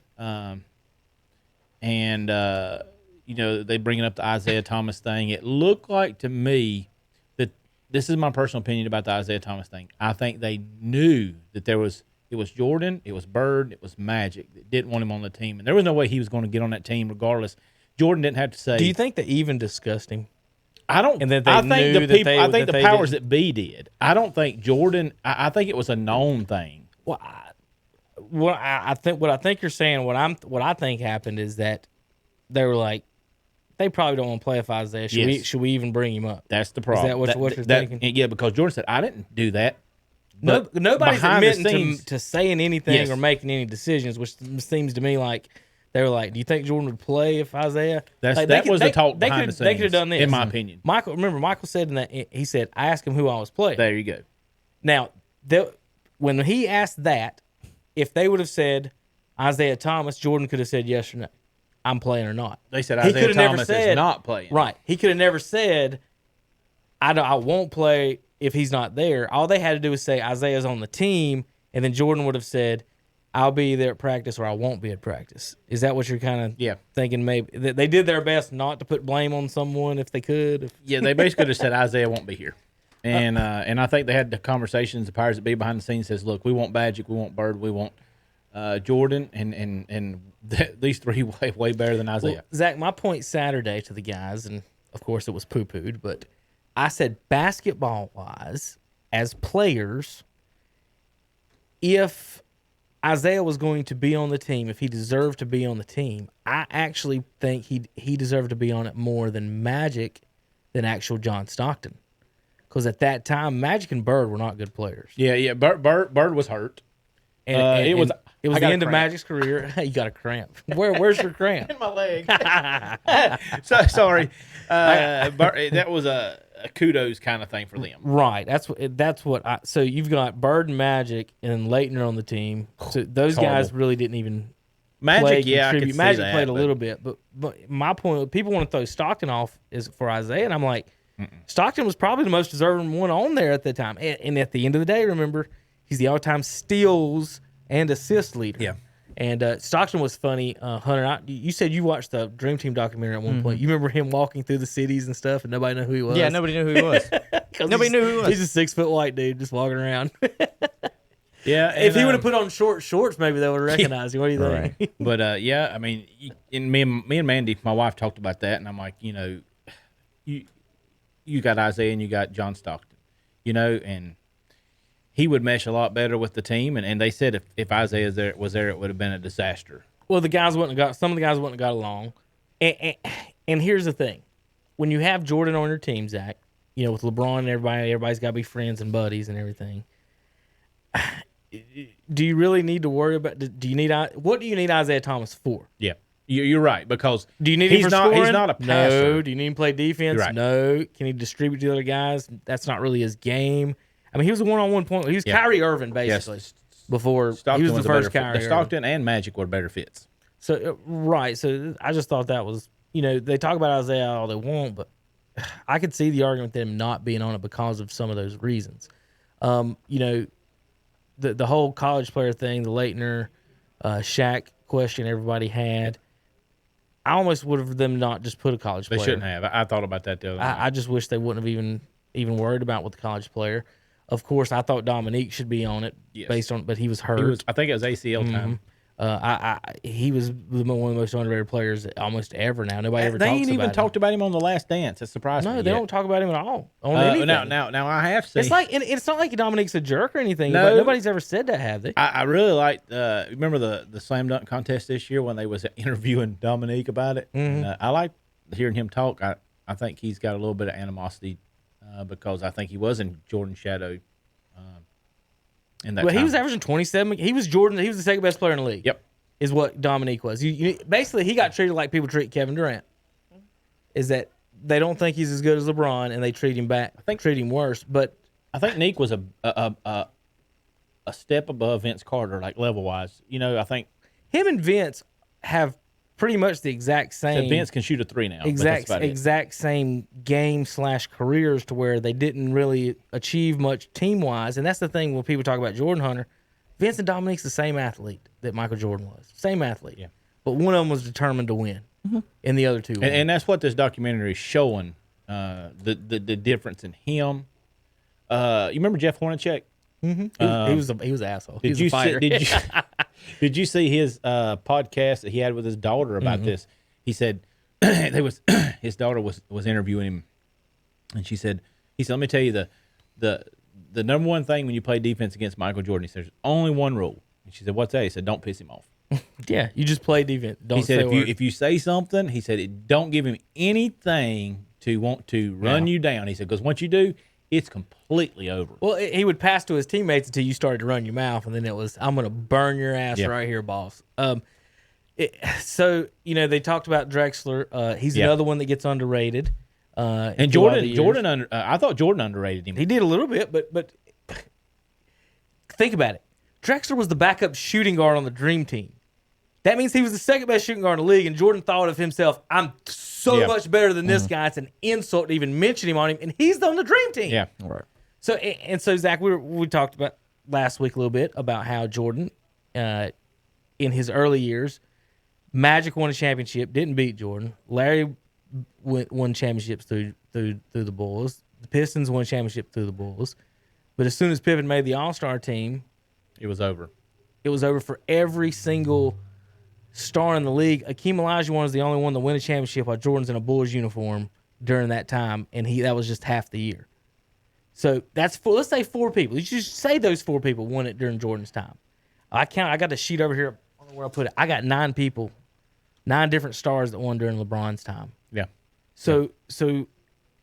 bringing up the Isaiah Thomas thing. It looked like to me that this is my personal opinion about the Isaiah Thomas thing. I think they knew that it was Jordan, it was Bird, it was Magic that didn't want him on the team, and there was no way he was going to get on that team regardless. Jordan didn't have to say. Do you think they even discussed him? I don't. And that they I think knew the that people. they- I think that the they powers didn't- that be did. I don't think Jordan. I think it was a known thing. Well, I think what I think you're saying. What I think happened is that they were like, they probably don't want to play with Isaiah. Should we even bring him up? That's the problem. Is that what you're thinking? Yeah, because Jordan said, I didn't do that. Nobody's behind the admitting scenes- to saying anything or making any decisions, which seems to me like they were like, do you think Jordan would play if Isaiah? That was the talk behind the scenes. They could have done this. In my opinion. Michael said in that, he said, I asked him who I was playing. There you go. Now, when he asked that, if they would have said Isaiah Thomas, Jordan could have said yes or no. I'm playing or not. They said He Isaiah coulda never Thomas said- is not playing. Right. He could have never said, I won't play if he's not there. All they had to do was say Isaiah's on the team, and then Jordan would have said, I'll be there at practice or I won't be at practice. Is that what you're kind of thinking? Maybe they did their best not to put blame on someone if they could. Yeah, they basically just said Isaiah won't be here. And I think they had the conversations, the powers that be behind the scenes says, look, we want Magic, we want Bird, we want Jordan, and these three way better than Isaiah. Well, Zach, my point Saturday to the guys, and of course it was poo-pooed, but I said basketball-wise, as players, if Isaiah was going to be on the team, if he deserved to be on the team, I actually think he deserved to be on it more than Magic than actual John Stockton. Because at that time, Magic and Bird were not good players. Yeah. Bird was hurt. And it was the end of Magic's career. You got a cramp. Where's your cramp? in my leg. So sorry. That was a kudos kind of thing for them. Right. That's what. So you've got Bird and Magic and Leitner on the team. So those guys really didn't even Magic. play, I could contribute. see Magic that, played a little bit, but my point, people want to throw Stockton off is for Isaiah, and I'm like, Stockton was probably the most deserving one on there at the time. And at the end of the day, remember, he's the all-time steals and assist leader. Yeah. And Stockton was funny. Hunter, you said you watched the Dream Team documentary at one point. You remember him walking through the cities and stuff, and nobody knew who he was? Yeah, nobody knew who he was. Nobody knew who he was. He's a 6-foot white dude just walking around. Yeah. If he would have put on short shorts, maybe they would have recognized him. What do you think? Right. But I mean, me and Mandy, my wife, talked about that, and I'm like, you got Isaiah and you got John Stockton, and he would mesh a lot better with the team. And they said if Isaiah was there, it would have been a disaster. Well, some of the guys wouldn't have got along. And here's the thing. When you have Jordan on your team, Zach, with LeBron and everybody's got to be friends and buddies and everything. Do you really need to worry about, what do you need Isaiah Thomas for? Yeah. You're right, because do you need him for scoring? He's not a passer. No. Do you need him to play defense? Right. No. Can he distribute to the other guys? That's not really his game. I mean, he was a one-on-one point. He was Kyrie Irving, basically, before Stockton he was the first Kyrie Irving. Stockton and Magic were better fits. So, right. So, I just thought that was, they talk about Isaiah all they want, but I could see the argument with them not being on it because of some of those reasons. The whole college player thing, the Leitner, Shaq question everybody had, I almost would have them not just put a college player. They shouldn't have. I thought about that the other night. I just wish they wouldn't have even worried about with the college player. Of course, I thought Dominique should be on it but he was hurt. I think it was ACL time. He was one of the most underrated players almost ever. Now nobody ever. They talks ain't even about talked about him on The Last Dance. It surprised me. No, they don't talk about him at all on anything. Now I have seen. It's like it's not like Dominique's a jerk or anything. No. But nobody's ever said that, have they? I really liked. Remember the slam dunk contest this year when they was interviewing Dominique about it. Mm-hmm. And, I like hearing him talk. I think he's got a little bit of animosity because I think he was in Jordan's shadow. In that Well, he time. was averaging 27. He was Jordan. He was the second best player in the league. Yep. Is what Dominique was. Basically, he got treated like people treat Kevin Durant. Is that they don't think he's as good as LeBron, and they treat him treat him worse. But I think Nick was a step above Vince Carter, like level wise. I think him and Vince have pretty much the exact same. Vince can shoot a three now. Exact same game / careers to where they didn't really achieve much team wise, and that's the thing when people talk about Jordan Hunter. Vince and Dominique's the same athlete that Michael Jordan was. Same athlete. Yeah. But one of them was determined to win, and the other two won. And that's what this documentary is showing, the difference in him. You remember Jeff Hornacek? Mm-hmm. He was an asshole. He was a fighter. Did you see his podcast that he had with his daughter about this? He said his daughter was interviewing him, and he said, let me tell you the number one thing when you play defense against Michael Jordan, he said, there's only one rule. And she said, what's that? He said, don't piss him off. Yeah, you just play defense. Don't He said say a word. if you say something, he said don't give him anything to want to run you down. He said because once you do, it's completely over. Well, he would pass to his teammates until you started to run your mouth, and then it was, I'm going to burn your ass right here, boss. So, they talked about Drexler. He's another one that gets underrated. And Jordan, I thought Jordan underrated him. He did a little bit, but think about it. Drexler was the backup shooting guard on the Dream Team. That means he was the second best shooting guard in the league, and Jordan thought of himself, I'm so much better than this guy. It's an insult to even mention him on him, and he's on the Dream Team. Yeah. Right. So Zach, we talked about last week a little bit about how Jordan, in his early years, Magic won a championship, didn't beat Jordan. Larry won championships through the Bulls. The Pistons won championship through the Bulls. But as soon as Pippen made the All-Star team, it was over. It was over for every single star in the league. Akeem Olajuwon was the only one to win a championship while Jordan's in a Bulls uniform during that time, and that was just half the year. So that's four. Let's say 4 people. You just say those 4 people won it during Jordan's time. I got the sheet over here. I don't know where I put it. I got 9 people, 9 different stars that won during LeBron's time. Yeah. So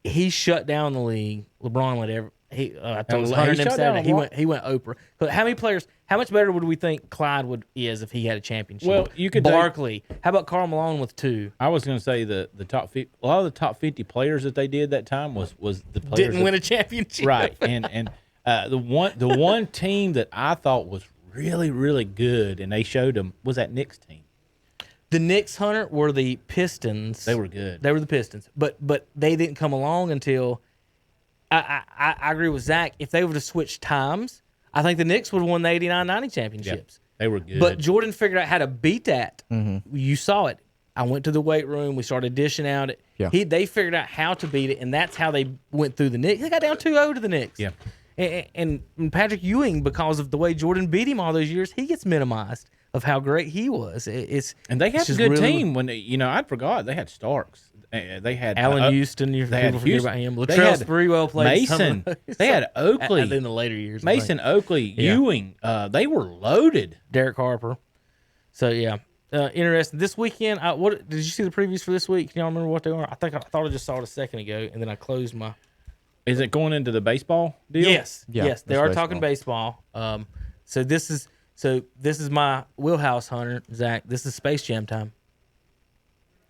he shut down the league. LeBron let I told us 100 him Saturday. He went Oprah. But how many players? How much better would we think Clyde is if he had a championship? Well, you could Barkley. How about Karl Malone with 2? I was going to say the top 50, a lot of the top 50 players that they did that time was the players didn't win a championship, right? And the one team that I thought was really really good, and they showed them was that Knicks team. The Knicks, Hunter, were the Pistons. They were good. They were the Pistons, but they didn't come along until. I agree with Zach. If they would have switched times, I think the Knicks would have won the 89-90 championships. Yeah, they were good. But Jordan figured out how to beat that. Mm-hmm. You saw it. I went to the weight room. We started dishing out it. Yeah. They figured out how to beat it, and that's how they went through the Knicks. They got down 2-0 to the Knicks. Yeah. And Patrick Ewing, because of the way Jordan beat him all those years, he gets minimized of how great he was. And they had a good team when I forgot they had Starks. They had Allen Houston. They had forget about him. Latrell Sprewell played. Mason. They had Oakley. In the later years. Mason, Oakley, Ewing. They were loaded. Derek Harper. So yeah, interesting. This weekend, what did you see the previews for this week? Can y'all remember what they are? I thought I just saw it a second ago, and then I closed my. Is it going into the baseball deal? Yes. Yes, they are talking baseball. So this is my wheelhouse, Hunter. Zach. This is Space Jam time.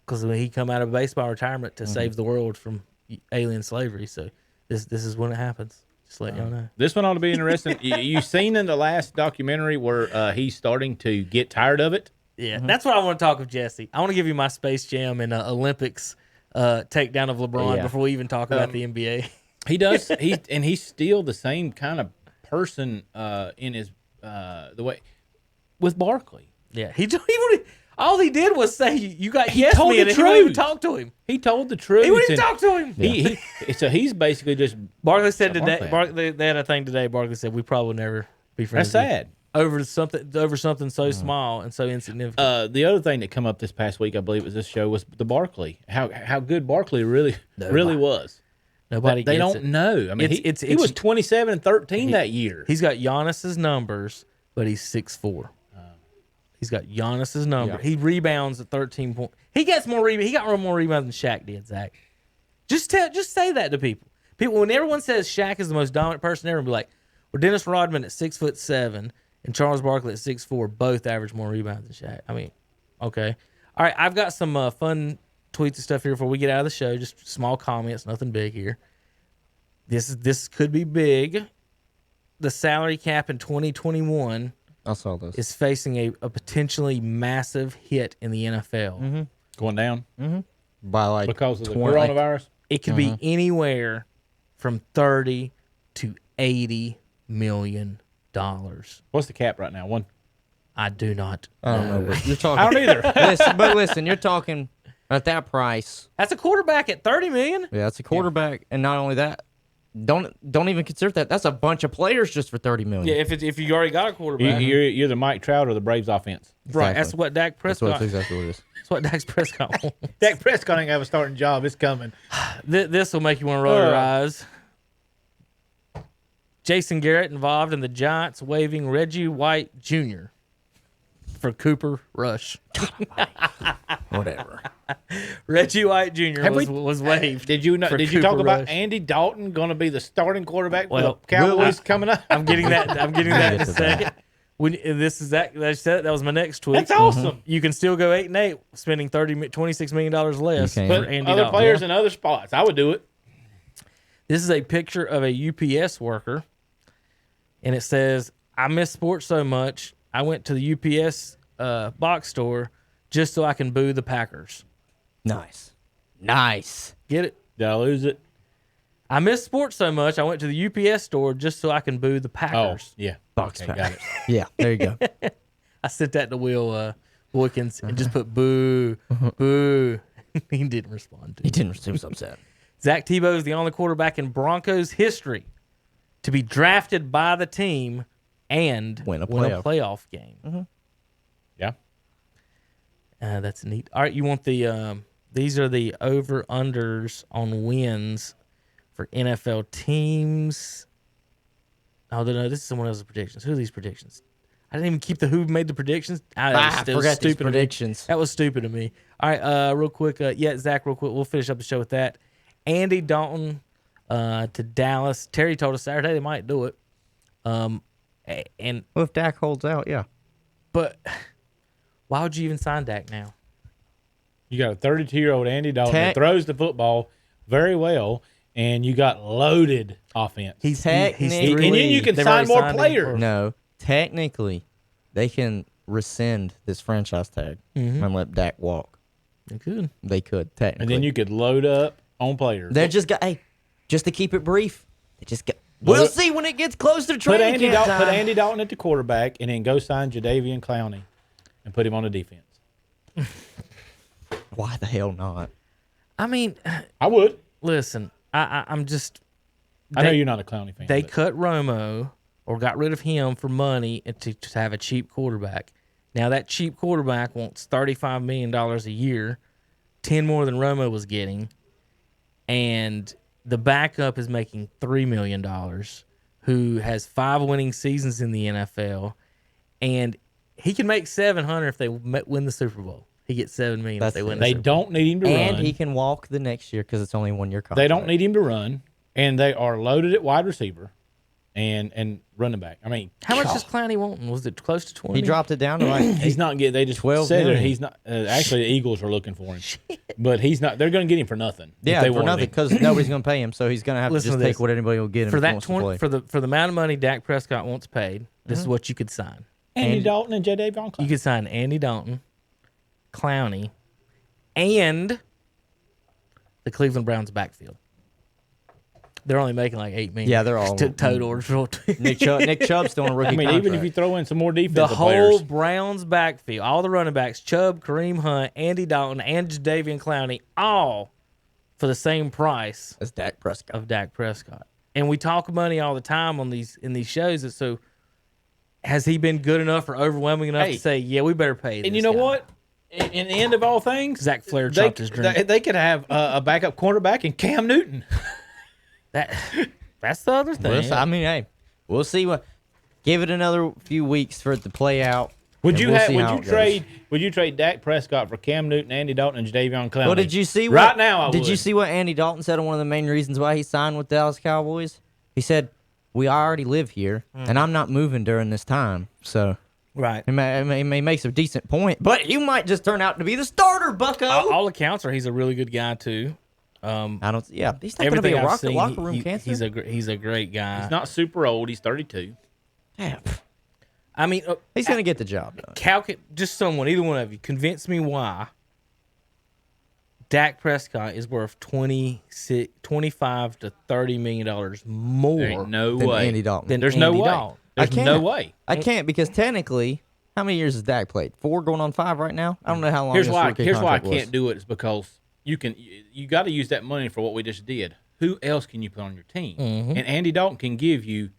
Because when he come out of baseball retirement to save the world from alien slavery, so this is when it happens. Just let y'all know. This one ought to be interesting. You seen in the last documentary where he's starting to get tired of it? Yeah, that's what I want to talk with Jesse. I want to give you my Space Jam and Olympics takedown of LeBron before we even talk about the NBA. He does. He's still the same kind of person in his the way with Barkley. Yeah, he all he did was say, "You got he told me," the and truth. he wouldn't even talk to him. He told the truth. He wouldn't even talk to him. So he's basically just. Barkley said today. They had a thing today. Barkley said, "We probably never be friends." That's sad. Over something so small and so insignificant. The other thing that come up this past week, I believe, was this show was the Barkley. How good Barkley really was. Nobody. They don't know. I mean, he was 27 and 13 that year. He's got Giannis's numbers, but he's 6'4". He's got Giannis's number. Yeah. He rebounds at 13 points. He gets more rebounds. He got more rebounds than Shaq did, Zach. Just say that to people. When everyone says Shaq is the most dominant person, everyone will be like, well, Dennis Rodman at 6'7" and Charles Barkley at 6'4" both average more rebounds than Shaq. I mean, okay. All right, I've got some fun tweets and stuff here before we get out of the show. Just small comments, nothing big here. This could be big. The salary cap in 2021 I saw this. is facing a potentially massive hit in the NFL. Mm-hmm. Going down? Mm-hmm. By because of the coronavirus? It could be anywhere from $30 to $80 million. What's the cap right now? One? I do not I don't know. but You're talking. I don't either. Listen, you're talking at that price. That's a quarterback at $30 million. Yeah, it's a quarterback, and not only that, don't even consider that. That's a bunch of players just for $30 million. Yeah, if you already got a quarterback, you're the Mike Trout or the Braves offense. Right. That's what Dak Prescott. That's exactly what it is. That's what Dak Prescott wants. Dak Prescott ain't have a starting job. It's coming. This will make you want to roll your eyes. Jason Garrett involved in the Giants waiving Reggie White Jr. for Cooper Rush. Whatever. Reggie White Jr. Have was waived. Did you know? for Did you talk Cooper about Rush. Andy Dalton going to be the starting quarterback for Well, the Cowboys coming up? I'm getting that in a get to second. When this is that that was my next tweet. That's awesome. You can still go 8-8, spending $26 million less You for can. But Andy other Dalton. players in other spots, I would do it. This is a picture of a UPS worker, and it says, "I miss sports so much. I went to the UPS box store just so I can boo the Packers." Nice. Nice. Get it? Did I lose it? I miss sports so much. I went to the UPS store just so I can boo the Oh, Packers. yeah. Box Okay, pack. got it. Yeah, there you go. I sent that to Will Boykins and just put boo, boo. He didn't respond to He it. didn't. He was upset. Zach Tebow is the only quarterback in Broncos history to be drafted by the team and Win a playoff game. Yeah. That's neat. All right, you want the these are the over-unders on wins for NFL teams. Oh, no, this is someone else's predictions. Who are these predictions? I didn't even keep the who made the predictions. I forgot these predictions. That was stupid of me. All right, real quick. Zach, real quick. We'll finish up the show with that. Andy Dalton to Dallas. Terry told us Saturday they might do it. And Well, if Dak holds out, yeah. but why would you even sign Dak now? You got a 32-year-old Andy Dalton Tech- that throws the football very well, and you got loaded offense. He's Technically- and then you can they've sign already more signed him players. for- No, technically, they can rescind this franchise tag and let Dak walk. They could. They could technically. And then you could load up on players. They're just got. Hey, just to keep it brief, they just got. We'll see when it gets closer to put training Andy, camp Dalton, put time. Andy Dalton at the quarterback, and then go sign Jadeveon Clowney and put him on the defense. Why the hell not? I mean, I would. listen, I'm just. I know you're not a Clowney fan. They but cut Romo or got rid of him for money and to have a cheap quarterback. Now that cheap quarterback wants $35 million a year, 10 more than Romo was getting, and the backup is making $3 million, who has 5 winning seasons in the NFL, and he can make $700 if they win the Super Bowl. He gets $7 million if they win. They the Super Bowl. don't need him to And run. he can walk the next year because it's only 1 year contract. They don't need him to run, and they are loaded at wide receiver and running back. I mean, How much does Clowney want? Was it close to 20? He dropped it down to like. he's not getting. They just 12 said that million. he's not. Actually, the Eagles are looking for him, but he's not. They're going to get him for nothing. if Yeah, they for wanted nothing him. because nobody's going to pay him, so he's going to have to Listen just to take this. what anybody will get him for if he that wants to play. 20 for the amount of money Dak Prescott wants paid. This is what you could sign. Andy Dalton and Jadeveon You Clowney. could sign Andy Dalton, Clowney, and the Cleveland Browns backfield. They're only making like $8 million. Yeah, they're all- total. Nick Chubb's still on a rookie I mean, contract. even if you throw in some more The defensive whole players, Browns backfield, all the running backs, Chubb, Kareem Hunt, Andy Dalton, and Jadeveon Clowney, all for the same price That's Dak Prescott. of Dak Prescott. And we talk money all the time in these shows. And so, has he been good enough or overwhelming enough Hey. to say, yeah, we better pay? and this you know guy? what? In the end of all things, Zach Flair they, chopped his drink. they could have a backup cornerback in Cam Newton. That's the other thing. Well, I mean, hey, we'll see what. Give it another few weeks for it to play out. Would and you we'll have? see Would how you it goes. trade? Would you trade Dak Prescott for Cam Newton, Andy Dalton, and Jadeveon Clowney? Well, did you see what, right now? I did would. you see what Andy Dalton said on one of the main reasons why he signed with Dallas Cowboys? He said, "We already live here, and I'm not moving during this time." So Right. he makes a decent point, but you might just turn out to be the starter, Bucko. All accounts are he's a really good guy too. I don't. Yeah, he's not going to be Everything a I've seen, locker room cancer. he's a great guy. He's not super old. He's 32. Yeah, I mean, he's going to get the job done. just someone, either one of you, convince me why Dak Prescott is worth 25 to $30 million more There ain't no Than way. Andy Dalton. than There's Andy no way. Dalton. There's can't. no way. I can't because technically, how many years has Dak played? 4 going on 5 right now. I don't know how long. Here's his why. rookie Here's why I contract was. can't do it. Is because you got to use that money for what we just did. Who else can you put on your team? Mm-hmm. And Andy Dalton can give you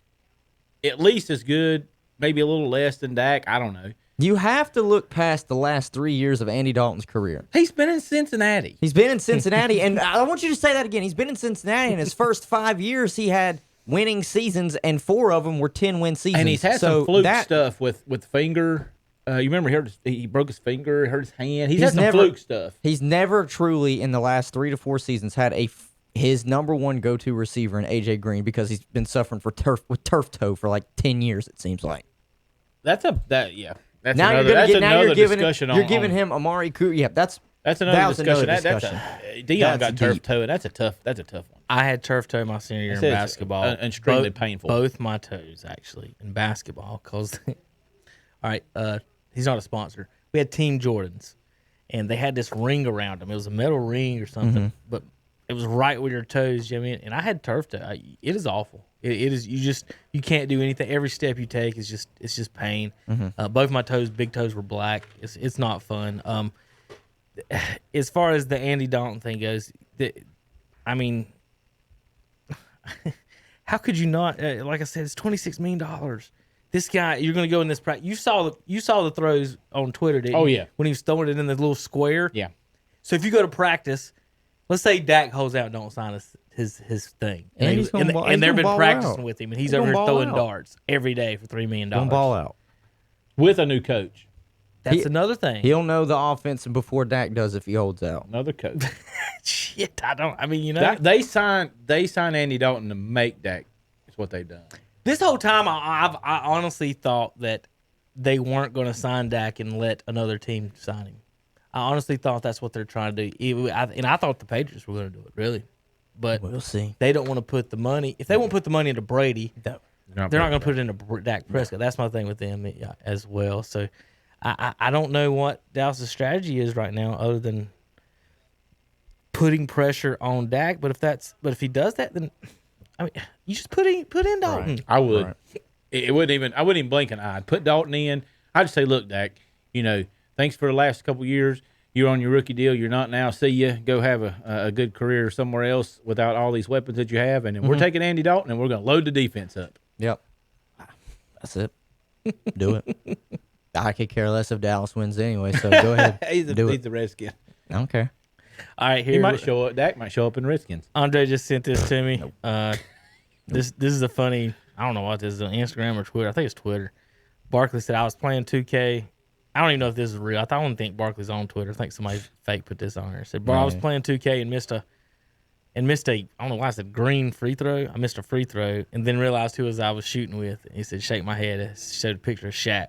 at least as good, maybe a little less than Dak. I don't know. You have to look past the last 3 years of Andy Dalton's career. He's been in Cincinnati. He's been in Cincinnati, and I want you to say that again. He's been in Cincinnati. In his first 5 years, he had winning seasons, and 4 of them were 10-win seasons. And he's had so some fluke that, stuff with finger You remember he broke his finger, hurt his hand. He's had some fluke stuff. He's never truly in the last 3 to 4 seasons had his number one go-to receiver in AJ Green because he's been suffering with turf toe for like 10 years. It seems like. That's another discussion. You're giving him Amari Cooper. Yeah, that's another discussion. Dion got deep. turf toe, and that's a tough one. I had turf toe my senior year in basketball. Extremely painful. Both my toes, actually, in basketball. Cause, all right, he's not a sponsor. We had Team Jordans, and they had this ring around them. It was a metal ring or something, but it was right with your toes, Jimmy. And I had turf toe. It is awful. It is. You can't do anything. Every step you take is just pain. Both my toes, big toes, were black. It's not fun. As far as the Andy Dalton thing goes, I mean, how could you not? Like I said, it's $26 million. This guy, you're going to go in this practice. You saw the throws on Twitter, didn't you? Oh, yeah. When he was throwing it in the little square. Yeah. So if you go to practice, let's say Dak holds out and don't sign his thing, and they've been practicing with him, and he's over here throwing darts every day for $3 million. Don't ball out with a new coach. That's another thing. He'll know the offense before Dak does if he holds out. Another coach. Shit, I mean, you know. They signed Andy Dalton to make Dak. Is what they've done. This whole time, I honestly thought that they weren't going to sign Dak and let another team sign him. I honestly thought that's what they're trying to do. And I thought the Patriots were going to do it, really. But we'll see. They don't want to put the money. If they won't put the money into Brady, they're not going to put it into Dak Prescott. That's my thing with them as well. So I don't know what Dallas' strategy is right now other than putting pressure on Dak. But if he does that, then I mean, you just put in Dalton. Right. I would. Right. I wouldn't even blink an eye. I'd put Dalton in. I'd just say, look, Dak, thanks for the last couple of years. You're on your rookie deal. You're not now. See ya. Go have a good career somewhere else without all these weapons that you have. And then we're taking Andy Dalton and we're going to load the defense up. Yep. That's it. Do it. I could care less if Dallas wins anyway, so go ahead. He's the Redskin. I don't care. All right, here he might show up. Dak might show up in Redskins. Andre just sent this to me. This is a funny. I don't know what this is, on Instagram or Twitter. I think it's Twitter. Barkley said, I was playing 2K. I don't even know if this is real. I don't think Barkley's on Twitter. I think somebody fake put this on there. Said, bro, I was playing 2K and missed a I don't know why I said green free throw. I missed a free throw and then realized who I was shooting with. He said, shake my head. I showed a picture of Shaq.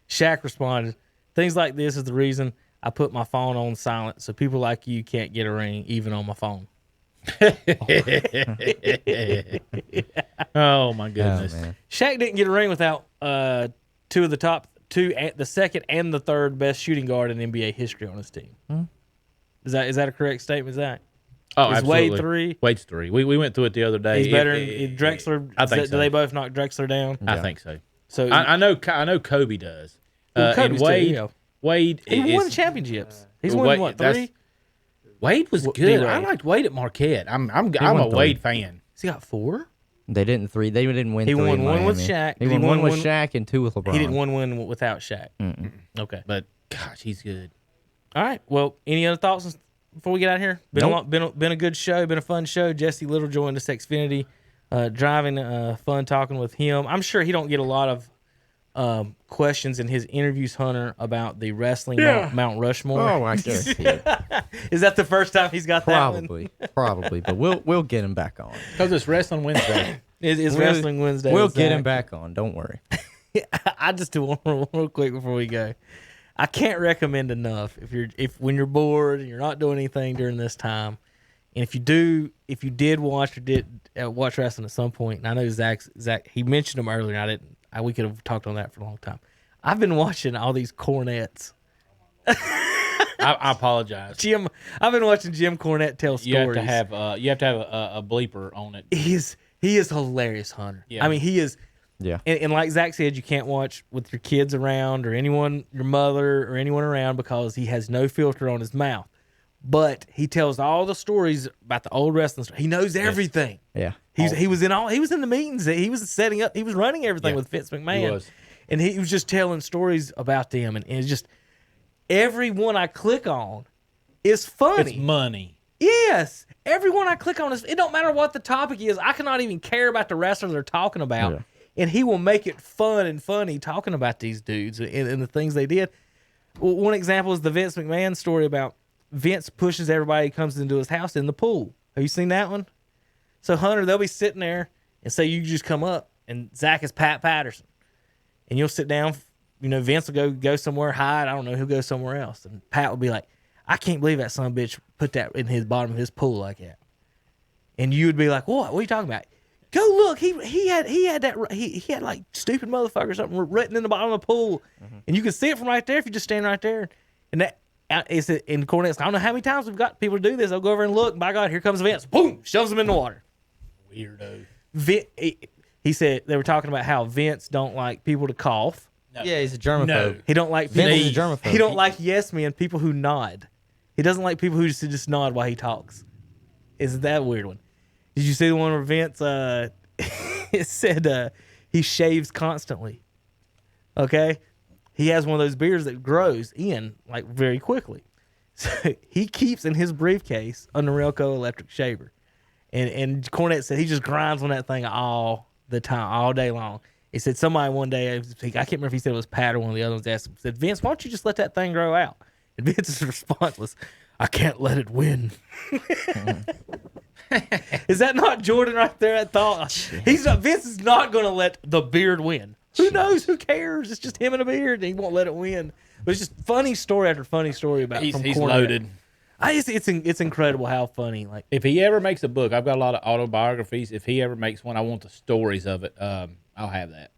Shaq responded, things like this is the reason I put my phone on silent so people like you can't get a ring even on my phone. Oh, my goodness. Oh, Shaq didn't get a ring without two of the top two, the second and the third best shooting guard in NBA history on his team. Is that a correct statement, Zach? Oh, is absolutely. Wade 3? Wade's 3. We went through it the other day. He's better than Drexler. I think so. Do they both knock Drexler down? I think so. So I know Kobe does. Kobe's and Wade he won championships. He's won what, 3? Wade was good. I liked Wade at Marquette. I'm a Wade fan. Has he got 4? They didn't 3. They didn't win. He 3 won in 1 with Miami. Shaq. He won 1 with Shaq and 2 with LeBron. He didn't win 1 without Shaq. Okay, but gosh, he's good. All right. Well, any other thoughts before we get out of here? Been a good show. Been a fun show. Jesse Little joined us, Xfinity, driving. Fun talking with him. I'm sure he don't get a lot of questions in his interviews, Hunter, about the wrestling Mount Rushmore. Oh, I guess. Is that the first time he's got that one? Probably, but we'll get him back on. Because it's Wrestling Wednesday. It's Wrestling Wednesday. We'll get him back on. Don't worry. I just do one real quick before we go. I can't recommend enough if when you're bored and you're not doing anything during this time, and if you did watch wrestling at some point, and I know Zach he mentioned them earlier, and I didn't. We could have talked on that for a long time. I've been watching all these Cornettes. I apologize, Jim. I've been watching Jim Cornette tell stories. You have to have a bleeper on it. He is hilarious, Hunter. Yeah. I mean, he is. Yeah. And like Zach said, you can't watch with your kids around or anyone, your mother or anyone around, because he has no filter on his mouth. But he tells all the stories about the old wrestling. He knows everything. Yeah. He was in the meetings. He was setting up. He was running everything with Vince McMahon. He was. And he was just telling stories about them. And it's just every one I click on is funny. It's money. Yes. Every one I click on it don't matter what the topic is. I cannot even care about the wrestler they're talking about. Yeah. and he will make it fun and funny talking about these dudes and the things they did. Well, one example is the Vince McMahon story about Vince pushes everybody who comes into his house in the pool. Have you seen that one? So Hunter, they'll be sitting there and say you just come up, and Zach is Pat Patterson, and you'll sit down. You know, Vince will go somewhere, hide. I don't know. He'll go somewhere else, and Pat will be like, "I can't believe that son of a bitch put that in his bottom of his pool like that." And you would be like, "What? What are you talking about? Go look. He had like stupid motherfucker or something written in the bottom of the pool, and you can see it from right there if you just stand right there." And that is in Cornette's. I don't know how many times we've got people to do this. They'll go over and look. And by God, here comes Vince. Boom, shoves them in the water. Weirdo. He said they were talking about how Vince don't like people to cough. No. Yeah, he's a germaphobe. No. He don't like Vince people. is a germaphobe. He don't like yes men, people who nod. He doesn't like people who just nod while he talks. Is that a weird one? Did you see the one where Vince it said he shaves constantly? Okay? He has one of those beards that grows in like very quickly. So he keeps in his briefcase a Norelco electric shaver. And Cornette said he just grinds on that thing all the time, all day long. He said somebody one day, I can't remember if he said it was Pat or one of the other ones, asked him, said, "Vince, why don't you just let that thing grow out?" And Vince's response was, "I can't let it win." Is that not Jordan right there? That thought. Vince is not going to let the beard win. Who knows? Who cares? It's just him and a beard. He won't let it win. But it's just funny story after funny story about He's Cornette. loaded. It's incredible how funny. Like If he ever makes a book, I've got a lot of autobiographies. If he ever makes one, I want the stories of it. I'll have that.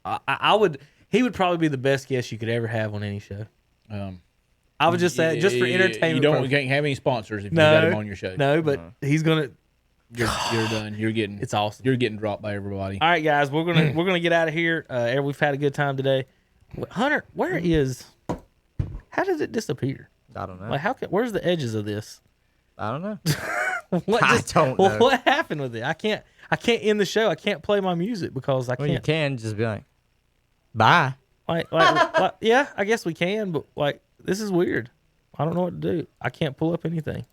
I would. He would probably be the best guest you could ever have on any show. I would just say just for entertainment. You can't have any sponsors if you got him on your show. No, but he's gonna. You're done. It's awesome. You're getting dropped by everybody. All right, guys, we're gonna get out of here. We've had a good time today. Hunter, where is? How did it disappear? I don't know. Like where's the edges of this? I don't know. I don't know. What happened with it? I can't end the show. I can't play my music because I Well, can't. you can just be like, bye. Like, yeah, I guess we can, but like this is weird. I don't know what to do. I can't pull up anything.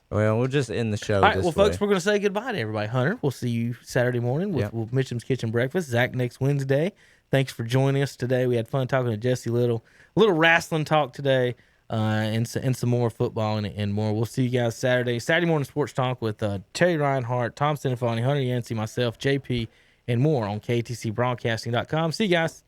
Well, we'll just end the show. All right, this well, way. folks, we're going to say goodbye to everybody. Hunter, we'll see you Saturday morning with Mitchum's Kitchen Breakfast. Zach next Wednesday. Thanks for joining us today. We had fun talking to Jesse Little. A little wrestling talk today, and some more football and more. We'll see you guys Saturday morning sports talk with Terry Reinhardt, Tom Sinifani, Hunter Yancey, myself, JP, and more on KTCBroadcasting.com. See you guys.